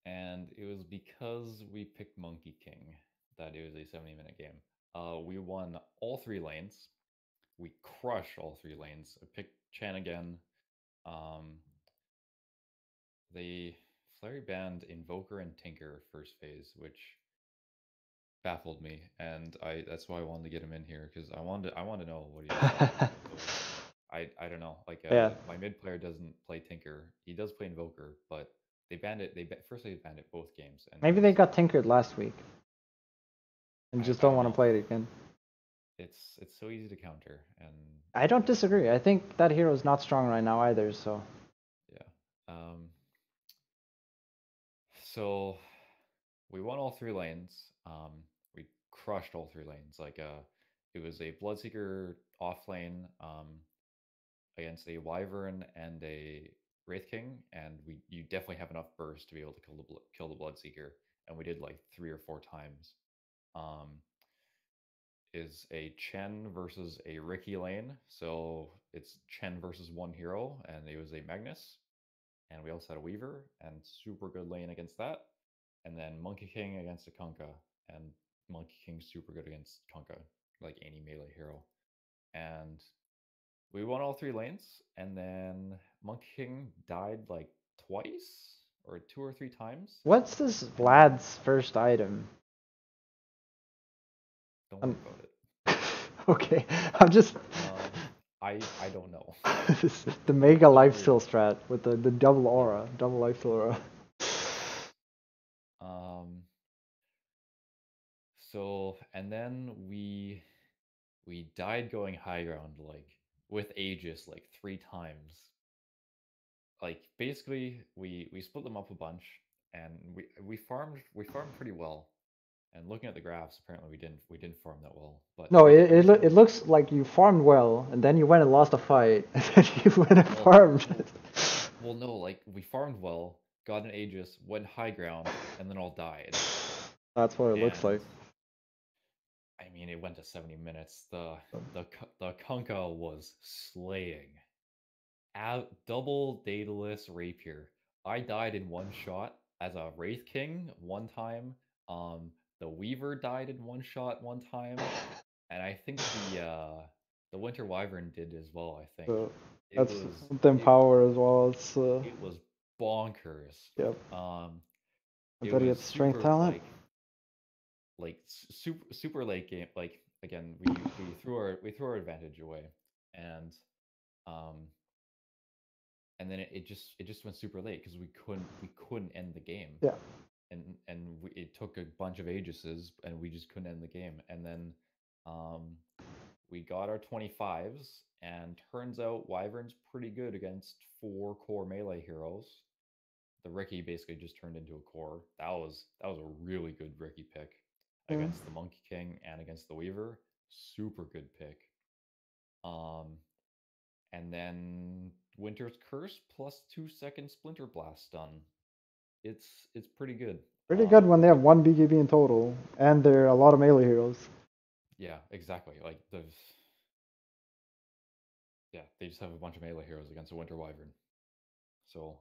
And it was because we picked Monkey King that it was a 70-minute game. We won all 3 lanes. We crushed all 3 lanes. I picked Chan again. They Flary banned Invoker and Tinker first phase, which baffled me, and that's why I wanted to get him in here, because I want to know what he does. I don't know. Like my mid player doesn't play Tinker. He does play Invoker, but they banned it. First they banned it both games. And Maybe they got tinkered last week, and just don't want to play it again. It's so easy to counter, and I don't disagree. I think that hero is not strong right now either. So yeah. So we won all 3 lanes. We crushed all 3 lanes. Like it was a Bloodseeker off lane against a Wyvern and a Wraith King, and you definitely have enough burst to be able to kill the Bloodseeker, and we did like 3 or 4 times. Is a Chen versus a Ricky lane, so it's Chen versus 1 hero, and it was a Magnus, and we also had a Weaver, and super good lane against that, and then Monkey King against a Kunkka, and Monkey King super good against Kunkka, like any melee hero, and we won all 3 lanes, and then Monkey King died like twice or 2 or 3 times. what's this Vlad's first item? Don't worry about it. Okay, I'm just. I don't know. The mega lifesteal strat with the double aura, double lifesteal aura. So and then we died going high ground like with Aegis like 3 times. Like basically we split them up a bunch, and we farmed pretty well. And looking at the graphs, apparently we didn't farm that well. But No, it looks like you farmed well, and then you went and lost a fight, and then you went and farmed. Well, no, like we farmed well, got an Aegis, went high ground, and then all died. That's what it looks like. I mean, it went to 70 minutes. The Kunkka was slaying. Double Daedalus Rapier. I died in 1 shot as a Wraith King 1 time. The Weaver died in 1 shot 1 time, and I think the Winter Wyvern did as well. I think That's them power as well. It was bonkers. Yep. I bet he had strength talent. Like super late game. Like again, we threw our advantage away, and then it just went super late because we couldn't end the game. Yeah. And it took a bunch of Aegises, and we just couldn't end the game. And then we got our 25s, and turns out Wyvern's pretty good against 4 core melee heroes. The Ricky basically just turned into a core. That was a really good Ricky pick against the Monkey King and against the Weaver. Super good pick. And then Winter's Curse plus 2-second Splinter Blast stun. It's pretty good. Pretty good when they have 1 BKB in total, and they're a lot of melee heroes. Yeah, exactly. Like they just have a bunch of melee heroes against a Winter Wyvern. So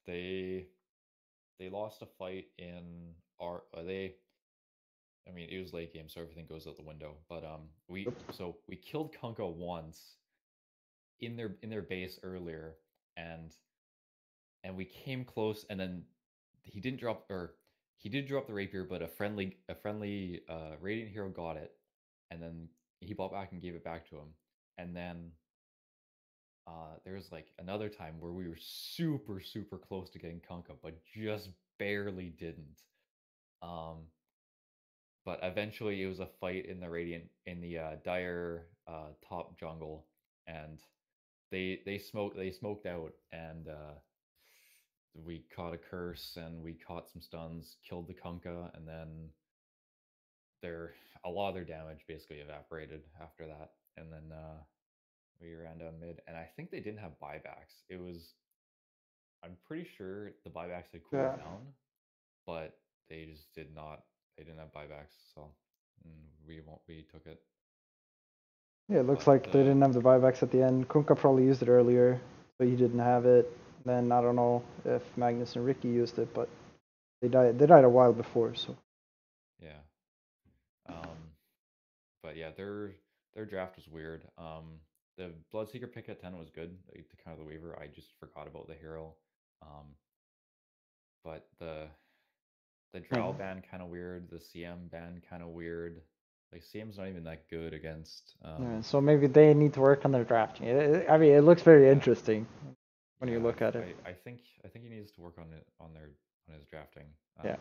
they lost a fight in our I mean, it was late game, so everything goes out the window. But we killed Kunkka once in their base earlier, and we came close, and then he didn't drop, or he did drop the rapier, but a friendly radiant hero got it, and then he bought back and gave it back to him, and then there was like another time where we were super close to getting Kunkka, but just barely didn't. But eventually it was a fight in the dire top jungle, and they smoked out, and we caught a curse, and we caught some stuns, killed the Kunkka, and then a lot of their damage basically evaporated after that, and then we ran down mid, and I think they didn't have buybacks. I'm pretty sure the buybacks had cooled down, but they just did not. They didn't have buybacks, so we took it. Yeah, it looks like they didn't have the buybacks at the end. Kunkka probably used it earlier, so he didn't have it. Then I don't know if Magnus and Ricky used it, but they died a while before, so. Yeah. But yeah, their draft was weird. The Bloodseeker pick at 10 was good to counter the Weaver. I just forgot about the hero. But the Drow ban kind of weird. The CM ban kind of weird. Like CM's not even that good against. Yeah, so maybe they need to work on their drafting. I mean, it looks very interesting when you look at it. I think he needs to work on his drafting. Yeah.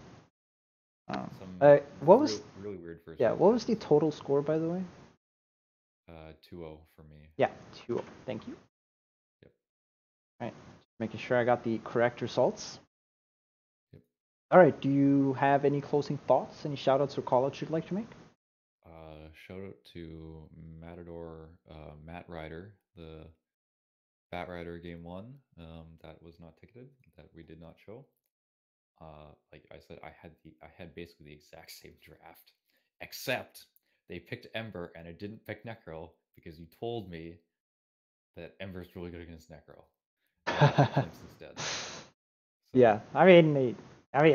Some what was really weird first? Yeah, what was the total score, by the way? 2-0 for me. Yeah, 2-0. Thank you. Yep. All right, making sure I got the correct results. Yep. All right, do you have any closing thoughts? Any shout-outs or call-outs you'd like to make? Shout out to Matador, Matt Ryder, the Bat Rider game 1. That was not ticketed. That we did not show. Like I said, I had basically the exact same draft, except they picked Ember and it didn't pick Necro because you told me that Ember's really good against Necro. And I picked Lynx instead. Yeah, I mean, I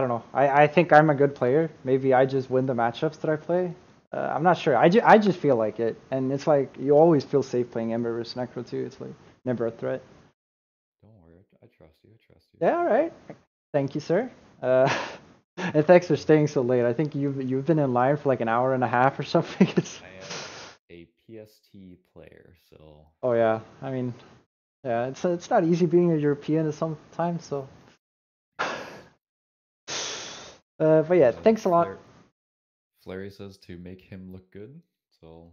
don't know. I think I'm a good player. Maybe I just win the matchups that I play. I'm not sure. I just feel like it, and it's like you always feel safe playing Ember versus Necro too. It's like never a threat. Don't worry, I trust you. Yeah, all right. Thank you, sir. And thanks for staying so late. I think you've been in line for like an hour and a half or something. I am a PST player, so. Oh yeah, I mean, yeah, it's not easy being a European sometimes, so. But yeah, thanks a lot. Flurry says to make him look good. So,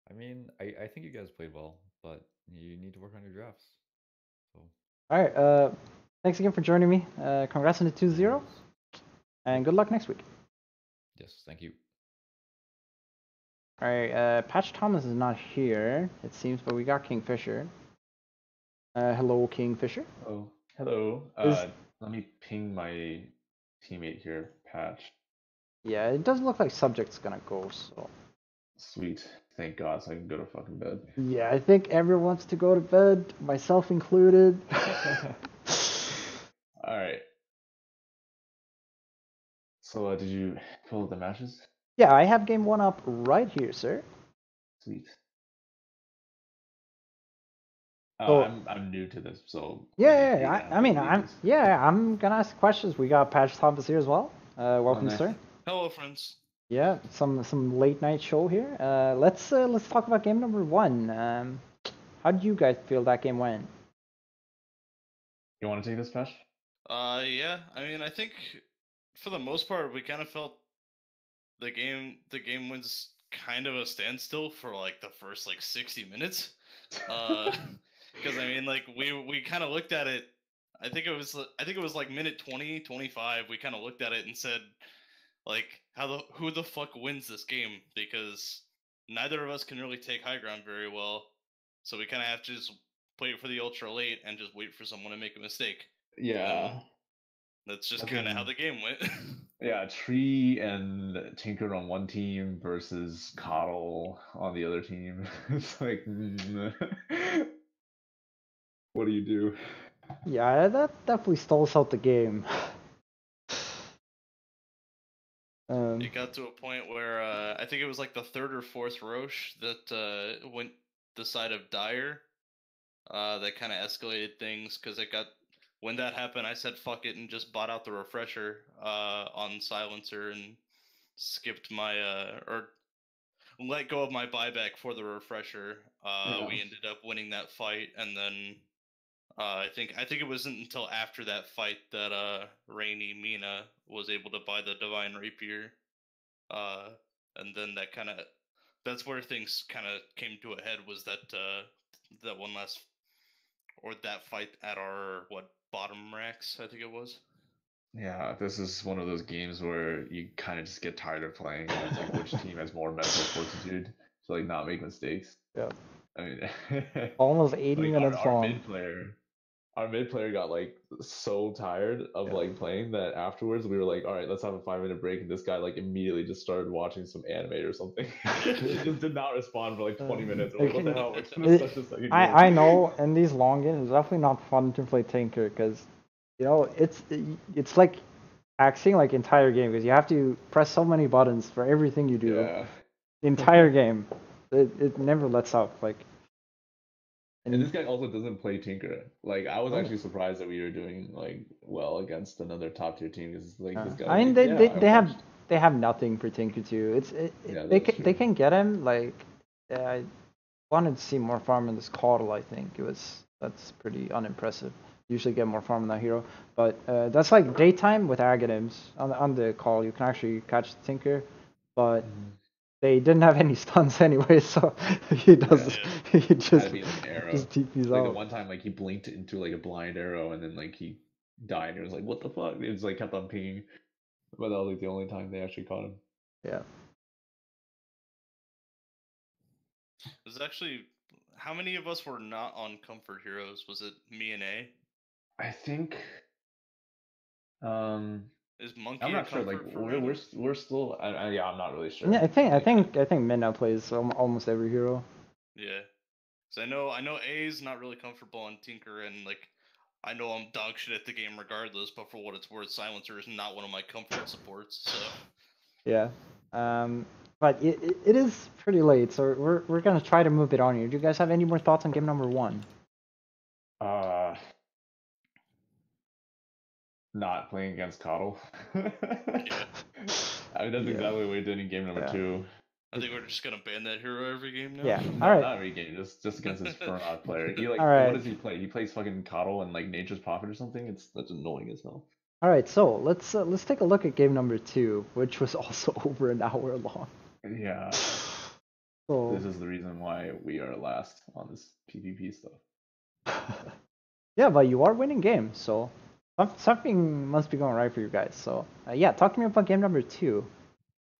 I mean, I think you guys played well, but you need to work on your drafts. So. All right. Thanks again for joining me. Congrats on the 2-0, and good luck next week. Yes, thank you. All right. Patch Thomas is not here, it seems, but we got Kingfisher. Hello, Kingfisher. Oh, hello. Let me ping my teammate here, Patch. Yeah, it doesn't look like Subject's gonna go, so. Sweet. Thank God, so I can go to fucking bed. Yeah, I think everyone wants to go to bed, myself included. Alright. So, did you pull the matches? Yeah, I have game 1 up right here, sir. Sweet. So, I'm new to this, so yeah. I'm gonna ask questions. We got Patch Thomas here as well. Welcome, nice. sir. Hello, friends. Yeah, some late night show here. Let's talk about game number 1. How did you guys feel that game went? You want to take this, Patch? Yeah. I mean, I think for the most part, we kind of felt the game was kind of a standstill for like the first like 60 minutes. Because I mean, like we kind of looked at it. I think it was like minute 20, 25. We kind of looked at it and said, like, who the fuck wins this game? Because neither of us can really take high ground very well. So we kind of have to just wait for the ultra late and just wait for someone to make a mistake. Yeah. That's just kind of how the game went. Yeah, Tree and Tinker on one team versus Coddle on the other team. It's like, what do you do? Yeah, that definitely stalls out the game. It got to a point where I think it was like the third or fourth Roche that went the side of Dire. That kind of escalated things because it got when that happened. I said fuck it and just bought out the refresher on Silencer and skipped my or let go of my buyback for the refresher. Yeah. We ended up winning that fight, and then I think it wasn't until after that fight that Rainy Mina was able to buy the Divine Rapier. And then that's where things kind of came to a head, was that one last, or that fight at our bottom racks, I think it was. Yeah, this is one of those games where you kind of just get tired of playing. And it's like, which team has more mental fortitude to like not make mistakes? Yeah. I mean, Almost 80 like minutes our long. our mid player got like so tired of like playing that afterwards we were like, all right, let's have a 5-minute break, and this guy like immediately just started watching some anime or something. It just did not respond for like 20 minutes. We're like, what the hell? We're gonna start this second game. I know in these long games it's definitely not fun to play Tinker because it's like axing like entire game because you have to press so many buttons for everything you do. Yeah. The entire game. It never lets up. Like. And this guy also doesn't play Tinker. Like, I was Oh. actually surprised that we were doing like well against another top tier team because like this guy. I mean, they have nothing for Tinker too. They can get him. Like, I wanted to see more farm in this Caudle. I think that's pretty unimpressive. Usually get more farm in that hero, but that's like daytime with Aghanims on the call. You can actually catch the Tinker, but they didn't have any stuns anyway, so he just TP's like out. the one time like he blinked into like a blind arrow and then like he died and it was like, what the fuck? It was like kept on pinging. But that was like the only time they actually caught him. Yeah. It was actually, how many of us were not on Comfort Heroes? Was it me and A? I think is Monkey I'm not a sure. Like comfort for we're still. Yeah, I'm not really sure. Yeah, I think Min now plays almost every hero. Yeah, so I know A's not really comfortable on Tinker, and like I know I'm dog shit at the game regardless. But for what it's worth, Silencer is not one of my comfort supports. So yeah, but it is pretty late, so we're gonna try to move it on here. Do you guys have any more thoughts on game number 1? Not playing against Coddle. I mean, that's exactly what we did in game number 2. I think we're just gonna ban that hero every game now. Yeah. No, Alright. not every game. Just against his Fernod player. He like, Alright. what does he play? He plays fucking Coddle and like Nature's Prophet or something. That's annoying as hell. All right, so let's take a look at game number 2, which was also over an hour long. Yeah. So this is the reason why we are last on this PPP stuff. Yeah, but you are winning games, so something must be going right for you guys. So yeah, talk to me about game number 2.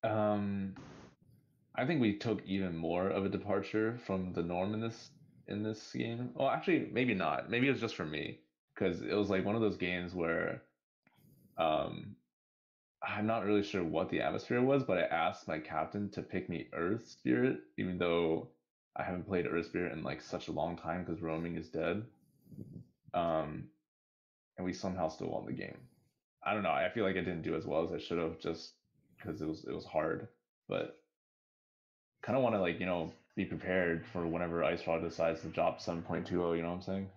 I think we took even more of a departure from the norm in this game. Well, actually, maybe not. Maybe it was just for me because it was like one of those games where, I'm not really sure what the atmosphere was, but I asked my captain to pick me Earth Spirit, even though I haven't played Earth Spirit in like such a long time because roaming is dead. And we somehow still won the game. I don't know. I feel like I didn't do as well as I should have just because it was hard, but kind of want to like be prepared for whenever Ice Rod decides to drop 7.20. You know what I'm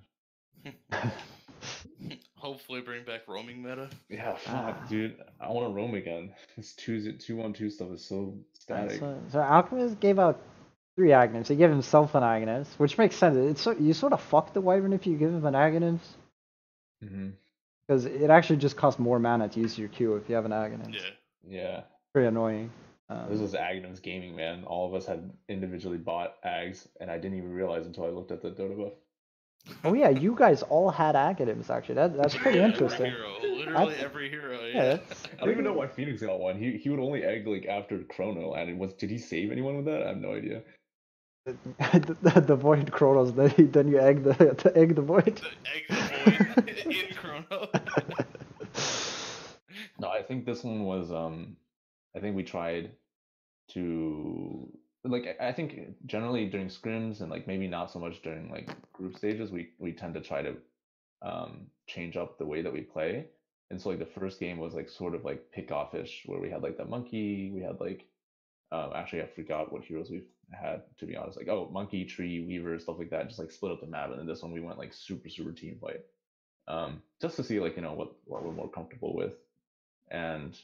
saying? Hopefully, bring back roaming meta. Yeah, fuck, dude. I want to roam again. This 2-1-2 stuff is so static. So Alchemist gave out 3 Aghanims. He gave himself an Aghanim, which makes sense. It's you sort of fuck the Wyvern if you give him an Aghanim. Because it actually just costs more mana to use your Q if you have an Aghanim. Yeah. Pretty annoying. This was Aghanims gaming, man. All of us had individually bought Ags, and I didn't even realize until I looked at the Dota buff. Oh yeah, you guys all had Aghanims actually. That's pretty interesting. Literally every hero. Yeah. I don't even know why Phoenix got one. He would only egg like after Chrono, and did he save anyone with that? I have no idea. The Void Chronos, then you egg the Void. Egg the Void in Chrono. No, I think this one was I think we tried to like I think generally during scrims and like maybe not so much during like group stages we tend to try to change up the way that we play. And so like the first game was like sort of like pick offish where we had like the monkey, we had like actually I forgot what heroes we've had to be honest. Like oh monkey, tree, weaver, stuff like that, just like split up the map. And then this one we went like super team fight. Just to see like, you know, what we're more comfortable with. And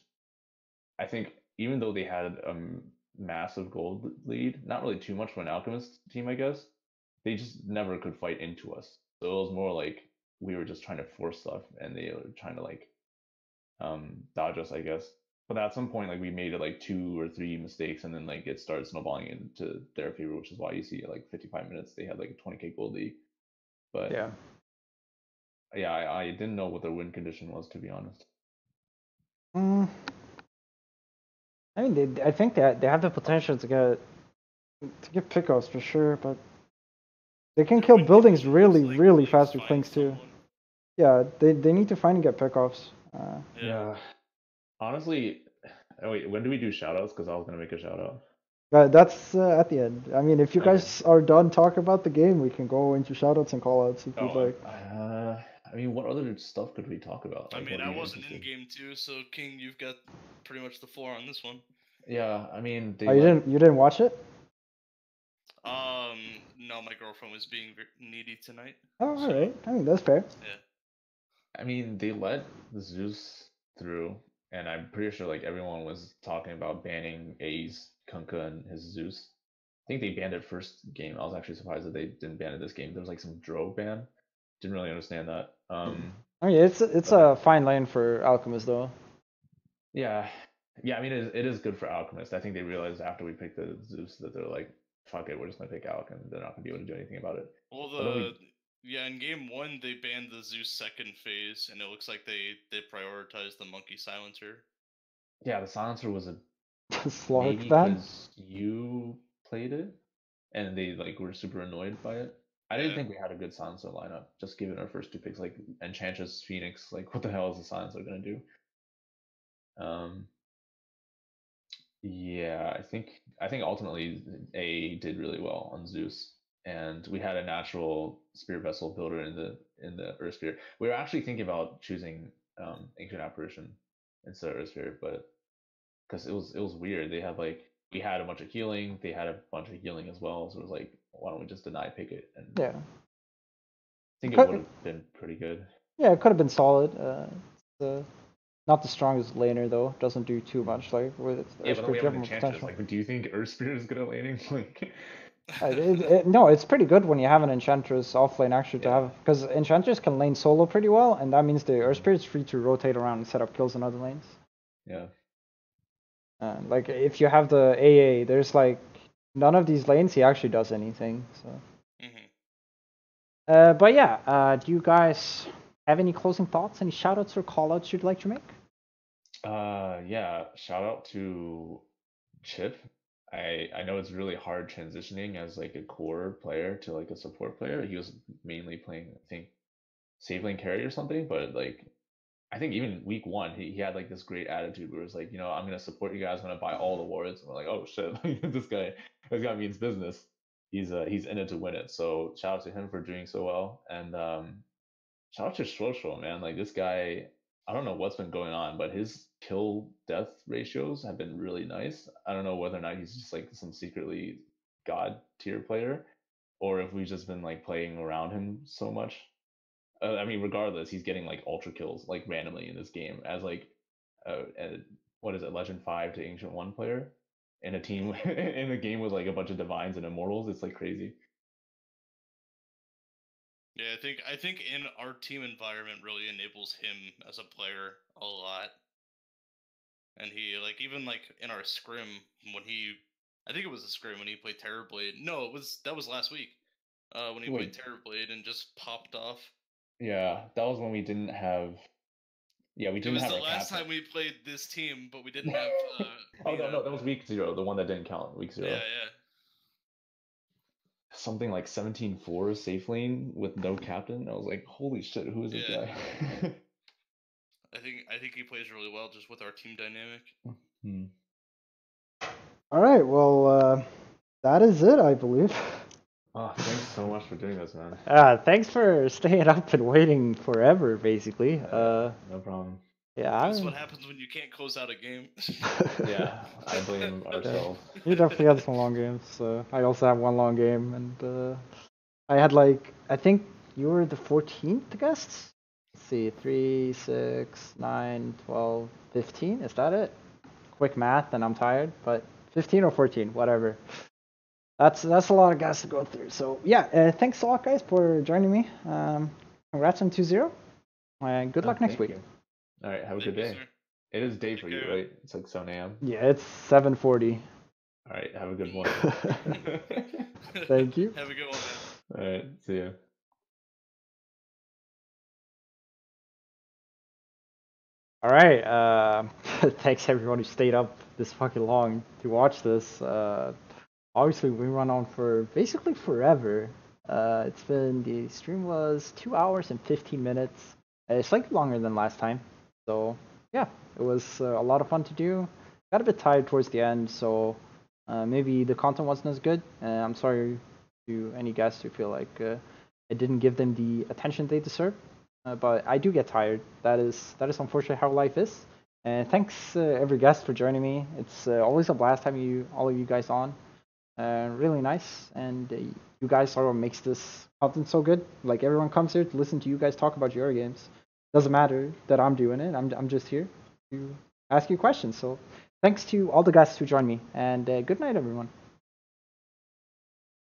I think even though they had a massive gold lead, not really too much for an alchemist team, I guess, they just never could fight into us. So it was more like we were just trying to force stuff and they were trying to like dodge us, I guess. But at some point, like we made it like 2 or 3 mistakes, and then like it started snowballing into their favor, which is why you see like 55 minutes they had like a 20k gold lead. But yeah, I didn't know what their win condition was, to be honest. I mean, I think they have the potential to get pickoffs for sure, but they can kill buildings really fast with clinks too. Yeah, they need to find and get pickoffs. Yeah. Honestly, oh wait, when do we do shoutouts? Because I was gonna make a shoutout. That's at the end. I mean, if you guys are done talking about the game, we can go into shoutouts and callouts if you'd like. I mean, what other stuff could we talk about? I Like, mean, what are I you wasn't in interested? game too, so King, you've got pretty much the floor on this one. Yeah, I mean, they Oh, you didn't watch it? No, my girlfriend was being needy tonight. Oh, all right. I mean, that's fair. Yeah. I mean, they let Zeus through, and I'm pretty sure like everyone was talking about banning A's, Kunkka, and his Zeus. I think they banned it first game. I was actually surprised that they didn't ban it this game. There was like some drogue ban. Didn't really understand that. I mean, it's a fine lane for Alchemist though. Yeah, yeah. I mean, it is good for Alchemist. I think they realized after we picked the Zeus that they're like, fuck it, we're just gonna pick Alch, and they're not gonna be able to do anything about it. Well, But then yeah, in game 1 they banned the Zeus second phase, and it looks like they prioritized the monkey silencer. yeah, the silencer was a Slark maybe ban? because you played it, and they like were super annoyed by it. I didn't think we had a good silencer lineup. Just given our first 2 picks, like Enchantress, Phoenix, like what the hell is the silencer gonna do? Yeah, I think ultimately A did really well on Zeus, and we had a natural Spirit Vessel builder in the Earth Spirit. We were actually thinking about choosing Ancient Apparition instead of Earth Spirit, but because it was weird. They had like we had a bunch of healing, they had a bunch of healing as well, so it was like why don't we just deny pick it? And Yeah. I think it would have been pretty good. Yeah, it could have been solid. Not the strongest laner though. Doesn't do too much. Like with Yeah, but then we have an more Enchantress. potential. Like, do you think Earth Spirit is good at laning? Like, No, it's pretty good when you have an Enchantress offlane actually to have, because Enchantress can lane solo pretty well, and that means the Earth Spirit's free to rotate around and set up kills in other lanes. Yeah. Like if you have the AA, there's like none of these lanes he actually does anything. So. But yeah, do you guys have any closing thoughts, any shoutouts or callouts you'd like to make? Yeah, shout out to Chip. I know it's really hard transitioning as like a core player to like a support player. He was mainly playing, I think, save lane carry or something, but like I think even week 1 he had like this great attitude where it's like, you know, I'm gonna support you guys, I'm gonna buy all the wards. And we're like, oh shit, this guy means business. He's in it to win it. So shout out to him for doing so well. And shout out to Shosho, man. Like this guy, I don't know what's been going on, but his kill death ratios have been really nice. I don't know whether or not he's just like some secretly god tier player, or if we've just been like playing around him so much. I mean, regardless, he's getting like ultra kills like randomly in this game as like what is it, Legend 5 to Ancient 1 player in a team in a game with like a bunch of divines and immortals. It's like crazy. Yeah, I think in our team environment really enables him as a player a lot. And he like even like in our scrim when I think it was a scrim when he played Terrorblade. No, that was last week. When he played Terrorblade and just popped off. Yeah, that was when we didn't have. Yeah, we didn't have our It was the last captain. time we played this team, but we didn't have. Oh no, that was week 0, the one that didn't count. Week 0. Yeah, yeah. Something like 17-4 safe lane with no captain. I was like, holy shit, who is this guy? I think he plays really well just with our team dynamic. Hmm. All right, well, that is it, I believe. Oh, thanks so much for doing this, man. Thanks for staying up and waiting forever, basically. No problem. Yeah, That's what happens when you can't close out a game. Yeah, I blame ourselves. You definitely had some long games. I also have one long game, and I had like, I think you were the 14th guest? Let's see, 3, 6, 9, 12, 15. Is that it? Quick math, and I'm tired, but 15 or 14, whatever. That's a lot of guys to go through. So yeah, thanks a lot, guys, for joining me. Congrats on 2-0, and good luck next week. You. All right, have a good day. It is day for you, right? It's like 7 a.m. Yeah, it's 7:40. All right, have a good one. Thank you. Have a good one, man. All right, see ya. All right. Thanks everyone who stayed up this fucking long to watch this. Obviously, we run on for basically forever. The stream was 2 hours and 15 minutes. Slightly longer than last time. So yeah, it was a lot of fun to do. Got a bit tired towards the end, so maybe the content wasn't as good. I'm sorry to any guests who feel like it didn't give them the attention they deserve. But I do get tired. That is unfortunately how life is. And thanks every guest for joining me. It's always a blast having all of you guys on. Really nice, and you guys are what makes this content so good. Like everyone comes here to listen to you guys talk about your games. Doesn't matter that I'm doing it. I'm just here to ask you questions. So thanks to all the guests who joined me, and good night, everyone.